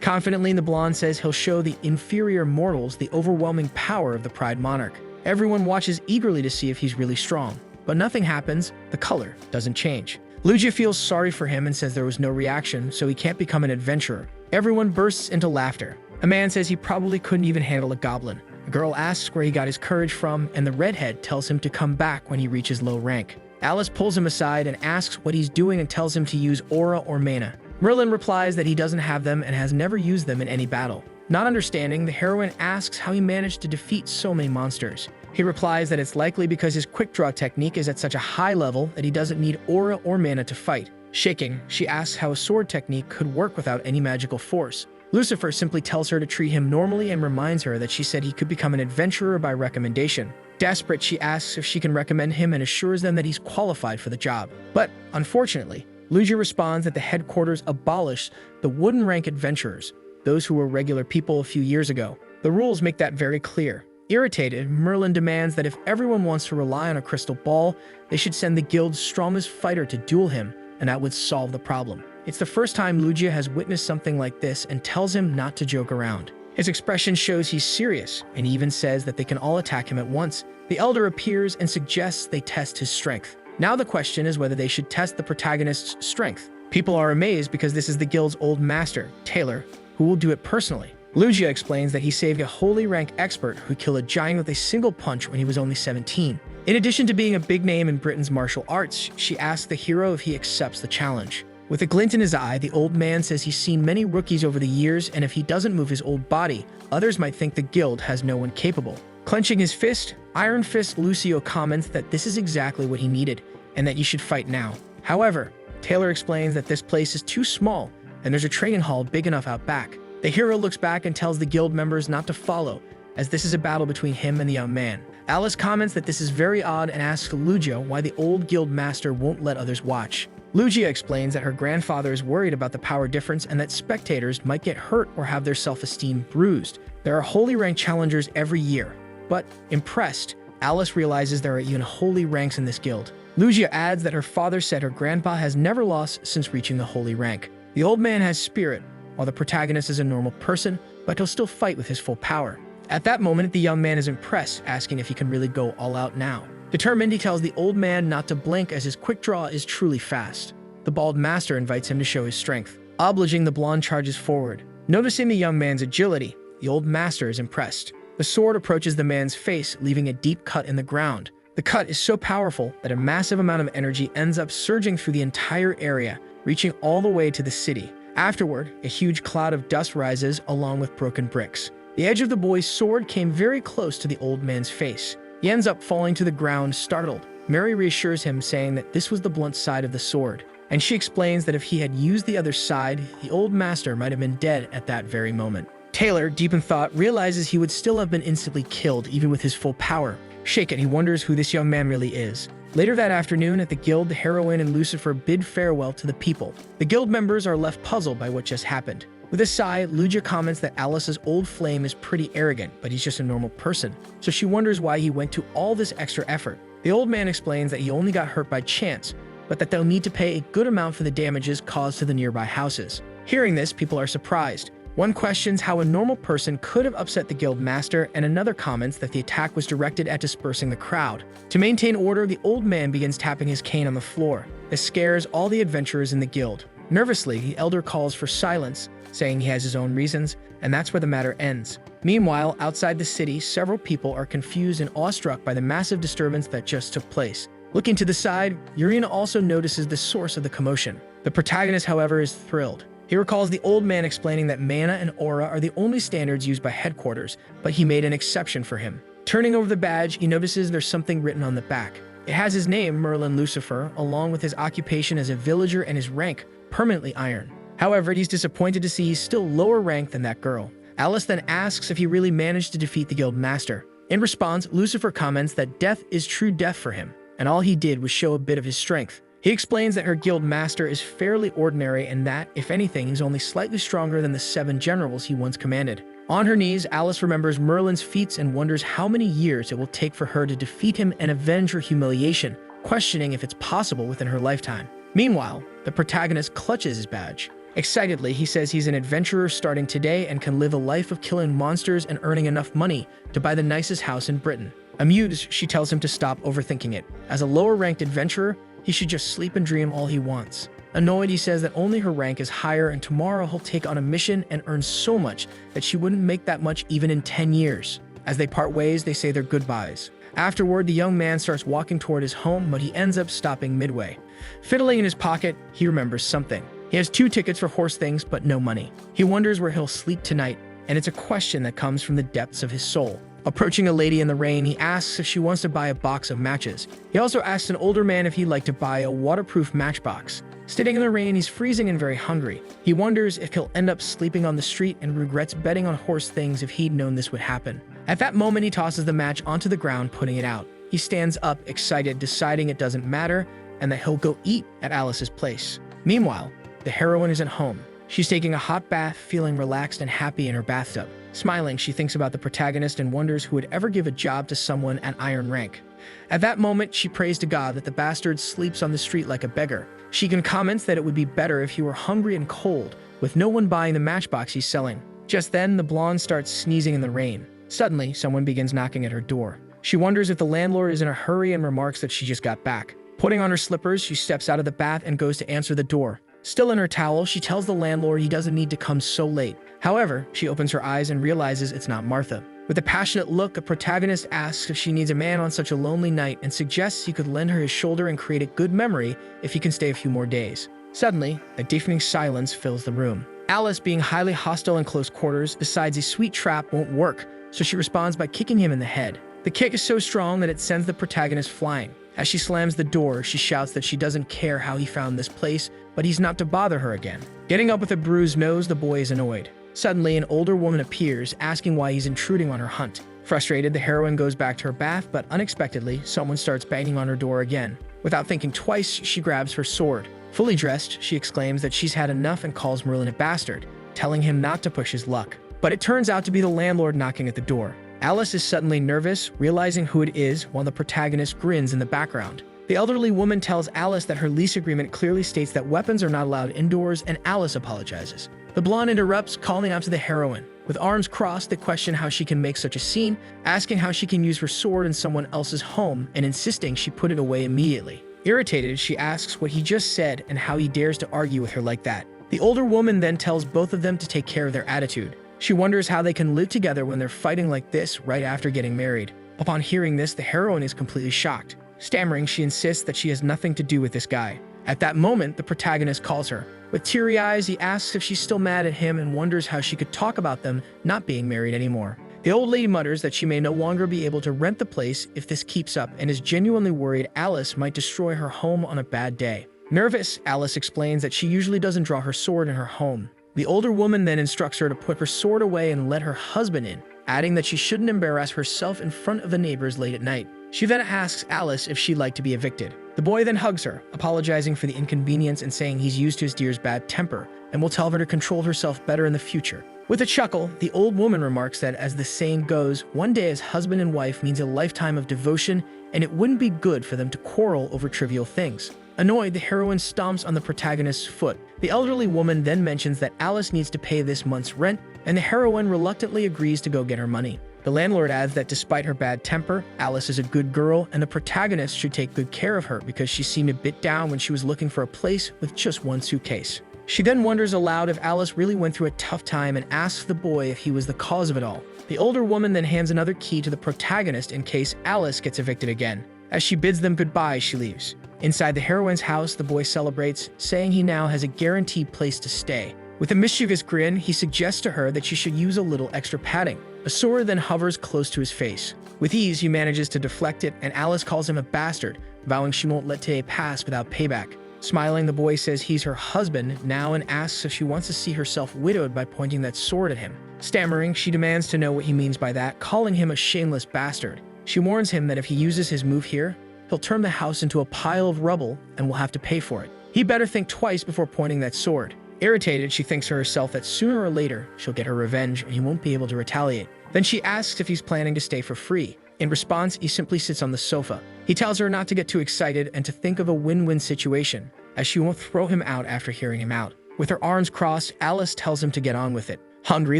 Confidently, the blonde says he'll show the inferior mortals the overwhelming power of the Pride Monarch. Everyone watches eagerly to see if he's really strong. But nothing happens, the color doesn't change. Lugia feels sorry for him and says there was no reaction, so he can't become an adventurer. Everyone bursts into laughter. A man says he probably couldn't even handle a goblin. A girl asks where he got his courage from, and the redhead tells him to come back when he reaches low rank. Alice pulls him aside and asks what he's doing and tells him to use aura or mana. Merlin replies that he doesn't have them and has never used them in any battle. Not understanding, the heroine asks how he managed to defeat so many monsters. He replies that it's likely because his quick draw technique is at such a high level that he doesn't need aura or mana to fight. Shaking, she asks how a sword technique could work without any magical force. Lucifer simply tells her to treat him normally and reminds her that she said he could become an adventurer by recommendation. Desperate, she asks if she can recommend him and assures them that he's qualified for the job. But, unfortunately, Lugia responds that the headquarters abolished the wooden rank adventurers, those who were regular people a few years ago. The rules make that very clear. Irritated, Merlin demands that if everyone wants to rely on a crystal ball, they should send the guild's strongest fighter to duel him, and that would solve the problem. It's the first time Lugia has witnessed something like this and tells him not to joke around. His expression shows he's serious, and he even says that they can all attack him at once. The Elder appears and suggests they test his strength. Now the question is whether they should test the protagonist's strength. People are amazed because this is the guild's old master, Taylor, who will do it personally. Lugia explains that he saved a holy rank expert who killed a giant with a single punch when he was only 17. In addition to being a big name in Britain's martial arts, she asks the hero if he accepts the challenge. With a glint in his eye, the old man says he's seen many rookies over the years, and if he doesn't move his old body, others might think the guild has no one capable. Clenching his fist, Iron Fist Lucio comments that this is exactly what he needed. and that you should fight now. However, Taylor explains that this place is too small and there's a training hall big enough out back. The hero looks back and tells the guild members not to follow, as this is a battle between him and the young man. Alice comments that this is very odd and asks Lugia why the old guild master won't let others watch. Lugia explains that her grandfather is worried about the power difference and that spectators might get hurt or have their self-esteem bruised. There are holy rank challengers every year, but impressed, Alice realizes there are even holy ranks in this guild. Lugia adds that her father said her grandpa has never lost since reaching the holy rank. The old man has spirit, while the protagonist is a normal person, but he'll still fight with his full power. At that moment, the young man is impressed, asking if he can really go all out now. Determined, he tells the old man not to blink as his quick draw is truly fast. The bald master invites him to show his strength. Obliging, the blonde charges forward. Noticing the young man's agility, the old master is impressed. The sword approaches the man's face, leaving a deep cut in the ground. The cut is so powerful that a massive amount of energy ends up surging through the entire area, reaching all the way to the city. Afterward, a huge cloud of dust rises along with broken bricks. The edge of the boy's sword came very close to the old man's face. He ends up falling to the ground, startled. Mary reassures him, saying that this was the blunt side of the sword, and she explains that if he had used the other side, the old master might have been dead at that very moment. Taylor, deep in thought, realizes he would still have been instantly killed even with his full power. Shaken, he wonders who this young man really is. Later that afternoon at the guild, the heroine and Lucifer bid farewell to the people. The guild members are left puzzled by what just happened. With a sigh, Lugia comments that Alice's old flame is pretty arrogant, but he's just a normal person, so she wonders why he went to all this extra effort. The old man explains that he only got hurt by chance, but that they'll need to pay a good amount for the damages caused to the nearby houses. Hearing this, people are surprised. One questions how a normal person could have upset the guild master, and another comments that the attack was directed at dispersing the crowd. To maintain order, the old man begins tapping his cane on the floor. This scares all the adventurers in the guild. Nervously, the elder calls for silence, saying he has his own reasons, and that's where the matter ends. Meanwhile, outside the city, several people are confused and awestruck by the massive disturbance that just took place. Looking to the side, Urina also notices the source of the commotion. The protagonist, however, is thrilled. He recalls the old man explaining that mana and aura are the only standards used by headquarters, but he made an exception for him. Turning over the badge, he notices there's something written on the back. It has his name, Merlin Lucifer, along with his occupation as a villager and his rank, permanently iron. However, he's disappointed to see he's still lower ranked than that girl. Alice then asks if he really managed to defeat the guild master. In response, Lucifer comments that death is true death for him, and all he did was show a bit of his strength. He explains that her guild master is fairly ordinary and that, if anything, he's only slightly stronger than the 7 generals he once commanded. On her knees, Alice remembers Merlin's feats and wonders how many years it will take for her to defeat him and avenge her humiliation, questioning if it's possible within her lifetime. Meanwhile, the protagonist clutches his badge. Excitedly, he says he's an adventurer starting today and can live a life of killing monsters and earning enough money to buy the nicest house in Britain. Amused, she tells him to stop overthinking it. As a lower-ranked adventurer, he should just sleep and dream all he wants. Annoyed, he says that only her rank is higher and tomorrow he'll take on a mission and earn so much that she wouldn't make that much even in 10 years. As they part ways, they say their goodbyes. Afterward, the young man starts walking toward his home, but he ends up stopping midway. Fiddling in his pocket, he remembers something. He has 2 tickets for horse things, but no money. He wonders where he'll sleep tonight, and it's a question that comes from the depths of his soul. Approaching a lady in the rain, he asks if she wants to buy a box of matches. He also asks an older man if he'd like to buy a waterproof matchbox. Standing in the rain, he's freezing and very hungry. He wonders if he'll end up sleeping on the street and regrets betting on horse things if he'd known this would happen. At that moment, he tosses the match onto the ground, putting it out. He stands up, excited, deciding it doesn't matter and that he'll go eat at Alice's place. Meanwhile, the heroine is at home. She's taking a hot bath, feeling relaxed and happy in her bathtub. Smiling, she thinks about the protagonist and wonders who would ever give a job to someone at iron rank. At that moment, she prays to God that the bastard sleeps on the street like a beggar. She can comments that it would be better if he were hungry and cold, with no one buying the matchbox he's selling. Just then, the blonde starts sneezing in the rain. Suddenly, someone begins knocking at her door. She wonders if the landlord is in a hurry and remarks that she just got back. Putting on her slippers, she steps out of the bath and goes to answer the door. Still in her towel, she tells the landlord he doesn't need to come so late. However, she opens her eyes and realizes it's not Martha. With a passionate look, a protagonist asks if she needs a man on such a lonely night and suggests he could lend her his shoulder and create a good memory if he can stay a few more days. Suddenly, a deafening silence fills the room. Alice, being highly hostile in close quarters, decides a sweet trap won't work, so she responds by kicking him in the head. The kick is so strong that it sends the protagonist flying. As she slams the door, she shouts that she doesn't care how he found this place, but he's not to bother her again. Getting up with a bruised nose, the boy is annoyed. Suddenly, an older woman appears, asking why he's intruding on her hunt. Frustrated, the heroine goes back to her bath, but unexpectedly, someone starts banging on her door again. Without thinking twice, she grabs her sword. Fully dressed, she exclaims that she's had enough and calls Merlin a bastard, telling him not to push his luck. But it turns out to be the landlord knocking at the door. Alice is suddenly nervous, realizing who it is, while the protagonist grins in the background. The elderly woman tells Alice that her lease agreement clearly states that weapons are not allowed indoors, and Alice apologizes. The blonde interrupts, calling out to the heroine. With arms crossed, they question how she can make such a scene, asking how she can use her sword in someone else's home, and insisting she put it away immediately. Irritated, she asks what he just said and how he dares to argue with her like that. The older woman then tells both of them to take care of their attitude. She wonders how they can live together when they're fighting like this right after getting married. Upon hearing this, the heroine is completely shocked. Stammering, she insists that she has nothing to do with this guy. At that moment, the protagonist calls her. With teary eyes, he asks if she's still mad at him and wonders how she could talk about them not being married anymore. The old lady mutters that she may no longer be able to rent the place if this keeps up, and is genuinely worried Alice might destroy her home on a bad day. Nervous, Alice explains that she usually doesn't draw her sword in her home. The older woman then instructs her to put her sword away and let her husband in, adding that she shouldn't embarrass herself in front of the neighbors late at night. She then asks Alice if she'd like to be evicted. The boy then hugs her, apologizing for the inconvenience and saying he's used to his dear's bad temper and will tell her to control herself better in the future. With a chuckle, the old woman remarks that, as the saying goes, one day as husband and wife means a lifetime of devotion, and it wouldn't be good for them to quarrel over trivial things. Annoyed, the heroine stomps on the protagonist's foot. The elderly woman then mentions that Alice needs to pay this month's rent, and the heroine reluctantly agrees to go get her money. The landlord adds that despite her bad temper, Alice is a good girl, and the protagonist should take good care of her because she seemed a bit down when she was looking for a place with just one suitcase. She then wonders aloud if Alice really went through a tough time and asks the boy if he was the cause of it all. The older woman then hands another key to the protagonist in case Alice gets evicted again. As she bids them goodbye, she leaves. Inside the heroine's house, the boy celebrates, saying he now has a guaranteed place to stay. With a mischievous grin, he suggests to her that she should use a little extra padding. Asura then hovers close to his face. With ease, he manages to deflect it, and Alice calls him a bastard, vowing she won't let today pass without payback. Smiling, the boy says he's her husband now and asks if she wants to see herself widowed by pointing that sword at him. Stammering, she demands to know what he means by that, calling him a shameless bastard. She warns him that if he uses his move here, he'll turn the house into a pile of rubble and will have to pay for it. He better think twice before pointing that sword. Irritated, she thinks to herself that sooner or later she'll get her revenge and he won't be able to retaliate. Then she asks if he's planning to stay for free. In response, he simply sits on the sofa. He tells her not to get too excited and to think of a win-win situation, as she won't throw him out after hearing him out. With her arms crossed, Alice tells him to get on with it. Hungry,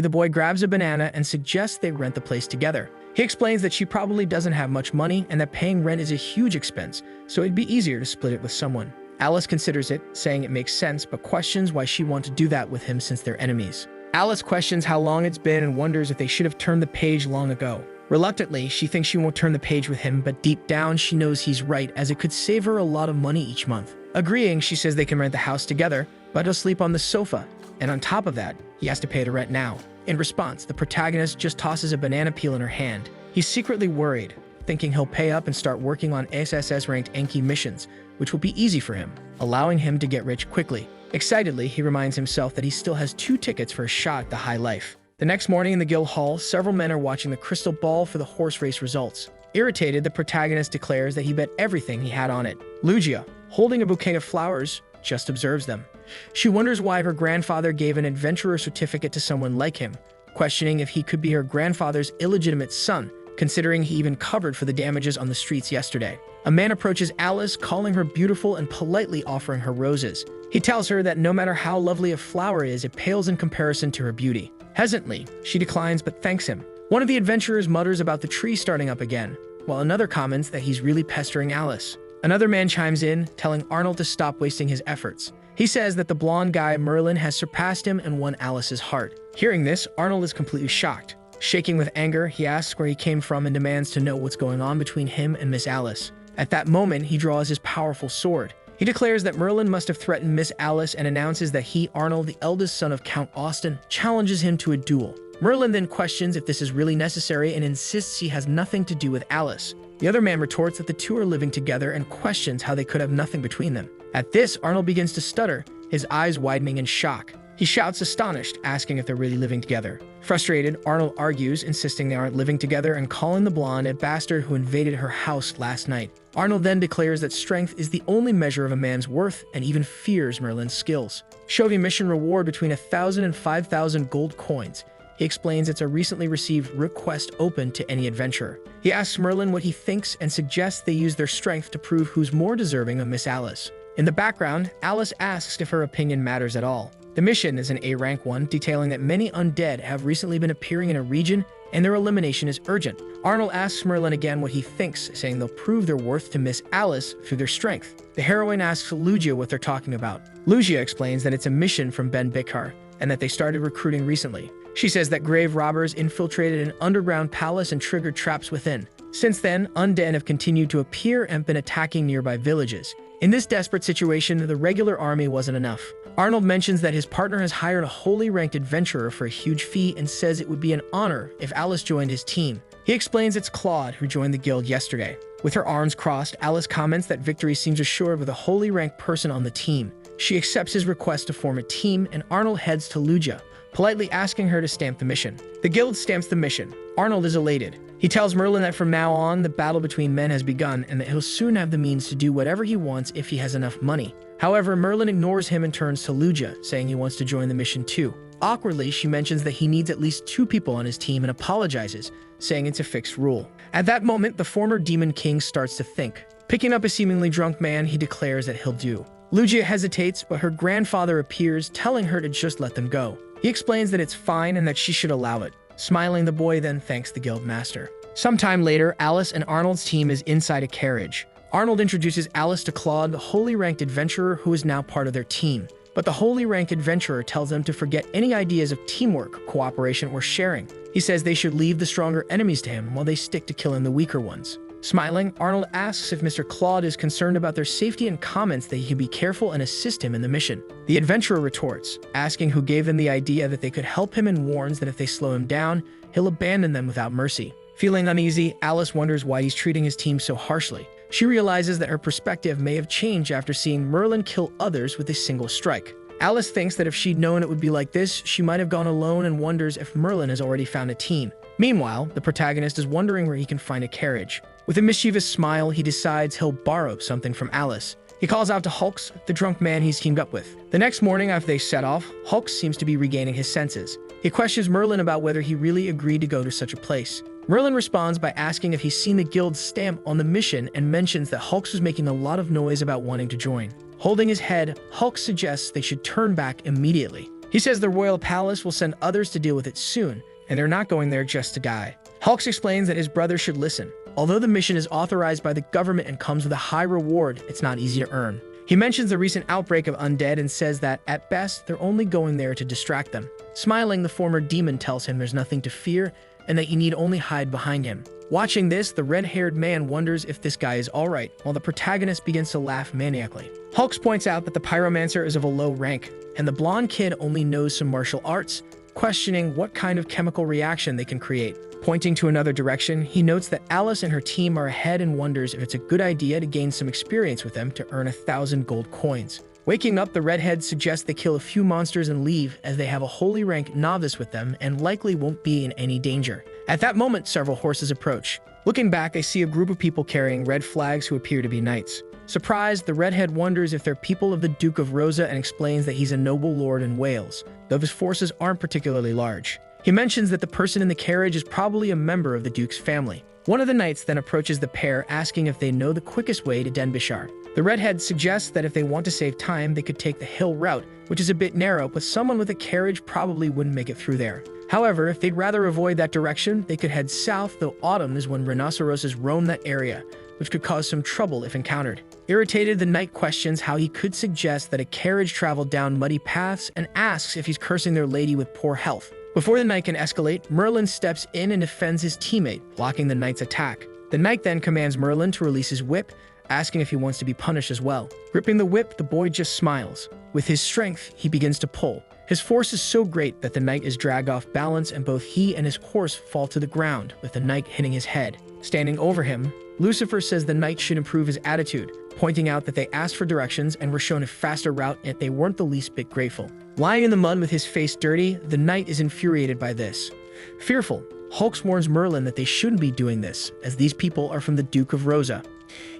the boy grabs a banana and suggests they rent the place together. He explains that she probably doesn't have much money and that paying rent is a huge expense, so it'd be easier to split it with someone. Alice considers it, saying it makes sense, but questions why she'd want to do that with him since they're enemies. Alice questions how long it's been and wonders if they should have turned the page long ago. Reluctantly, she thinks she won't turn the page with him, but deep down she knows he's right, as it could save her a lot of money each month. Agreeing, she says they can rent the house together, but he'll sleep on the sofa, and on top of that, he has to pay the rent now. In response, the protagonist just tosses a banana peel in her hand. He's secretly worried, thinking he'll pay up and start working on SSS-ranked Enki missions, which will be easy for him, allowing him to get rich quickly. Excitedly, he reminds himself that he still has 2 tickets for a shot at the high life. The next morning in the guild hall, several men are watching the crystal ball for the horse race results. Irritated, the protagonist declares that he bet everything he had on it. Lugia, holding a bouquet of flowers, just observes them. She wonders why her grandfather gave an adventurer certificate to someone like him, questioning if he could be her grandfather's illegitimate son, considering he even covered for the damages on the streets yesterday. A man approaches Alice, calling her beautiful and politely offering her roses. He tells her that no matter how lovely a flower is, it pales in comparison to her beauty. Hesitantly, she declines but thanks him. One of the adventurers mutters about the tree starting up again, while another comments that he's really pestering Alice. Another man chimes in, telling Arnold to stop wasting his efforts. He says that the blonde guy Merlin has surpassed him and won Alice's heart. Hearing this, Arnold is completely shocked. Shaking with anger, he asks where he came from and demands to know what's going on between him and Miss Alice. At that moment, he draws his powerful sword. He declares that Merlin must have threatened Miss Alice and announces that he, Arnold, the eldest son of Count Austin, challenges him to a duel. Merlin then questions if this is really necessary and insists he has nothing to do with Alice. The other man retorts that the two are living together and questions how they could have nothing between them. At this, Arnold begins to stutter, his eyes widening in shock. He shouts astonished, asking if they're really living together. Frustrated, Arnold argues, insisting they aren't living together and calling the blonde a bastard who invaded her house last night. Arnold then declares that strength is the only measure of a man's worth and even fears Merlin's skills. Shoving mission reward between 1,000 and 5,000 gold coins. He explains it's a recently received request open to any adventurer. He asks Merlin what he thinks and suggests they use their strength to prove who's more deserving of Miss Alice. In the background, Alice asks if her opinion matters at all. The mission is an A-rank one, detailing that many undead have recently been appearing in a region and their elimination is urgent. Arnold asks Merlin again what he thinks, saying they'll prove their worth to Miss Alice through their strength. The heroine asks Lugia what they're talking about. Lugia explains that it's a mission from Ben Bikar and that they started recruiting recently. She says that grave robbers infiltrated an underground palace and triggered traps within. Since then, undead have continued to appear and been attacking nearby villages. In this desperate situation, the regular army wasn't enough. Arnold mentions that his partner has hired a holy ranked adventurer for a huge fee and says it would be an honor if Alice joined his team. He explains it's Claude who joined the guild yesterday. With her arms crossed, Alice comments that victory seems assured with a holy ranked person on the team. She accepts his request to form a team and Arnold heads to Lugia, politely asking her to stamp the mission. The guild stamps the mission. Arnold is elated. He tells Merlin that from now on, the battle between men has begun and that he'll soon have the means to do whatever he wants if he has enough money. However, Merlin ignores him and turns to Lugia, saying he wants to join the mission too. Awkwardly, she mentions that he needs at least 2 people on his team and apologizes, saying it's a fixed rule. At that moment, the former Demon King starts to think. Picking up a seemingly drunk man, he declares that he'll do. Lugia hesitates, but her grandfather appears, telling her to just let them go. He explains that it's fine and that she should allow it. Smiling, the boy then thanks the guild master. Sometime later, Alice and Arnold's team is inside a carriage. Arnold introduces Alice to Claude, the holy ranked adventurer who is now part of their team. But the holy ranked adventurer tells them to forget any ideas of teamwork, cooperation, or sharing. He says they should leave the stronger enemies to him while they stick to killing the weaker ones. Smiling, Arnold asks if Mr. Claude is concerned about their safety and comments that he can be careful and assist him in the mission. The adventurer retorts, asking who gave them the idea that they could help him and warns that if they slow him down, he'll abandon them without mercy. Feeling uneasy, Alice wonders why he's treating his team so harshly. She realizes that her perspective may have changed after seeing Merlin kill others with a single strike. Alice thinks that if she'd known it would be like this, she might have gone alone and wonders if Merlin has already found a team. Meanwhile, the protagonist is wondering where he can find a carriage. With a mischievous smile, he decides he'll borrow something from Alice. He calls out to Hulks, the drunk man he's teamed up with. The next morning after they set off, Hulks seems to be regaining his senses. He questions Merlin about whether he really agreed to go to such a place. Merlin responds by asking if he's seen the guild's stamp on the mission and mentions that Hulks was making a lot of noise about wanting to join. Holding his head, Hulks suggests they should turn back immediately. He says the royal palace will send others to deal with it soon, and they're not going there just to die. Hulks explains that his brother should listen. Although the mission is authorized by the government and comes with a high reward, it's not easy to earn. He mentions the recent outbreak of undead and says that, at best, they're only going there to distract them. Smiling, the former demon tells him there's nothing to fear and that he need only hide behind him. Watching this, the red-haired man wonders if this guy is alright, while the protagonist begins to laugh maniacally. Hulks points out that the pyromancer is of a low rank, and the blonde kid only knows some martial arts, questioning what kind of chemical reaction they can create. Pointing to another direction, he notes that Alice and her team are ahead and wonders if it's a good idea to gain some experience with them to earn 1,000 gold coins. Waking up, the redhead suggests they kill a few monsters and leave, as they have a holy rank novice with them and likely won't be in any danger. At that moment, several horses approach. Looking back, they see a group of people carrying red flags who appear to be knights. Surprised, the redhead wonders if they're people of the Duke of Rosa and explains that he's a noble lord in Wales, though his forces aren't particularly large. He mentions that the person in the carriage is probably a member of the Duke's family. One of the knights then approaches the pair, asking if they know the quickest way to Denbishar. The redhead suggests that if they want to save time, they could take the hill route, which is a bit narrow, but someone with a carriage probably wouldn't make it through there. However, if they'd rather avoid that direction, they could head south, though autumn is when rhinoceroses roam that area, which could cause some trouble if encountered. Irritated, the knight questions how he could suggest that a carriage traveled down muddy paths and asks if he's cursing their lady with poor health. Before the knight can escalate, Merlin steps in and defends his teammate, blocking the knight's attack. The knight then commands Merlin to release his whip, asking if he wants to be punished as well. Gripping the whip, the boy just smiles. With his strength, he begins to pull. His force is so great that the knight is dragged off balance and both he and his horse fall to the ground, with the knight hitting his head. Standing over him, Lucifer says the knight should improve his attitude, pointing out that they asked for directions and were shown a faster route, yet they weren't the least bit grateful. Lying in the mud with his face dirty, the knight is infuriated by this. Fearful, Hulk warns Merlin that they shouldn't be doing this, as these people are from the Duke of Rosa.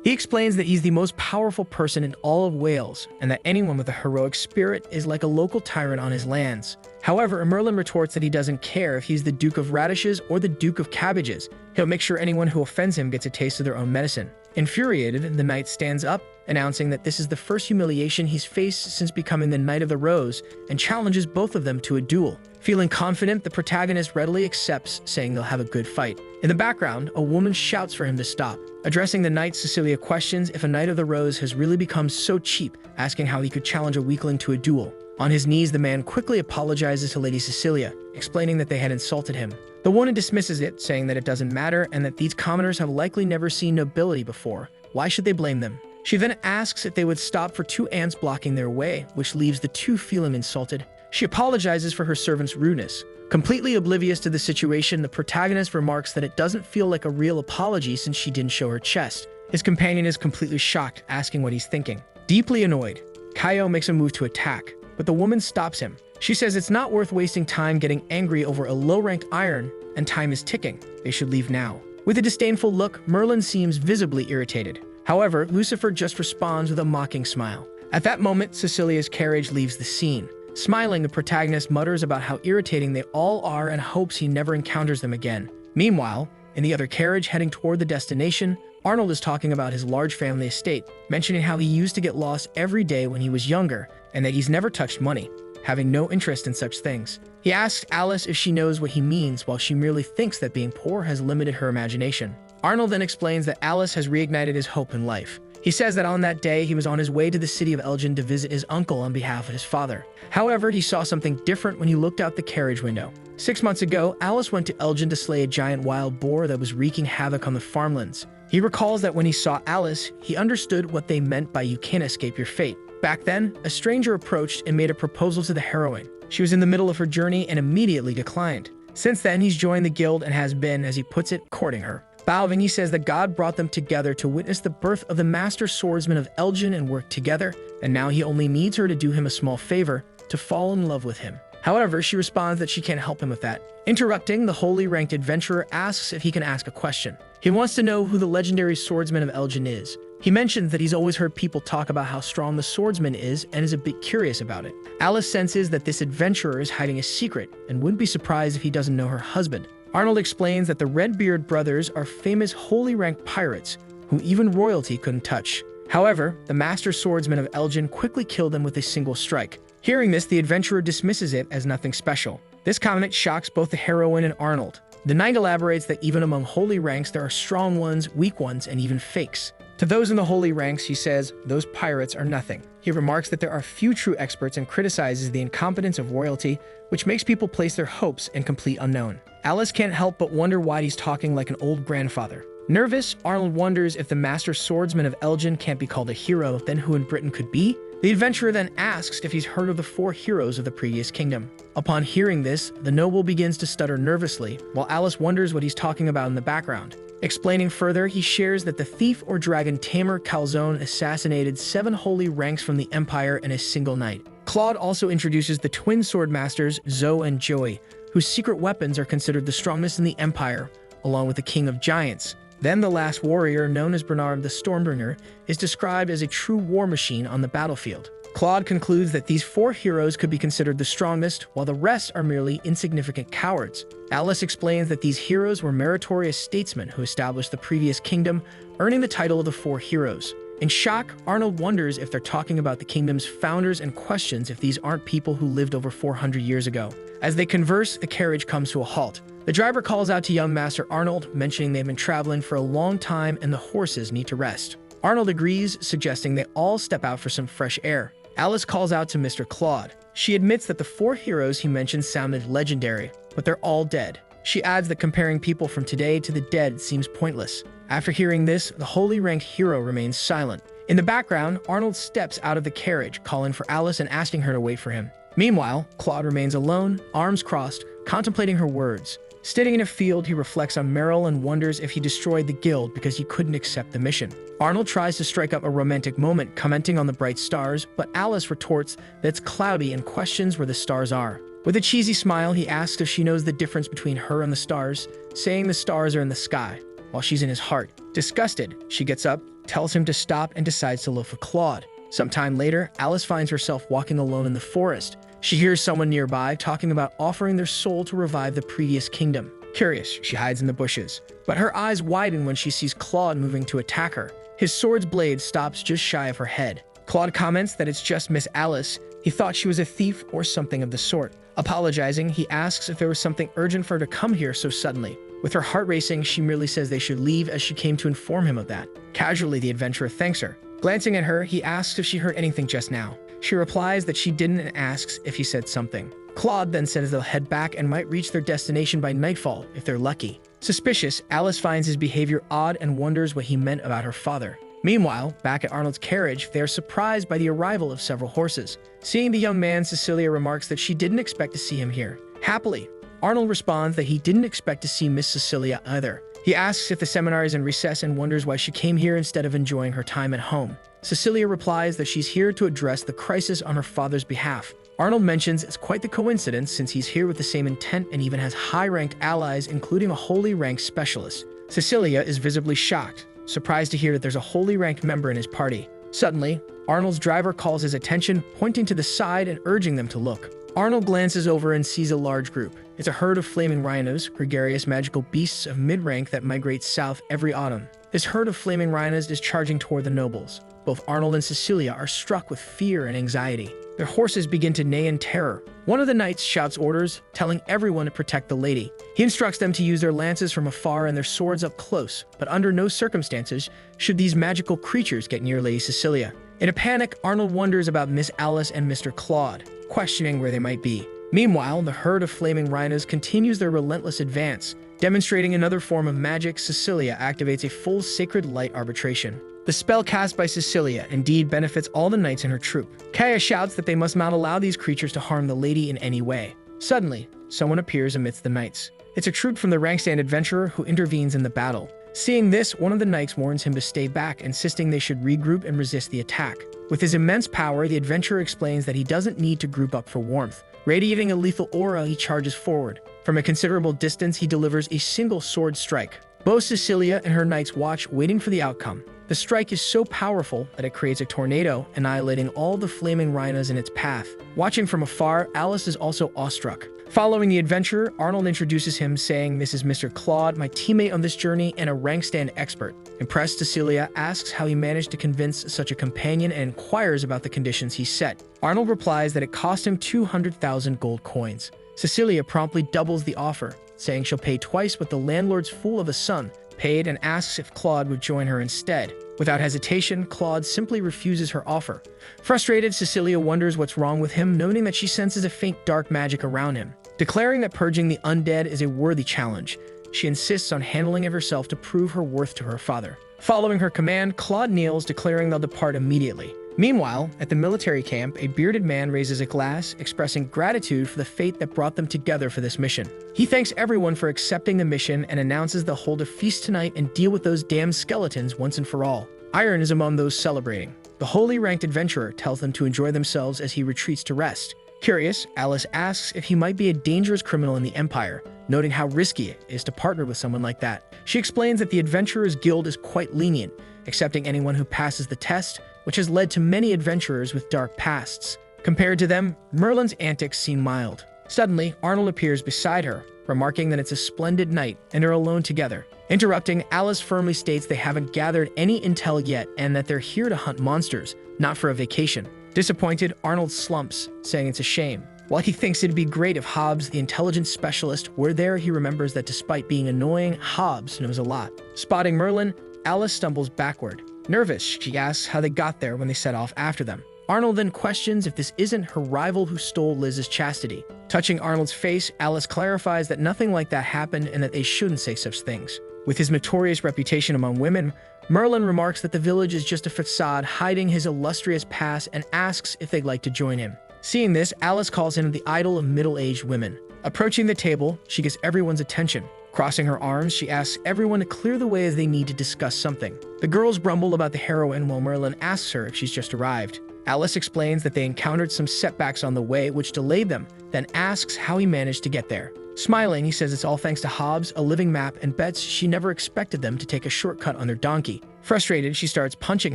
He explains that he's the most powerful person in all of Wales, and that anyone with a heroic spirit is like a local tyrant on his lands. However, Merlin retorts that he doesn't care if he's the Duke of Radishes or the Duke of Cabbages. He'll make sure anyone who offends him gets a taste of their own medicine. Infuriated, the knight stands up, announcing that this is the first humiliation he's faced since becoming the Knight of the Rose, and challenges both of them to a duel. Feeling confident, the protagonist readily accepts, saying they'll have a good fight. In the background, a woman shouts for him to stop. Addressing the knight, Cecilia questions if a Knight of the Rose has really become so cheap, asking how he could challenge a weakling to a duel. On his knees, the man quickly apologizes to Lady Cecilia, explaining that they had insulted him. The woman dismisses it, saying that it doesn't matter and that these commoners have likely never seen nobility before. Why should they blame them? She then asks if they would stop for two ants blocking their way, which leaves the two feeling insulted. She apologizes for her servant's rudeness. Completely oblivious to the situation, the protagonist remarks that it doesn't feel like a real apology since she didn't show her chest. His companion is completely shocked, asking what he's thinking. Deeply annoyed, Kaio makes a move to attack, but the woman stops him. She says it's not worth wasting time getting angry over a low-ranked iron, and time is ticking. They should leave now. With a disdainful look, Merlin seems visibly irritated. However, Lucifer just responds with a mocking smile. At that moment, Cecilia's carriage leaves the scene. Smiling, the protagonist mutters about how irritating they all are and hopes he never encounters them again. Meanwhile, in the other carriage heading toward the destination, Arnold is talking about his large family estate, mentioning how he used to get lost every day when he was younger and that he's never touched money, having no interest in such things. He asks Alice if she knows what he means, while she merely thinks that being poor has limited her imagination. Arnold then explains that Alice has reignited his hope in life. He says that on that day, he was on his way to the city of Elgin to visit his uncle on behalf of his father. However, he saw something different when he looked out the carriage window. 6 months ago, Alice went to Elgin to slay a giant wild boar that was wreaking havoc on the farmlands. He recalls that when he saw Alice, he understood what they meant by "you can't escape your fate." Back then, a stranger approached and made a proposal to the heroine. She was in the middle of her journey and immediately declined. Since then, he's joined the guild and has been, as he puts it, courting her. Bowing, he says that God brought them together to witness the birth of the master swordsman of Elgin and work together, and now he only needs her to do him a small favor, to fall in love with him. However, she responds that she can't help him with that. Interrupting, the holy ranked adventurer asks if he can ask a question. He wants to know who the legendary swordsman of Elgin is. He mentions that he's always heard people talk about how strong the swordsman is and is a bit curious about it. Alice senses that this adventurer is hiding a secret and wouldn't be surprised if he doesn't know her husband. Arnold explains that the Redbeard brothers are famous holy ranked pirates who even royalty couldn't touch. However, the master swordsman of Elgin quickly killed them with a single strike. Hearing this, the adventurer dismisses it as nothing special. This comment shocks both the heroine and Arnold. The knight elaborates that even among holy ranks, there are strong ones, weak ones, and even fakes. To those in the holy ranks, he says, those pirates are nothing. He remarks that there are few true experts and criticizes the incompetence of royalty, which makes people place their hopes in complete unknown. Alice can't help but wonder why he's talking like an old grandfather. Nervous, Arnold wonders if the master swordsman of Elgin can't be called a hero, then who in Britain could be? The adventurer then asks if he's heard of the 4 heroes of the previous kingdom. Upon hearing this, the noble begins to stutter nervously, while Alice wonders what he's talking about in the background. Explaining further, he shares that the thief or dragon tamer Calzone assassinated 7 holy ranks from the Empire in a single night. Claude also introduces the twin sword masters Zoe and Joey, whose secret weapons are considered the strongest in the Empire, along with the King of Giants. Then the last warrior, known as Bernard the Stormbringer, is described as a true war machine on the battlefield. Claude concludes that these 4 heroes could be considered the strongest, while the rest are merely insignificant cowards. Alice explains that these heroes were meritorious statesmen who established the previous kingdom, earning the title of the 4 heroes. In shock, Arnold wonders if they're talking about the kingdom's founders and questions if these aren't people who lived over 400 years ago. As they converse, the carriage comes to a halt. The driver calls out to young Master Arnold, mentioning they've been traveling for a long time and the horses need to rest. Arnold agrees, suggesting they all step out for some fresh air. Alice calls out to Mr. Claude. She admits that the 4 heroes he mentioned sounded legendary, but they're all dead. She adds that comparing people from today to the dead seems pointless. After hearing this, the holy ranked hero remains silent. In the background, Arnold steps out of the carriage, calling for Alice and asking her to wait for him. Meanwhile, Claude remains alone, arms crossed, contemplating her words. Standing in a field, he reflects on Meryl and wonders if he destroyed the guild because he couldn't accept the mission. Arnold tries to strike up a romantic moment, commenting on the bright stars, but Alice retorts that it's cloudy and questions where the stars are. With a cheesy smile, he asks if she knows the difference between her and the stars, saying the stars are in the sky, while she's in his heart. Disgusted, she gets up, tells him to stop, and decides to look for Claude. Sometime later, Alice finds herself walking alone in the forest. She hears someone nearby talking about offering their soul to revive the previous kingdom. Curious, she hides in the bushes, but her eyes widen when she sees Claude moving to attack her. His sword's blade stops just shy of her head. Claude comments that it's just Miss Alice. He thought she was a thief or something of the sort. Apologizing, he asks if there was something urgent for her to come here so suddenly. With her heart racing, she merely says they should leave as she came to inform him of that. Casually, the adventurer thanks her. Glancing at her, he asks if she heard anything just now. She replies that she didn't and asks if he said something. Claude then says they'll head back and might reach their destination by nightfall if they're lucky. Suspicious, Alice finds his behavior odd and wonders what he meant about her father. Meanwhile, back at Arnold's carriage, they are surprised by the arrival of several horses. Seeing the young man, Cecilia remarks that she didn't expect to see him here. Happily, Arnold responds that he didn't expect to see Miss Cecilia either. He asks if the seminar is in recess and wonders why she came here instead of enjoying her time at home. Cecilia replies that she's here to address the crisis on her father's behalf. Arnold mentions it's quite the coincidence since he's here with the same intent and even has high-ranked allies, including a holy ranked specialist. Cecilia is visibly shocked, surprised to hear that there's a holy ranked member in his party. Suddenly, Arnold's driver calls his attention, pointing to the side and urging them to look. Arnold glances over and sees a large group. It's a herd of flaming rhinos, gregarious magical beasts of mid-rank that migrate south every autumn. This herd of flaming rhinos is charging toward the nobles. Both Arnold and Cecilia are struck with fear and anxiety. Their horses begin to neigh in terror. One of the knights shouts orders, telling everyone to protect the lady. He instructs them to use their lances from afar and their swords up close, but under no circumstances should these magical creatures get near Lady Cecilia. In a panic, Arnold wonders about Miss Alice and Mr. Claude, questioning where they might be. Meanwhile, the herd of flaming rhinos continues their relentless advance. Demonstrating another form of magic, Cecilia activates a full sacred light arbitration. The spell cast by Cecilia indeed benefits all the knights in her troop. Kaya shouts that they must not allow these creatures to harm the lady in any way. Suddenly, someone appears amidst the knights. It's a troop from the rank-stand adventurer who intervenes in the battle. Seeing this, one of the knights warns him to stay back, insisting they should regroup and resist the attack. With his immense power, the adventurer explains that he doesn't need to group up for warmth. Radiating a lethal aura, he charges forward. From a considerable distance, he delivers a single sword strike. Both Cecilia and her knights watch, waiting for the outcome. The strike is so powerful that it creates a tornado, annihilating all the flaming rhinos in its path. Watching from afar, Alice is also awestruck. Following the adventurer, Arnold introduces him, saying, "This is Mr. Claude, my teammate on this journey and a rank-stand expert." Impressed, Cecilia asks how he managed to convince such a companion and inquires about the conditions he set. Arnold replies that it cost him 200,000 gold coins. Cecilia promptly doubles the offer, saying she'll pay twice what the landlord's fool of a son paid, and asks if Claude would join her instead. Without hesitation, Claude simply refuses her offer. Frustrated, Cecilia wonders what's wrong with him, noting that she senses a faint dark magic around him. Declaring that purging the undead is a worthy challenge, she insists on handling it herself to prove her worth to her father. Following her command, Claude kneels, declaring they'll depart immediately. Meanwhile, at the military camp, a bearded man raises a glass, expressing gratitude for the fate that brought them together for this mission. He thanks everyone for accepting the mission and announces they'll hold a feast tonight and deal with those damn skeletons once and for all. Iron is among those celebrating. The holy ranked adventurer tells them to enjoy themselves as he retreats to rest. Curious, Alice asks if he might be a dangerous criminal in the Empire, noting how risky it is to partner with someone like that. She explains that the Adventurers Guild is quite lenient, accepting anyone who passes the test, which has led to many adventurers with dark pasts. Compared to them, Merlin's antics seem mild. Suddenly, Arnold appears beside her, remarking that it's a splendid night and are alone together. Interrupting, Alice firmly states they haven't gathered any intel yet and that they're here to hunt monsters, not for a vacation. Disappointed, Arnold slumps, saying it's a shame. While he thinks it'd be great if Hobbs, the intelligence specialist, were there, he remembers that despite being annoying, Hobbs knows a lot. Spotting Merlin, Alice stumbles backward. Nervous, she asks how they got there when they set off after them. Arnold then questions if this isn't her rival who stole Liz's chastity. Touching Arnold's face, Alice clarifies that nothing like that happened and that they shouldn't say such things. With his notorious reputation among women, Merlin remarks that the village is just a facade hiding his illustrious past and asks if they'd like to join him. Seeing this, Alice calls him the idol of middle-aged women. Approaching the table, she gets everyone's attention. Crossing her arms, she asks everyone to clear the way as they need to discuss something. The girls grumble about the heroine while Merlin asks her if she's just arrived. Alice explains that they encountered some setbacks on the way which delayed them, then asks how he managed to get there. Smiling, he says it's all thanks to Hobbs, a living map, and bets she never expected them to take a shortcut on their donkey. Frustrated, she starts punching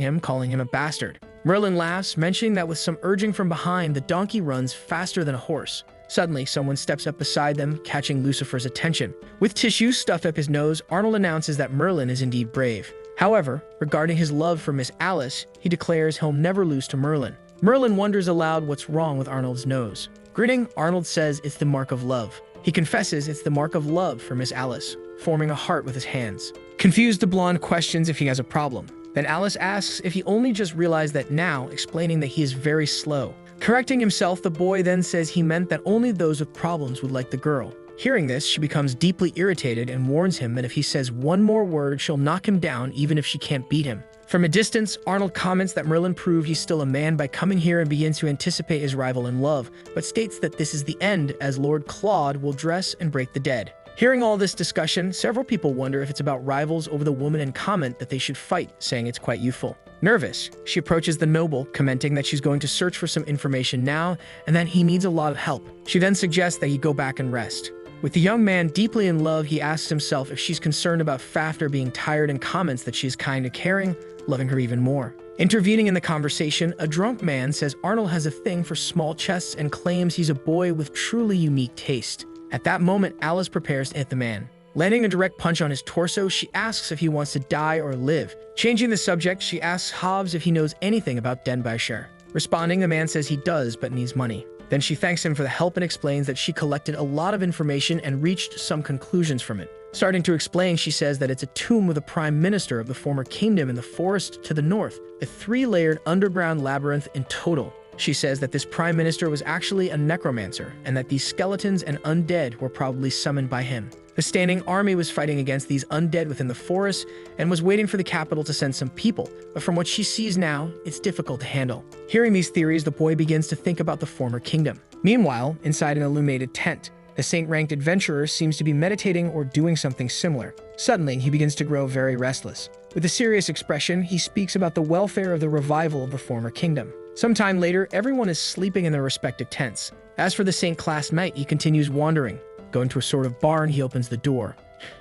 him, calling him a bastard. Merlin laughs, mentioning that with some urging from behind, the donkey runs faster than a horse. Suddenly, someone steps up beside them, catching Lucifer's attention. With tissue stuffed up his nose, Arnold announces that Merlin is indeed brave. However, regarding his love for Miss Alice, he declares he'll never lose to Merlin. Merlin wonders aloud what's wrong with Arnold's nose. Grinning, Arnold says it's the mark of love. He confesses it's the mark of love for Miss Alice, forming a heart with his hands. Confused, the blonde questions if he has a problem. Then Alice asks if he only just realized that now, explaining that he is very slow. Correcting himself, the boy then says he meant that only those with problems would like the girl. Hearing this, she becomes deeply irritated and warns him that if he says one more word, she'll knock him down even if she can't beat him. From a distance, Arnold comments that Merlin proved he's still a man by coming here and begins to anticipate his rival in love, but states that this is the end as Lord Claude will dress and break the dead. Hearing all this discussion, several people wonder if it's about rivals over the woman and comment that they should fight, saying it's quite youthful. Nervous, she approaches the noble, commenting that she's going to search for some information now and that he needs a lot of help. She then suggests that he go back and rest. With the young man deeply in love, he asks himself if she's concerned about Fafner being tired and comments that she is kind and caring, loving her even more. Intervening in the conversation, a drunk man says Arnold has a thing for small chests and claims he's a boy with truly unique taste. At that moment, Alice prepares to hit the man. Landing a direct punch on his torso, she asks if he wants to die or live. Changing the subject, she asks Hobbs if he knows anything about Denbighshire. Responding, the man says he does, but needs money. Then she thanks him for the help and explains that she collected a lot of information and reached some conclusions from it. Starting to explain, she says that it's a tomb of the Prime Minister of the former kingdom in the forest to the north, a 3-layered underground labyrinth in total. She says that this Prime Minister was actually a necromancer, and that these skeletons and undead were probably summoned by him. The standing army was fighting against these undead within the forest and was waiting for the capital to send some people, but from what she sees now, it's difficult to handle. Hearing these theories, the boy begins to think about the former kingdom. Meanwhile, inside an illuminated tent, the saint-ranked adventurer seems to be meditating or doing something similar. Suddenly, he begins to grow very restless. With a serious expression, he speaks about the welfare of the revival of the former kingdom. Sometime later, everyone is sleeping in their respective tents. As for the Saint-class knight, he continues wandering. Going to a sort of barn, he opens the door.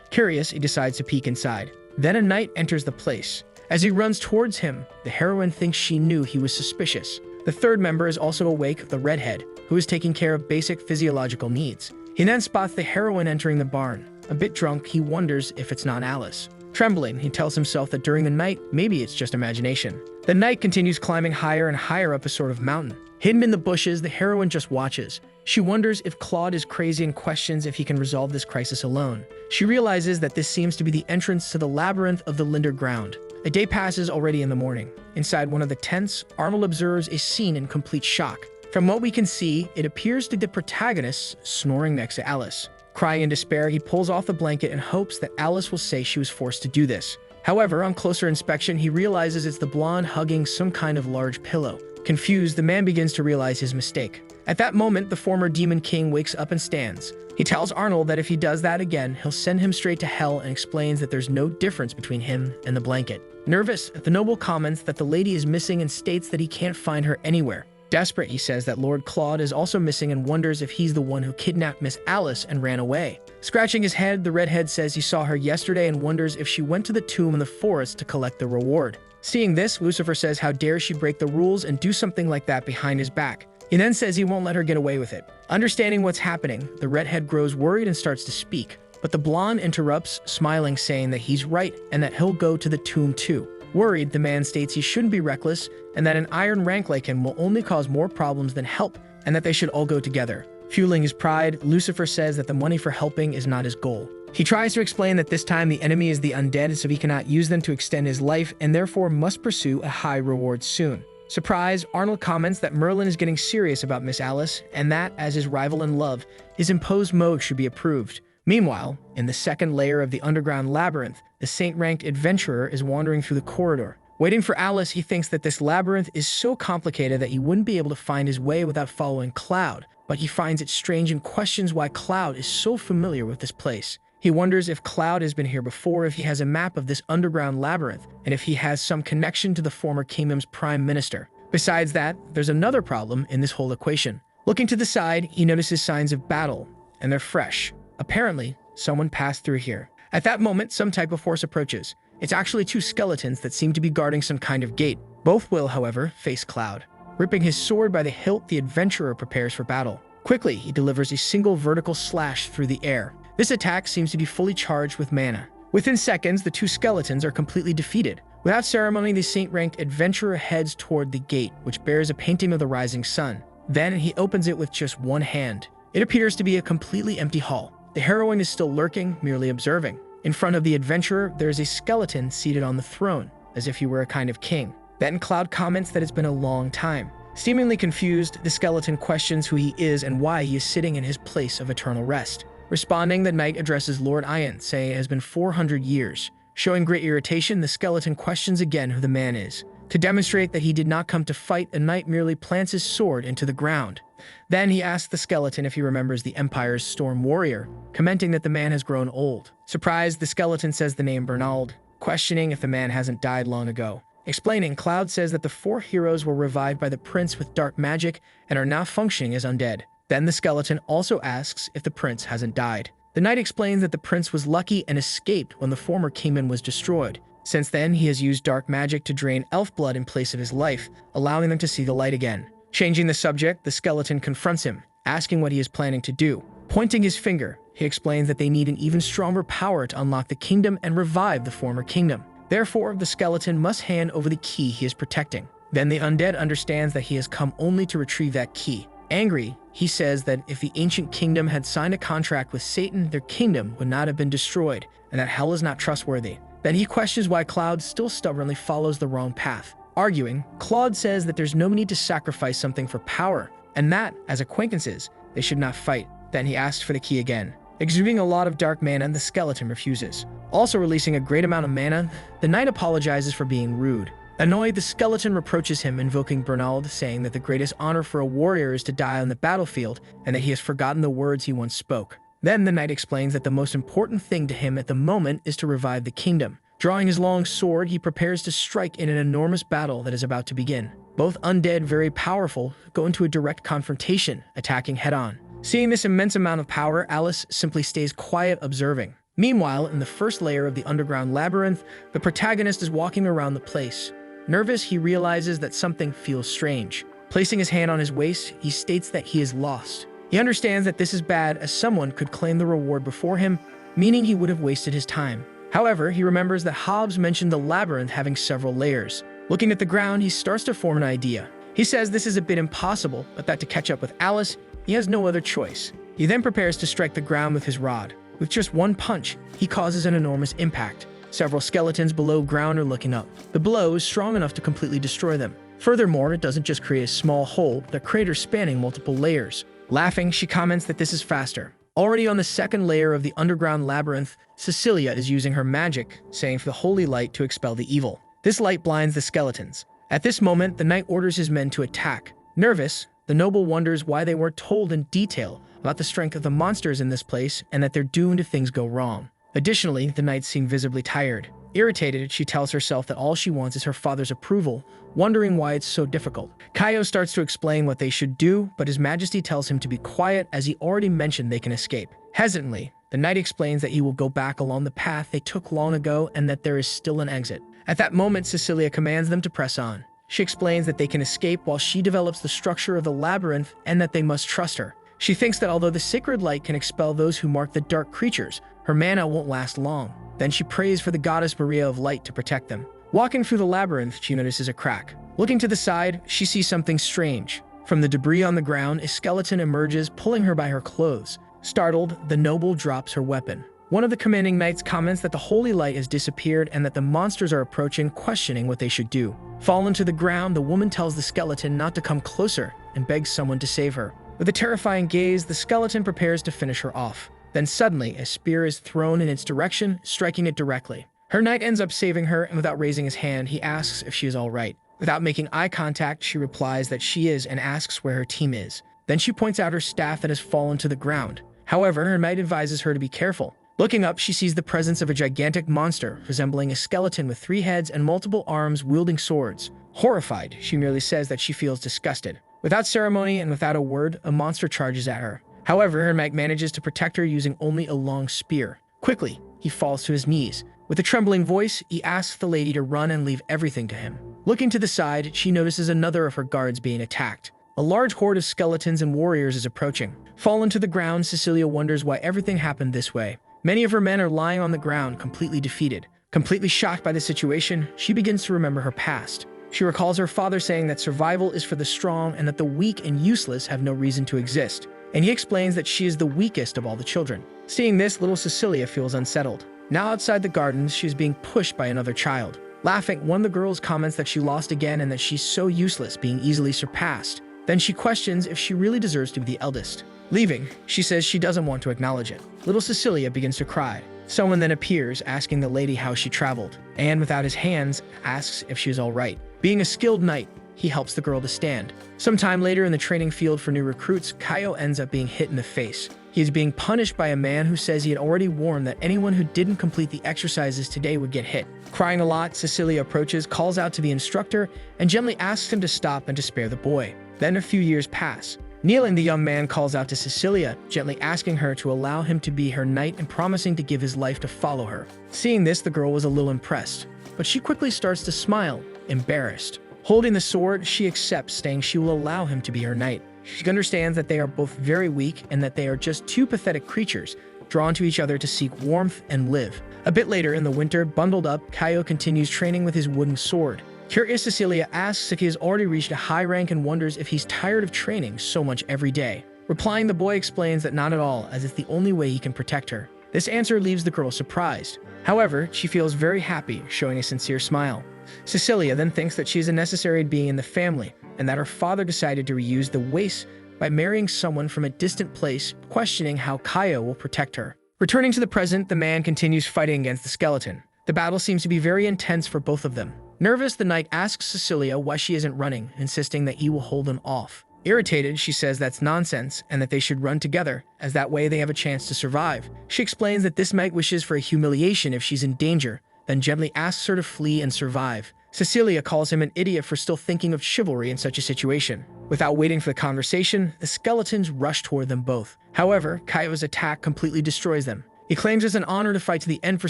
Curious, he decides to peek inside. Then a knight enters the place. As he runs towards him, the heroine thinks she knew he was suspicious. The third member is also awake, the redhead, who is taking care of basic physiological needs. He then spots the heroine entering the barn. A bit drunk, he wonders if it's not Alice. Trembling, he tells himself that during the night, maybe it's just imagination. The knight continues climbing higher and higher up a sort of mountain. Hidden in the bushes, the heroine just watches. She wonders if Claude is crazy and questions if he can resolve this crisis alone. She realizes that this seems to be the entrance to the labyrinth of the Linder ground. A day passes already in the morning. Inside one of the tents, Arnold observes a scene in complete shock. From what we can see, it appears to be the protagonist snoring next to Alice. Crying in despair, he pulls off the blanket and hopes that Alice will say she was forced to do this. However, on closer inspection, he realizes it's the blonde hugging some kind of large pillow. Confused, the man begins to realize his mistake. At that moment, the former Demon King wakes up and stands. He tells Arnold that if he does that again, he'll send him straight to hell and explains that there's no difference between him and the blanket. Nervous, the noble comments that the lady is missing and states that he can't find her anywhere. Desperate, he says that Lord Claude is also missing and wonders if he's the one who kidnapped Miss Alice and ran away. Scratching his head, the redhead says he saw her yesterday and wonders if she went to the tomb in the forest to collect the reward. Seeing this, Lucifer says how dare she break the rules and do something like that behind his back. He then says he won't let her get away with it. Understanding what's happening, the redhead grows worried and starts to speak. But the blonde interrupts, smiling, saying that he's right and that he'll go to the tomb too. Worried, the man states he shouldn't be reckless and that an iron rank like him will only cause more problems than help and that they should all go together. Fueling his pride, Lucifer says that the money for helping is not his goal. He tries to explain that this time the enemy is the undead, so he cannot use them to extend his life and therefore must pursue a high reward soon. Surprised, Arnold comments that Merlin is getting serious about Miss Alice and that, as his rival in love, his imposed mode should be approved. Meanwhile, in the second layer of the underground labyrinth, the saint-ranked adventurer is wandering through the corridor. Waiting for Alice, he thinks that this labyrinth is so complicated that he wouldn't be able to find his way without following Cloud, but he finds it strange and questions why Cloud is so familiar with this place. He wonders if Cloud has been here before, if he has a map of this underground labyrinth, and if he has some connection to the former kingdom's prime minister. Besides that, there's another problem in this whole equation. Looking to the side, he notices signs of battle, and they're fresh. Apparently, someone passed through here. At that moment, some type of force approaches. It's actually two skeletons that seem to be guarding some kind of gate. Both will, however, face Cloud. Ripping his sword by the hilt, the adventurer prepares for battle. Quickly, he delivers a single vertical slash through the air. This attack seems to be fully charged with mana. Within seconds, the two skeletons are completely defeated. Without ceremony, the saint-ranked adventurer heads toward the gate, which bears a painting of the rising sun. Then he opens it with just one hand. It appears to be a completely empty hall. The heroine is still lurking, merely observing. In front of the adventurer, there is a skeleton seated on the throne, as if he were a kind of king. Then Cloud comments that it's been a long time. Seemingly confused, the skeleton questions who he is and why he is sitting in his place of eternal rest. Responding, the knight addresses Lord Ian, saying it has been 400 years. Showing great irritation, the skeleton questions again who the man is. To demonstrate that he did not come to fight, the knight merely plants his sword into the ground. Then he asks the skeleton if he remembers the Empire's Storm Warrior, commenting that the man has grown old. Surprised, the skeleton says the name Bernald, questioning if the man hasn't died long ago. Explaining, Cloud says that the 4 heroes were revived by the prince with dark magic and are now functioning as undead. Then the skeleton also asks if the prince hasn't died. The knight explains that the prince was lucky and escaped when the former kingdom was destroyed. Since then, he has used dark magic to drain elf blood in place of his life, allowing them to see the light again. Changing the subject, the skeleton confronts him, asking what he is planning to do. Pointing his finger, he explains that they need an even stronger power to unlock the kingdom and revive the former kingdom. Therefore, the skeleton must hand over the key he is protecting. Then the undead understands that he has come only to retrieve that key. Angry, he says that if the ancient kingdom had signed a contract with Satan, their kingdom would not have been destroyed, and that hell is not trustworthy. Then he questions why Cloud still stubbornly follows the wrong path. Arguing, Claude says that there's no need to sacrifice something for power, and that, as acquaintances, they should not fight. Then he asks for the key again. Exuding a lot of dark mana, the skeleton refuses. Also releasing a great amount of mana, the knight apologizes for being rude. Annoyed, the skeleton reproaches him, invoking Bernald, saying that the greatest honor for a warrior is to die on the battlefield, and that he has forgotten the words he once spoke. Then the knight explains that the most important thing to him at the moment is to revive the kingdom. Drawing his long sword, he prepares to strike in an enormous battle that is about to begin. Both undead, very powerful, go into a direct confrontation, attacking head-on. Seeing this immense amount of power, Alice simply stays quiet, observing. Meanwhile, in the first layer of the underground labyrinth, the protagonist is walking around the place. Nervous, he realizes that something feels strange. Placing his hand on his waist, he states that he is lost. He understands that this is bad, as someone could claim the reward before him, meaning he would have wasted his time. However, he remembers that Hobbes mentioned the labyrinth having several layers. Looking at the ground, he starts to form an idea. He says this is a bit impossible, but that to catch up with Alice, he has no other choice. He then prepares to strike the ground with his rod. With just one punch, he causes an enormous impact. Several skeletons below ground are looking up. The blow is strong enough to completely destroy them. Furthermore, it doesn't just create a small hole, but a crater spanning multiple layers. Laughing, she comments that this is faster. Already on the second layer of the underground labyrinth, Cecilia is using her magic, saying for the holy light to expel the evil. This light blinds the skeletons. At this moment, the knight orders his men to attack. Nervous, the noble wonders why they weren't told in detail about the strength of the monsters in this place and that they're doomed if things go wrong. Additionally, the knights seem visibly tired. Irritated, she tells herself that all she wants is her father's approval, wondering why it's so difficult. Kaio starts to explain what they should do, but His Majesty tells him to be quiet as he already mentioned they can escape. Hesitantly, the knight explains that he will go back along the path they took long ago and that there is still an exit. At that moment, Cecilia commands them to press on. She explains that they can escape while she develops the structure of the labyrinth and that they must trust her. She thinks that although the sacred light can expel those who mark the dark creatures, her mana won't last long. Then she prays for the goddess Maria of Light to protect them. Walking through the labyrinth, she notices a crack. Looking to the side, she sees something strange. From the debris on the ground, a skeleton emerges, pulling her by her clothes. Startled, the noble drops her weapon. One of the commanding knights comments that the holy light has disappeared and that the monsters are approaching, questioning what they should do. Fallen to the ground, the woman tells the skeleton not to come closer and begs someone to save her. With a terrifying gaze, the skeleton prepares to finish her off. Then suddenly, a spear is thrown in its direction, striking it directly. Her knight ends up saving her, and without raising his hand, he asks if she is all right. Without making eye contact, she replies that she is and asks where her team is. Then she points out her staff that has fallen to the ground. However, her knight advises her to be careful. Looking up, she sees the presence of a gigantic monster resembling a skeleton with 3 heads and multiple arms wielding swords. Horrified, she merely says that she feels disgusted. Without ceremony and without a word, a monster charges at her. However, her knight manages to protect her using only a long spear. Quickly, he falls to his knees. With a trembling voice, he asks the lady to run and leave everything to him. Looking to the side, she notices another of her guards being attacked. A large horde of skeletons and warriors is approaching. Fallen to the ground, Cecilia wonders why everything happened this way. Many of her men are lying on the ground, completely defeated. Completely shocked by the situation, she begins to remember her past. She recalls her father saying that survival is for the strong and that the weak and useless have no reason to exist. And he explains that she is the weakest of all the children. Seeing this, little Cecilia feels unsettled. Now outside the gardens, she is being pushed by another child. Laughing, one of the girls comments that she lost again and that she's so useless, being easily surpassed. Then she questions if she really deserves to be the eldest. Leaving, she says she doesn't want to acknowledge it. Little Cecilia begins to cry. Someone then appears, asking the lady how she traveled, and without his hands, asks if she is all right. Being a skilled knight, he helps the girl to stand. Sometime later in the training field for new recruits, Kaio ends up being hit in the face. He is being punished by a man who says he had already warned that anyone who didn't complete the exercises today would get hit. Crying a lot, Cecilia approaches, calls out to the instructor, and gently asks him to stop and to spare the boy. Then a few years pass. Kneeling, the young man calls out to Cecilia, gently asking her to allow him to be her knight and promising to give his life to follow her. Seeing this, the girl was a little impressed, but she quickly starts to smile, embarrassed. Holding the sword, she accepts, saying she will allow him to be her knight. She understands that they are both very weak and that they are just 2 pathetic creatures, drawn to each other to seek warmth and live. A bit later in the winter, bundled up, Kaio continues training with his wooden sword. Curious, Cecilia asks if he has already reached a high rank and wonders if he's tired of training so much every day. Replying, the boy explains that not at all, as it's the only way he can protect her. This answer leaves the girl surprised. However, she feels very happy, showing a sincere smile. Cecilia then thinks that she is a necessary being in the family, and that her father decided to reuse the waste by marrying someone from a distant place, questioning how Kaio will protect her. Returning to the present, the man continues fighting against the skeleton. The battle seems to be very intense for both of them. Nervous, the knight asks Cecilia why she isn't running, insisting that he will hold them off. Irritated, she says that's nonsense and that they should run together, as that way they have a chance to survive. She explains that this knight wishes for a humiliation if she's in danger, then gently asks her to flee and survive. Cecilia calls him an idiot for still thinking of chivalry in such a situation. Without waiting for the conversation, the skeletons rush toward them both. However, Kaio's attack completely destroys them. He claims it's an honor to fight to the end for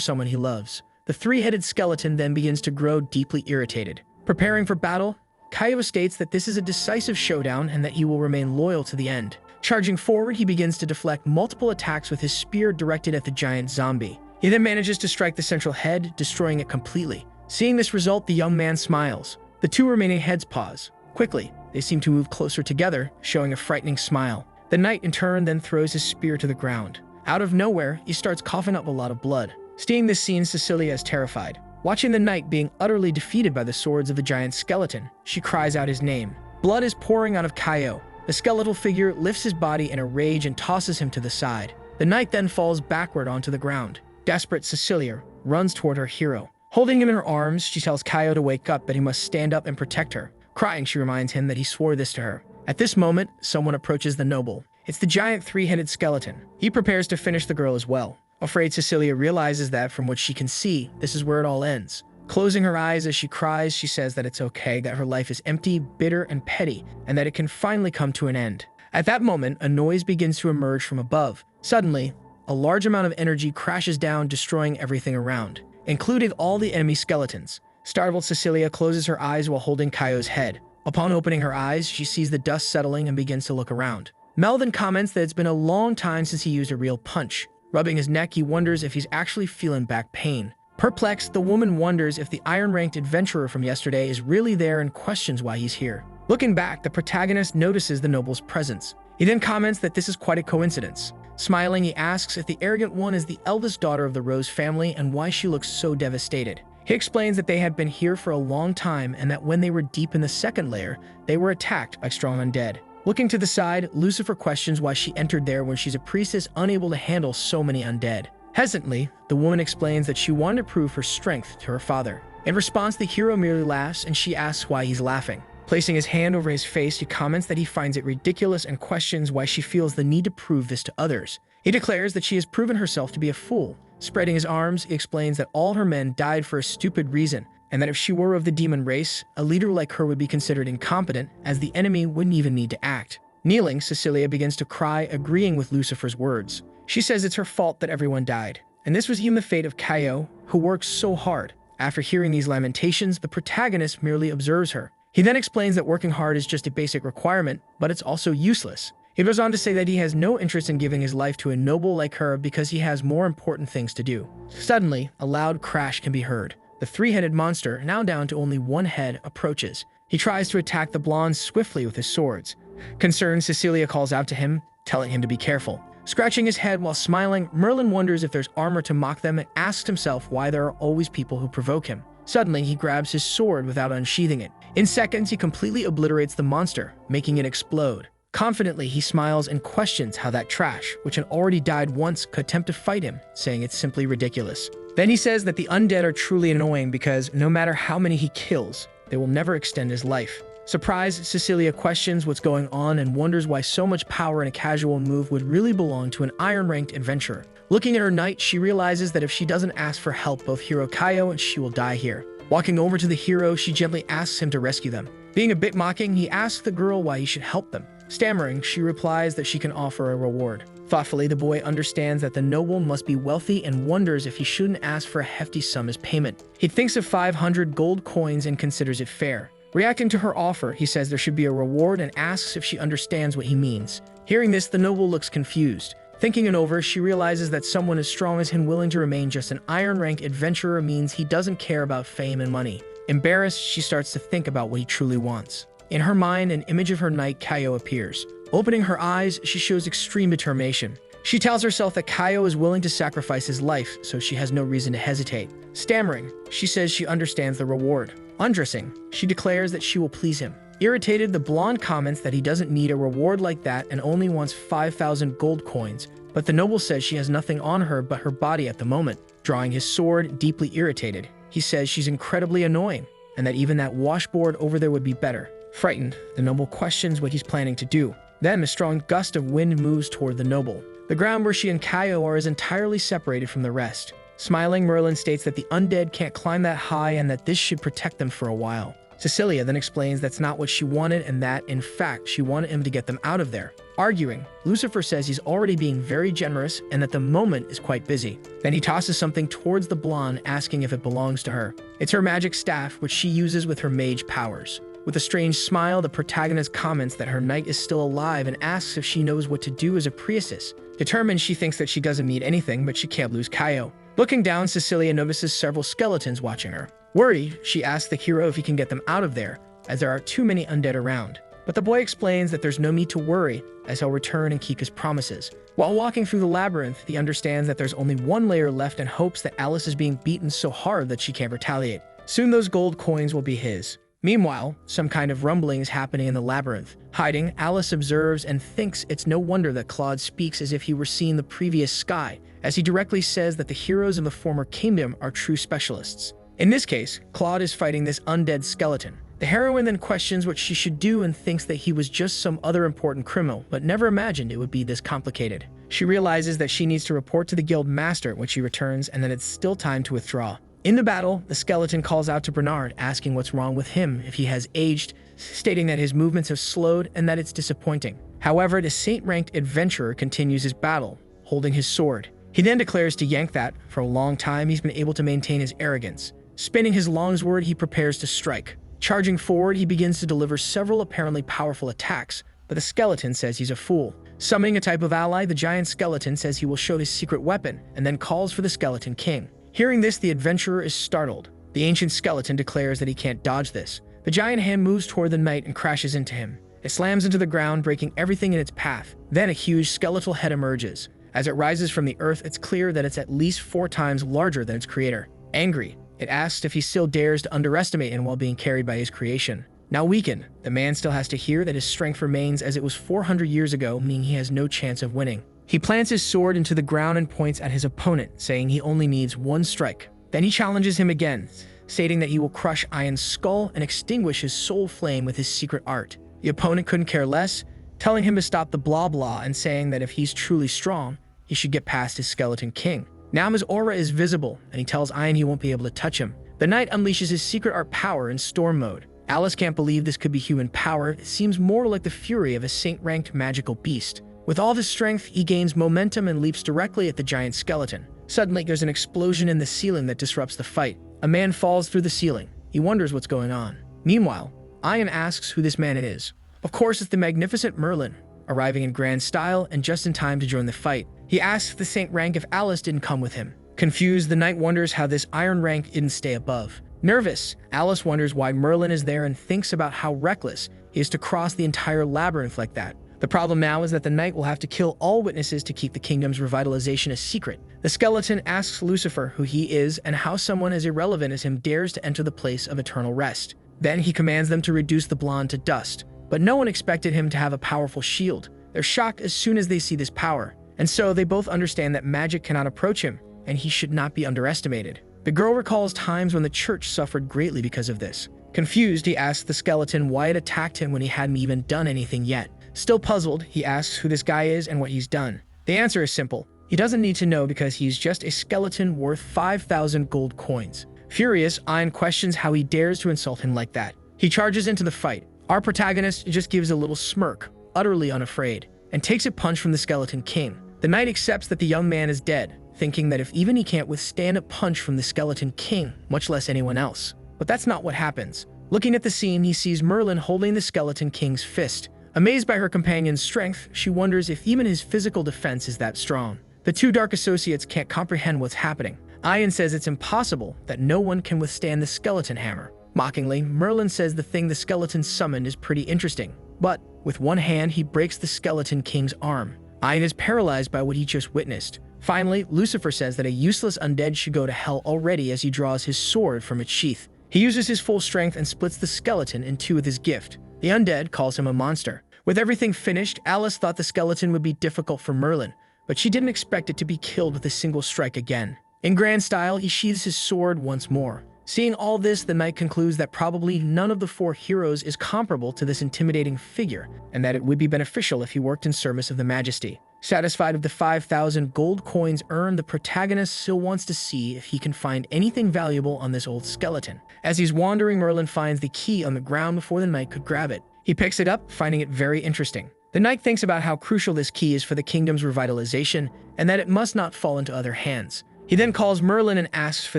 someone he loves. The 3-headed skeleton then begins to grow deeply irritated. Preparing for battle, Kaio states that this is a decisive showdown and that he will remain loyal to the end. Charging forward, he begins to deflect multiple attacks with his spear directed at the giant zombie. He then manages to strike the central head, destroying it completely. Seeing this result, the young man smiles. The 2 remaining heads pause. Quickly, they seem to move closer together, showing a frightening smile. The knight in turn then throws his spear to the ground. Out of nowhere, he starts coughing up a lot of blood. Seeing this scene, Cecilia is terrified. Watching the knight being utterly defeated by the swords of the giant skeleton, she cries out his name. Blood is pouring out of Kaio. The skeletal figure lifts his body in a rage and tosses him to the side. The knight then falls backward onto the ground. Desperate, Cecilia runs toward her hero. Holding him in her arms, she tells Kaio to wake up, that he must stand up and protect her. Crying, she reminds him that he swore this to her. At this moment, someone approaches the noble. It's the giant 3-headed skeleton. He prepares to finish the girl as well. Afraid, Cecilia realizes that, from what she can see, this is where it all ends. Closing her eyes as she cries, she says that it's okay, that her life is empty, bitter, and petty, and that it can finally come to an end. At that moment, a noise begins to emerge from above. Suddenly, a large amount of energy crashes down, destroying everything around, including all the enemy skeletons. Startled, Cecilia closes her eyes while holding Kaio's head. Upon opening her eyes, she sees the dust settling and begins to look around. Mel then comments that it's been a long time since he used a real punch. Rubbing his neck, he wonders if he's actually feeling back pain. Perplexed, the woman wonders if the iron-ranked adventurer from yesterday is really there and questions why he's here. Looking back, the protagonist notices the noble's presence. He then comments that this is quite a coincidence. Smiling, he asks if the arrogant one is the eldest daughter of the Rose family and why she looks so devastated. He explains that they had been here for a long time and that when they were deep in the second layer, they were attacked by strong undead. Looking to the side, Lucifer questions why she entered there when she's a priestess unable to handle so many undead. Hesitantly, the woman explains that she wanted to prove her strength to her father. In response, the hero merely laughs and she asks why he's laughing. Placing his hand over his face, he comments that he finds it ridiculous and questions why she feels the need to prove this to others. He declares that she has proven herself to be a fool. Spreading his arms, he explains that all her men died for a stupid reason, and that if she were of the demon race, a leader like her would be considered incompetent, as the enemy wouldn't even need to act. Kneeling, Cecilia begins to cry, agreeing with Lucifer's words. She says it's her fault that everyone died, and this was even the fate of Caio, who worked so hard. After hearing these lamentations, the protagonist merely observes her. He then explains that working hard is just a basic requirement, but it's also useless. He goes on to say that he has no interest in giving his life to a noble like her because he has more important things to do. Suddenly, a loud crash can be heard. The three-headed monster, now down to only one head, approaches. He tries to attack the blonde swiftly with his swords. Concerned, Cecilia calls out to him, telling him to be careful. Scratching his head while smiling, Merlin wonders if there's armor to mock them and asks himself why there are always people who provoke him. Suddenly, he grabs his sword without unsheathing it. In seconds, he completely obliterates the monster, making it explode. Confidently, he smiles and questions how that trash, which had already died once, could attempt to fight him, saying it's simply ridiculous. Then he says that the undead are truly annoying because no matter how many he kills, they will never extend his life. Surprised, Cecilia questions what's going on and wonders why so much power in a casual move would really belong to an iron-ranked adventurer. Looking at her knight, she realizes that if she doesn't ask for help, both hero Caio and she will die here. Walking over to the hero, she gently asks him to rescue them. Being a bit mocking, he asks the girl why he should help them. Stammering, she replies that she can offer a reward. Thoughtfully, the boy understands that the noble must be wealthy and wonders if he shouldn't ask for a hefty sum as payment. He thinks of 500 gold coins and considers it fair. Reacting to her offer, he says there should be a reward and asks if she understands what he means. Hearing this, the noble looks confused. Thinking it over, she realizes that someone as strong as him willing to remain just an iron-rank adventurer means he doesn't care about fame and money. Embarrassed, she starts to think about what he truly wants. In her mind, an image of her knight Caio appears. Opening her eyes, she shows extreme determination. She tells herself that Caio is willing to sacrifice his life, so she has no reason to hesitate. Stammering, she says she understands the reward. Undressing, she declares that she will please him. Irritated, the blonde comments that he doesn't need a reward like that and only wants 5,000 gold coins, but the noble says she has nothing on her but her body at the moment. Drawing his sword, deeply irritated, he says she's incredibly annoying, and that even that washboard over there would be better. Frightened, the noble questions what he's planning to do. Then a strong gust of wind moves toward the noble. The ground where she and Caio are is entirely separated from the rest. Smiling, Merlin states that the undead can't climb that high and that this should protect them for a while. Cecilia then explains that's not what she wanted and that, in fact, she wanted him to get them out of there. Arguing, Lucifer says he's already being very generous and that the moment is quite busy. Then he tosses something towards the blonde, asking if it belongs to her. It's her magic staff, which she uses with her mage powers. With a strange smile, the protagonist comments that her knight is still alive and asks if she knows what to do as a priestess. Determined, she thinks that she doesn't need anything, but she can't lose Caio. Looking down, Cecilia notices several skeletons watching her. Worried, she asks the hero if he can get them out of there, as there are too many undead around. But the boy explains that there's no need to worry, as he'll return and keep his promises. While walking through the labyrinth, he understands that there's only one layer left and hopes that Alice is being beaten so hard that she can't retaliate. Soon those gold coins will be his. Meanwhile, some kind of rumbling is happening in the labyrinth. Hiding, Alice observes and thinks it's no wonder that Claude speaks as if he were seeing the previous sky, as he directly says that the heroes of the former kingdom are true specialists. In this case, Claude is fighting this undead skeleton. The heroine then questions what she should do and thinks that he was just some other important criminal, but never imagined it would be this complicated. She realizes that she needs to report to the guild master when she returns and that it's still time to withdraw. In the battle, the skeleton calls out to Bernard, asking what's wrong with him, if he has aged, stating that his movements have slowed and that it's disappointing. However, the saint-ranked adventurer continues his battle, holding his sword. He then declares to Yank that, for a long time, he's been able to maintain his arrogance. Spinning his longsword, he prepares to strike. Charging forward, he begins to deliver several apparently powerful attacks, but the skeleton says he's a fool. Summoning a type of ally, the giant skeleton says he will show his secret weapon, and then calls for the Skeleton King. Hearing this, the adventurer is startled. The ancient skeleton declares that he can't dodge this. The giant hand moves toward the knight and crashes into him. It slams into the ground, breaking everything in its path. Then a huge skeletal head emerges. As it rises from the earth, it's clear that it's at least 4 times larger than its creator. Angry, it asks if he still dares to underestimate him while being carried by his creation. Now weakened, the man still has to hear that his strength remains as it was 400 years ago, meaning he has no chance of winning. He plants his sword into the ground and points at his opponent, saying he only needs one strike. Then he challenges him again, stating that he will crush Iron's skull and extinguish his soul flame with his secret art. The opponent couldn't care less, telling him to stop the blah blah and saying that if he's truly strong, he should get past his skeleton king. Now his aura is visible, and he tells Iron he won't be able to touch him. The knight unleashes his secret art power in storm mode. Alice can't believe this could be human power. It seems more like the fury of a saint-ranked magical beast. With all of his strength, he gains momentum and leaps directly at the giant skeleton. Suddenly, there's an explosion in the ceiling that disrupts the fight. A man falls through the ceiling. He wonders what's going on. Meanwhile, Ian asks who this man is. Of course, it's the magnificent Merlin, arriving in grand style and just in time to join the fight. He asks the saint rank if Alice didn't come with him. Confused, the knight wonders how this iron rank didn't stay above. Nervous, Alice wonders why Merlin is there and thinks about how reckless he is to cross the entire labyrinth like that. The problem now is that the knight will have to kill all witnesses to keep the kingdom's revitalization a secret. The skeleton asks Lucifer who he is and how someone as irrelevant as him dares to enter the place of eternal rest. Then he commands them to reduce the blonde to dust. But no one expected him to have a powerful shield. They're shocked as soon as they see this power. And so they both understand that magic cannot approach him, and he should not be underestimated. The girl recalls times when the church suffered greatly because of this. Confused, he asks the skeleton why it attacked him when he hadn't even done anything yet. Still puzzled, he asks who this guy is and what he's done. The answer is simple. He doesn't need to know because he's just a skeleton worth 5,000 gold coins. Furious, Ian questions how he dares to insult him like that. He charges into the fight. Our protagonist just gives a little smirk, utterly unafraid, and takes a punch from the skeleton king. The knight accepts that the young man is dead, thinking that if even he can't withstand a punch from the skeleton king, much less anyone else. But that's not what happens. Looking at the scene, he sees Merlin holding the skeleton king's fist. Amazed by her companion's strength, she wonders if even his physical defense is that strong. The two dark associates can't comprehend what's happening. Ian says it's impossible, that no one can withstand the skeleton hammer. Mockingly, Merlin says the thing the skeleton summoned is pretty interesting. But with one hand, he breaks the skeleton king's arm. Ian is paralyzed by what he just witnessed. Finally, Lucifer says that a useless undead should go to hell already as he draws his sword from its sheath. He uses his full strength and splits the skeleton in two with his gift. The undead calls him a monster. With everything finished, Alice thought the skeleton would be difficult for Merlin, but she didn't expect it to be killed with a single strike again. In grand style, he sheathes his sword once more. Seeing all this, the knight concludes that probably none of the four heroes is comparable to this intimidating figure, and that it would be beneficial if he worked in service of the majesty. Satisfied with the 5,000 gold coins earned, the protagonist still wants to see if he can find anything valuable on this old skeleton. As he's wandering, Merlin finds the key on the ground before the knight could grab it. He picks it up, finding it very interesting. The knight thinks about how crucial this key is for the kingdom's revitalization, and that it must not fall into other hands. He then calls Merlin and asks for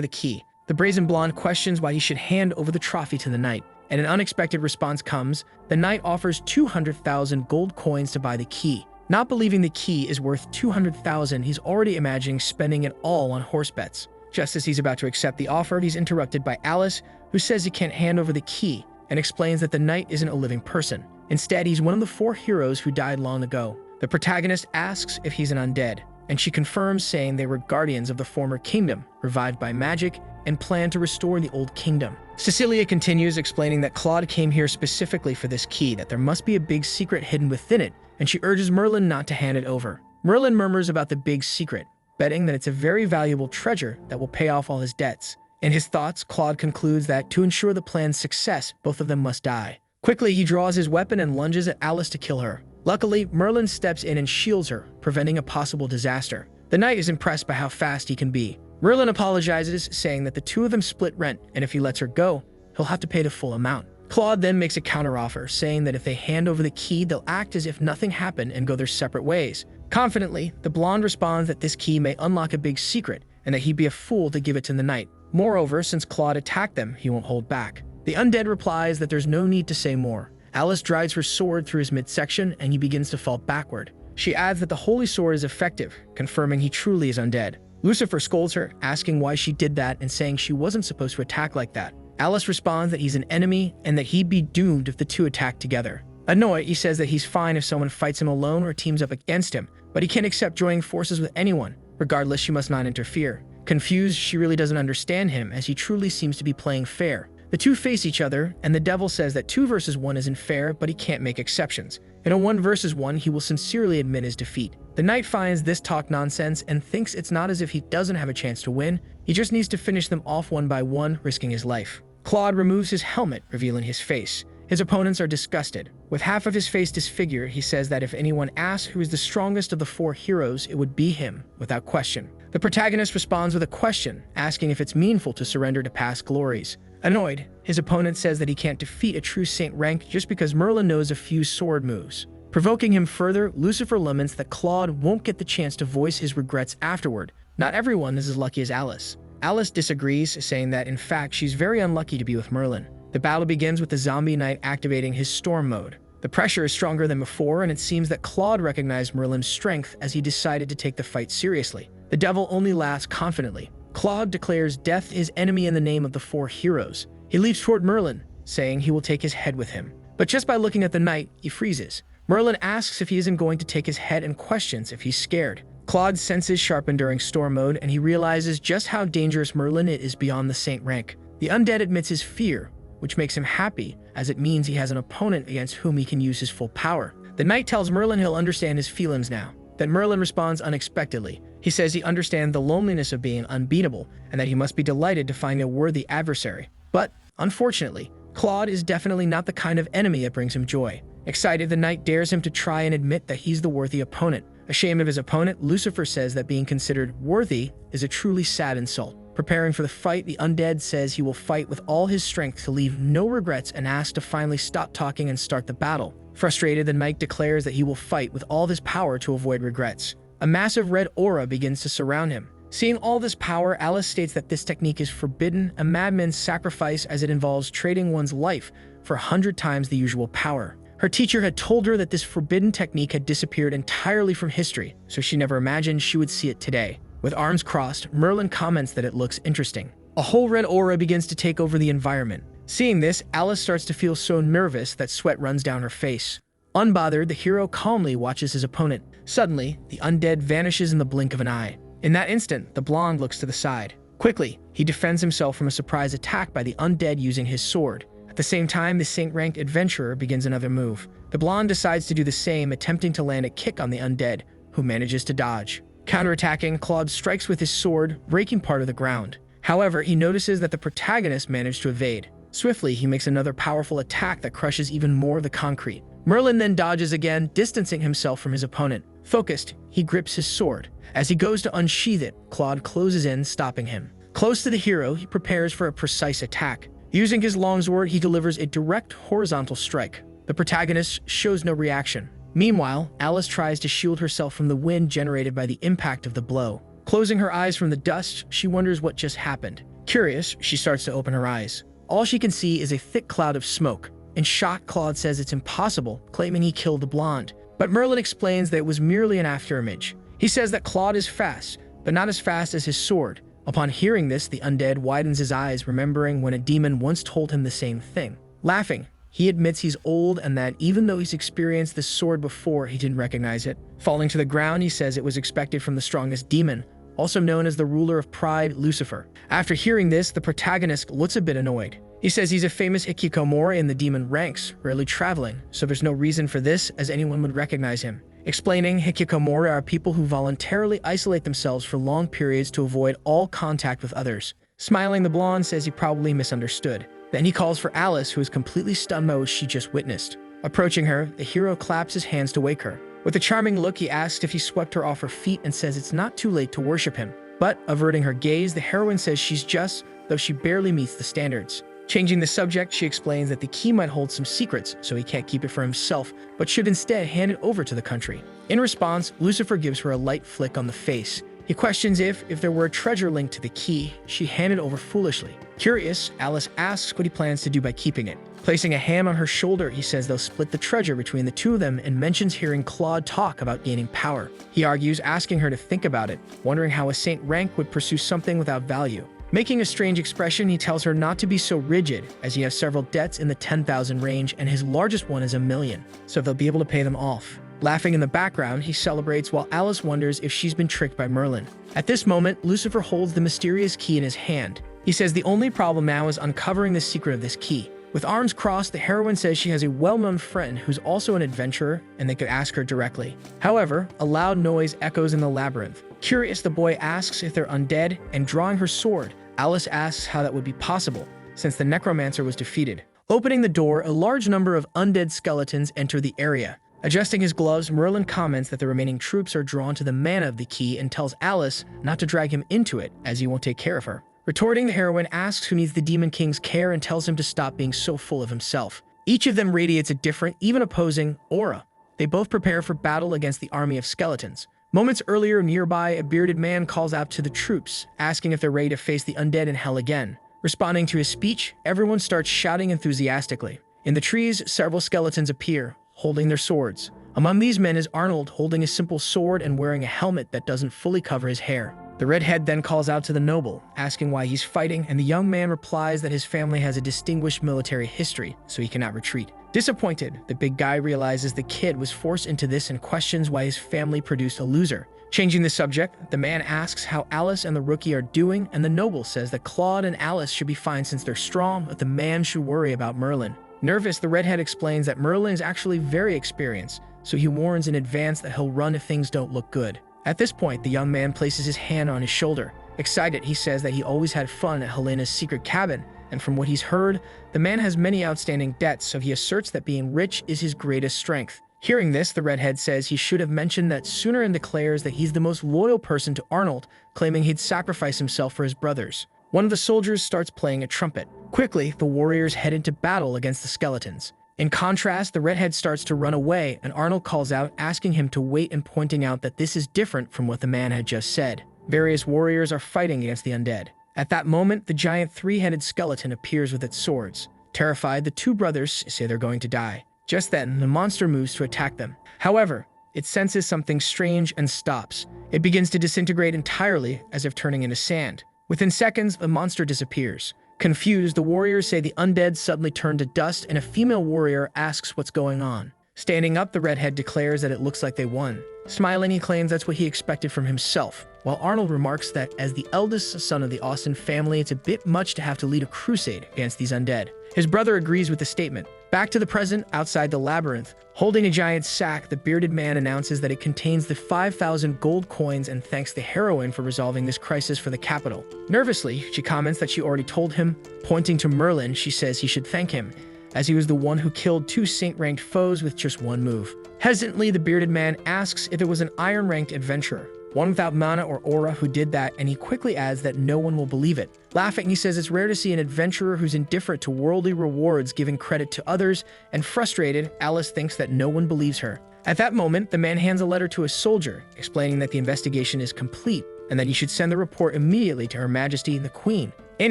the key. The brazen blonde questions why he should hand over the trophy to the knight, and an unexpected response comes. The knight offers 200,000 gold coins to buy the key. Not believing the key is worth 200,000, he's already imagining spending it all on horse bets. Just as he's about to accept the offer, he's interrupted by Alice, who says he can't hand over the key, and explains that the knight isn't a living person. Instead, he's one of the four heroes who died long ago. The protagonist asks if he's an undead, and she confirms, saying they were guardians of the former kingdom, revived by magic, and plan to restore the old kingdom. Cecilia continues, explaining that Claude came here specifically for this key, that there must be a big secret hidden within it, and she urges Merlin not to hand it over. Merlin murmurs about the big secret, betting that it's a very valuable treasure that will pay off all his debts. In his thoughts, Claude concludes that to ensure the plan's success, both of them must die. Quickly, he draws his weapon and lunges at Alice to kill her. Luckily, Merlin steps in and shields her, preventing a possible disaster. The knight is impressed by how fast he can be. Merlin apologizes, saying that the two of them split rent, and if he lets her go, he'll have to pay the full amount. Claude then makes a counteroffer, saying that if they hand over the key, they'll act as if nothing happened and go their separate ways. Confidently, the blonde responds that this key may unlock a big secret, and that he'd be a fool to give it to the knight. Moreover, since Claude attacked them, he won't hold back. The undead replies that there's no need to say more. Alice drives her sword through his midsection, and he begins to fall backward. She adds that the holy sword is effective, confirming he truly is undead. Lucifer scolds her, asking why she did that and saying she wasn't supposed to attack like that. Alice responds that he's an enemy and that he'd be doomed if the two attacked together. Annoyed, he says that he's fine if someone fights him alone or teams up against him, but he can't accept joining forces with anyone. Regardless, she must not interfere. Confused, she really doesn't understand him, as he truly seems to be playing fair. The two face each other, and the devil says that 2 versus 1 isn't fair, but he can't make exceptions. In a 1 versus 1, he will sincerely admit his defeat. The knight finds this talk nonsense and thinks it's not as if he doesn't have a chance to win, he just needs to finish them off one by one, risking his life. Claude removes his helmet, revealing his face. His opponents are disgusted. With half of his face disfigured, he says that if anyone asks who is the strongest of the 4 heroes, it would be him, without question. The protagonist responds with a question, asking if it's meaningful to surrender to past glories. Annoyed, his opponent says that he can't defeat a true saint rank just because Merlin knows a few sword moves. Provoking him further, Lucifer laments that Claude won't get the chance to voice his regrets afterward. Not everyone is as lucky as Alice. Alice disagrees, saying that in fact she's very unlucky to be with Merlin. The battle begins with the zombie knight activating his storm mode. The pressure is stronger than before, and it seems that Claude recognized Merlin's strength as he decided to take the fight seriously. The devil only laughs confidently. Claude declares death is enemy in the name of the 4 heroes. He leaps toward Merlin, saying he will take his head with him. But just by looking at the knight, he freezes. Merlin asks if he isn't going to take his head and questions if he's scared. Claude's senses sharpen during storm mode, and he realizes just how dangerous Merlin is beyond the saint rank. The undead admits his fear, which makes him happy, as it means he has an opponent against whom he can use his full power. The knight tells Merlin he'll understand his feelings now. Then Merlin responds unexpectedly. He says he understands the loneliness of being unbeatable, and that he must be delighted to find a worthy adversary. But, unfortunately, Claude is definitely not the kind of enemy that brings him joy. Excited, the knight dares him to try and admit that he's the worthy opponent. Ashamed of his opponent, Lucifer says that being considered worthy is a truly sad insult. Preparing for the fight, the undead says he will fight with all his strength to leave no regrets and asks to finally stop talking and start the battle. Frustrated, the knight declares that he will fight with all of his power to avoid regrets. A massive red aura begins to surround him. Seeing all this power, Alice states that this technique is forbidden, a madman's sacrifice, as it involves trading one's life for 100 times the usual power. Her teacher had told her that this forbidden technique had disappeared entirely from history, so she never imagined she would see it today. With arms crossed, Merlin comments that it looks interesting. A whole red aura begins to take over the environment. Seeing this, Alice starts to feel so nervous that sweat runs down her face. Unbothered, the hero calmly watches his opponent. Suddenly, the undead vanishes in the blink of an eye. In that instant, the blonde looks to the side. Quickly, he defends himself from a surprise attack by the undead using his sword. At the same time, the saint-ranked adventurer begins another move. The blonde decides to do the same, attempting to land a kick on the undead, who manages to dodge. Counterattacking, Claude strikes with his sword, breaking part of the ground. However, he notices that the protagonist managed to evade. Swiftly, he makes another powerful attack that crushes even more of the concrete. Merlin then dodges again, distancing himself from his opponent. Focused, he grips his sword. As he goes to unsheath it, Claude closes in, stopping him. Close to the hero, he prepares for a precise attack. Using his longsword, he delivers a direct horizontal strike. The protagonist shows no reaction. Meanwhile, Alice tries to shield herself from the wind generated by the impact of the blow. Closing her eyes from the dust, she wonders what just happened. Curious, she starts to open her eyes. All she can see is a thick cloud of smoke. In shock, Claude says it's impossible, claiming he killed the blonde. But Merlin explains that it was merely an afterimage. He says that Claude is fast, but not as fast as his sword. Upon hearing this, the undead widens his eyes, remembering when a demon once told him the same thing. Laughing, he admits he's old and that even though he's experienced this sword before, he didn't recognize it. Falling to the ground, he says it was expected from the strongest demon, also known as the ruler of pride, Lucifer. After hearing this, the protagonist looks a bit annoyed. He says he's a famous hikikomori in the demon ranks, rarely traveling, so there's no reason for this as anyone would recognize him. Explaining, hikikomori are people who voluntarily isolate themselves for long periods to avoid all contact with others. Smiling, the blonde says he probably misunderstood. Then he calls for Alice, who is completely stunned by what she just witnessed. Approaching her, the hero claps his hands to wake her. With a charming look, he asks if he swept her off her feet and says it's not too late to worship him. But, averting her gaze, the heroine says she's just, though she barely meets the standards. Changing the subject, she explains that the key might hold some secrets, so he can't keep it for himself, but should instead hand it over to the country. In response, Lucifer gives her a light flick on the face. He questions if there were a treasure linked to the key, she handed over foolishly. Curious, Alice asks what he plans to do by keeping it. Placing a hand on her shoulder, he says they'll split the treasure between the two of them and mentions hearing Claude talk about gaining power. He argues, asking her to think about it, wondering how a saint rank would pursue something without value. Making a strange expression, he tells her not to be so rigid, as he has several debts in the 10,000 range and his largest one is 1 million, so they'll be able to pay them off. Laughing in the background, he celebrates while Alice wonders if she's been tricked by Merlin. At this moment, Lucifer holds the mysterious key in his hand. He says the only problem now is uncovering the secret of this key. With arms crossed, the heroine says she has a well-known friend who's also an adventurer and they could ask her directly. However, a loud noise echoes in the labyrinth. Curious, the boy asks if they're undead, and drawing her sword, Alice asks how that would be possible, since the necromancer was defeated. Opening the door, a large number of undead skeletons enter the area. Adjusting his gloves, Merlin comments that the remaining troops are drawn to the mana of the key and tells Alice not to drag him into it, as he won't take care of her. Retorting, the heroine asks who needs the Demon King's care and tells him to stop being so full of himself. Each of them radiates a different, even opposing, aura. They both prepare for battle against the army of skeletons. Moments earlier, nearby, a bearded man calls out to the troops, asking if they're ready to face the undead in hell again. Responding to his speech, everyone starts shouting enthusiastically. In the trees, several skeletons appear, holding their swords. Among these men is Arnold, holding a simple sword and wearing a helmet that doesn't fully cover his hair. The redhead then calls out to the noble, asking why he's fighting, and the young man replies that his family has a distinguished military history, so he cannot retreat. Disappointed, the big guy realizes the kid was forced into this and questions why his family produced a loser. Changing the subject, the man asks how Alice and the rookie are doing, and the noble says that Claude and Alice should be fine since they're strong, but the man should worry about Merlin. Nervous, the redhead explains that Merlin is actually very experienced, so he warns in advance that he'll run if things don't look good. At this point, the young man places his hand on his shoulder. Excited, he says that he always had fun at Helena's secret cabin, and from what he's heard, the man has many outstanding debts, so he asserts that being rich is his greatest strength. Hearing this, the redhead says he should have mentioned that sooner and declares that he's the most loyal person to Arnold, claiming he'd sacrifice himself for his brothers. One of the soldiers starts playing a trumpet. Quickly, the warriors head into battle against the skeletons. In contrast, the redhead starts to run away, and Arnold calls out, asking him to wait and pointing out that this is different from what the man had just said. Various warriors are fighting against the undead. At that moment, the giant three-headed skeleton appears with its swords. Terrified, the two brothers say they're going to die. Just then, the monster moves to attack them. However, it senses something strange and stops. It begins to disintegrate entirely, as if turning into sand. Within seconds, the monster disappears. Confused, the warriors say the undead suddenly turn to dust, and a female warrior asks what's going on. Standing up, the redhead declares that it looks like they won. Smiling, he claims that's what he expected from himself, while Arnold remarks that as the eldest son of the Austin family, it's a bit much to have to lead a crusade against these undead. His brother agrees with the statement. Back to the present, outside the labyrinth. Holding a giant sack, the bearded man announces that it contains the 5,000 gold coins and thanks the heroine for resolving this crisis for the capital. Nervously, she comments that she already told him. Pointing to Merlin, she says he should thank him, as he was the one who killed 2 saint-ranked foes with just one move. Hesitantly, the bearded man asks if it was an iron-ranked adventurer, one without mana or aura, who did that, and he quickly adds that no one will believe it. Laughing, he says it's rare to see an adventurer who's indifferent to worldly rewards giving credit to others, and frustrated, Alice thinks that no one believes her. At that moment, the man hands a letter to a soldier, explaining that the investigation is complete, and that he should send the report immediately to Her Majesty the Queen. In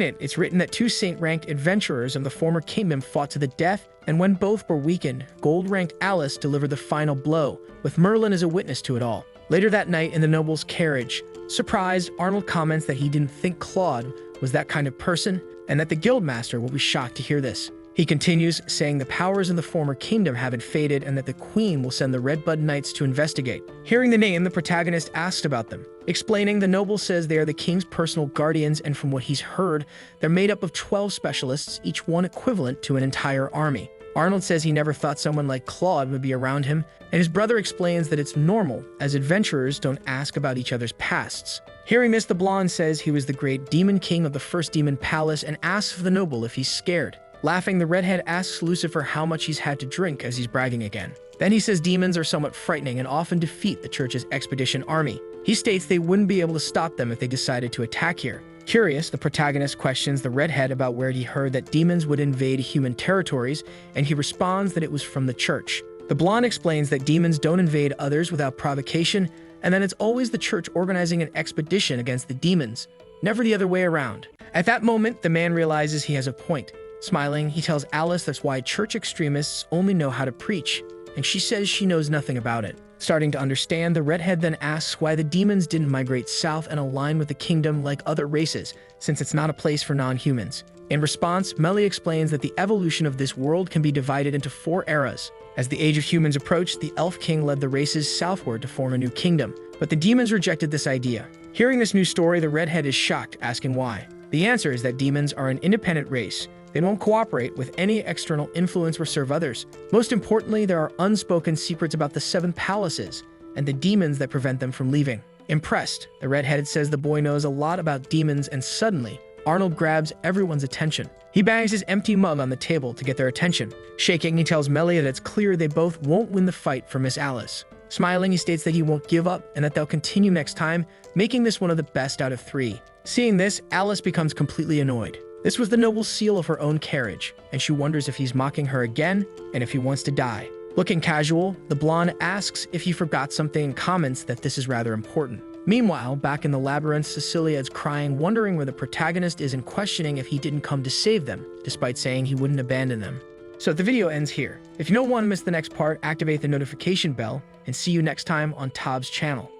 it, it's written that 2 saint-ranked adventurers of the former kingdom fought to the death, and when both were weakened, gold-ranked Alice delivered the final blow, with Merlin as a witness to it all. Later that night, in the noble's carriage, surprised, Arnold comments that he didn't think Claude was that kind of person, and that the guildmaster will be shocked to hear this. He continues, saying the powers in the former kingdom haven't faded and that the queen will send the Redbud Knights to investigate. Hearing the name, the protagonist asks about them. Explaining, the noble says they are the king's personal guardians, and from what he's heard, they're made up of 12 specialists, each one equivalent to an entire army. Arnold says he never thought someone like Claude would be around him, and his brother explains that it's normal, as adventurers don't ask about each other's pasts. Hearing this, the blonde says he was the great demon king of the first demon palace and asks the noble if he's scared. Laughing, the redhead asks Lucifer how much he's had to drink as he's bragging again. Then he says demons are somewhat frightening and often defeat the church's expedition army. He states they wouldn't be able to stop them if they decided to attack here. Curious, the protagonist questions the redhead about where he heard that demons would invade human territories, and he responds that it was from the church. The blonde explains that demons don't invade others without provocation, and that it's always the church organizing an expedition against the demons, never the other way around. At that moment, the man realizes he has a point. Smiling, he tells Alice that's why church extremists only know how to preach, and she says she knows nothing about it. Starting to understand, the redhead then asks why the demons didn't migrate south and align with the kingdom like other races, since it's not a place for non-humans. In response, Melly explains that the evolution of this world can be divided into 4 eras. As the age of humans approached, the Elf King led the races southward to form a new kingdom, but the demons rejected this idea. Hearing this new story, the redhead is shocked, asking why. The answer is that demons are an independent race. They don't cooperate with any external influence or serve others. Most importantly, there are unspoken secrets about the 7 palaces and the demons that prevent them from leaving. Impressed, the redheaded says the boy knows a lot about demons, and suddenly, Arnold grabs everyone's attention. He bangs his empty mug on the table to get their attention. Shaking, he tells Melly that it's clear they both won't win the fight for Miss Alice. Smiling, he states that he won't give up and that they'll continue next time, making this one of the best out of 3. Seeing this, Alice becomes completely annoyed. This was the noble seal of her own carriage, and she wonders if he's mocking her again and if he wants to die. Looking casual, the blonde asks if he forgot something and comments that this is rather important. Meanwhile, back in the labyrinth, Cecilia is crying, wondering where the protagonist is and questioning if he didn't come to save them, despite saying he wouldn't abandon them. So the video ends here. If you don't want to miss the next part, activate the notification bell, and see you next time on Tob's channel.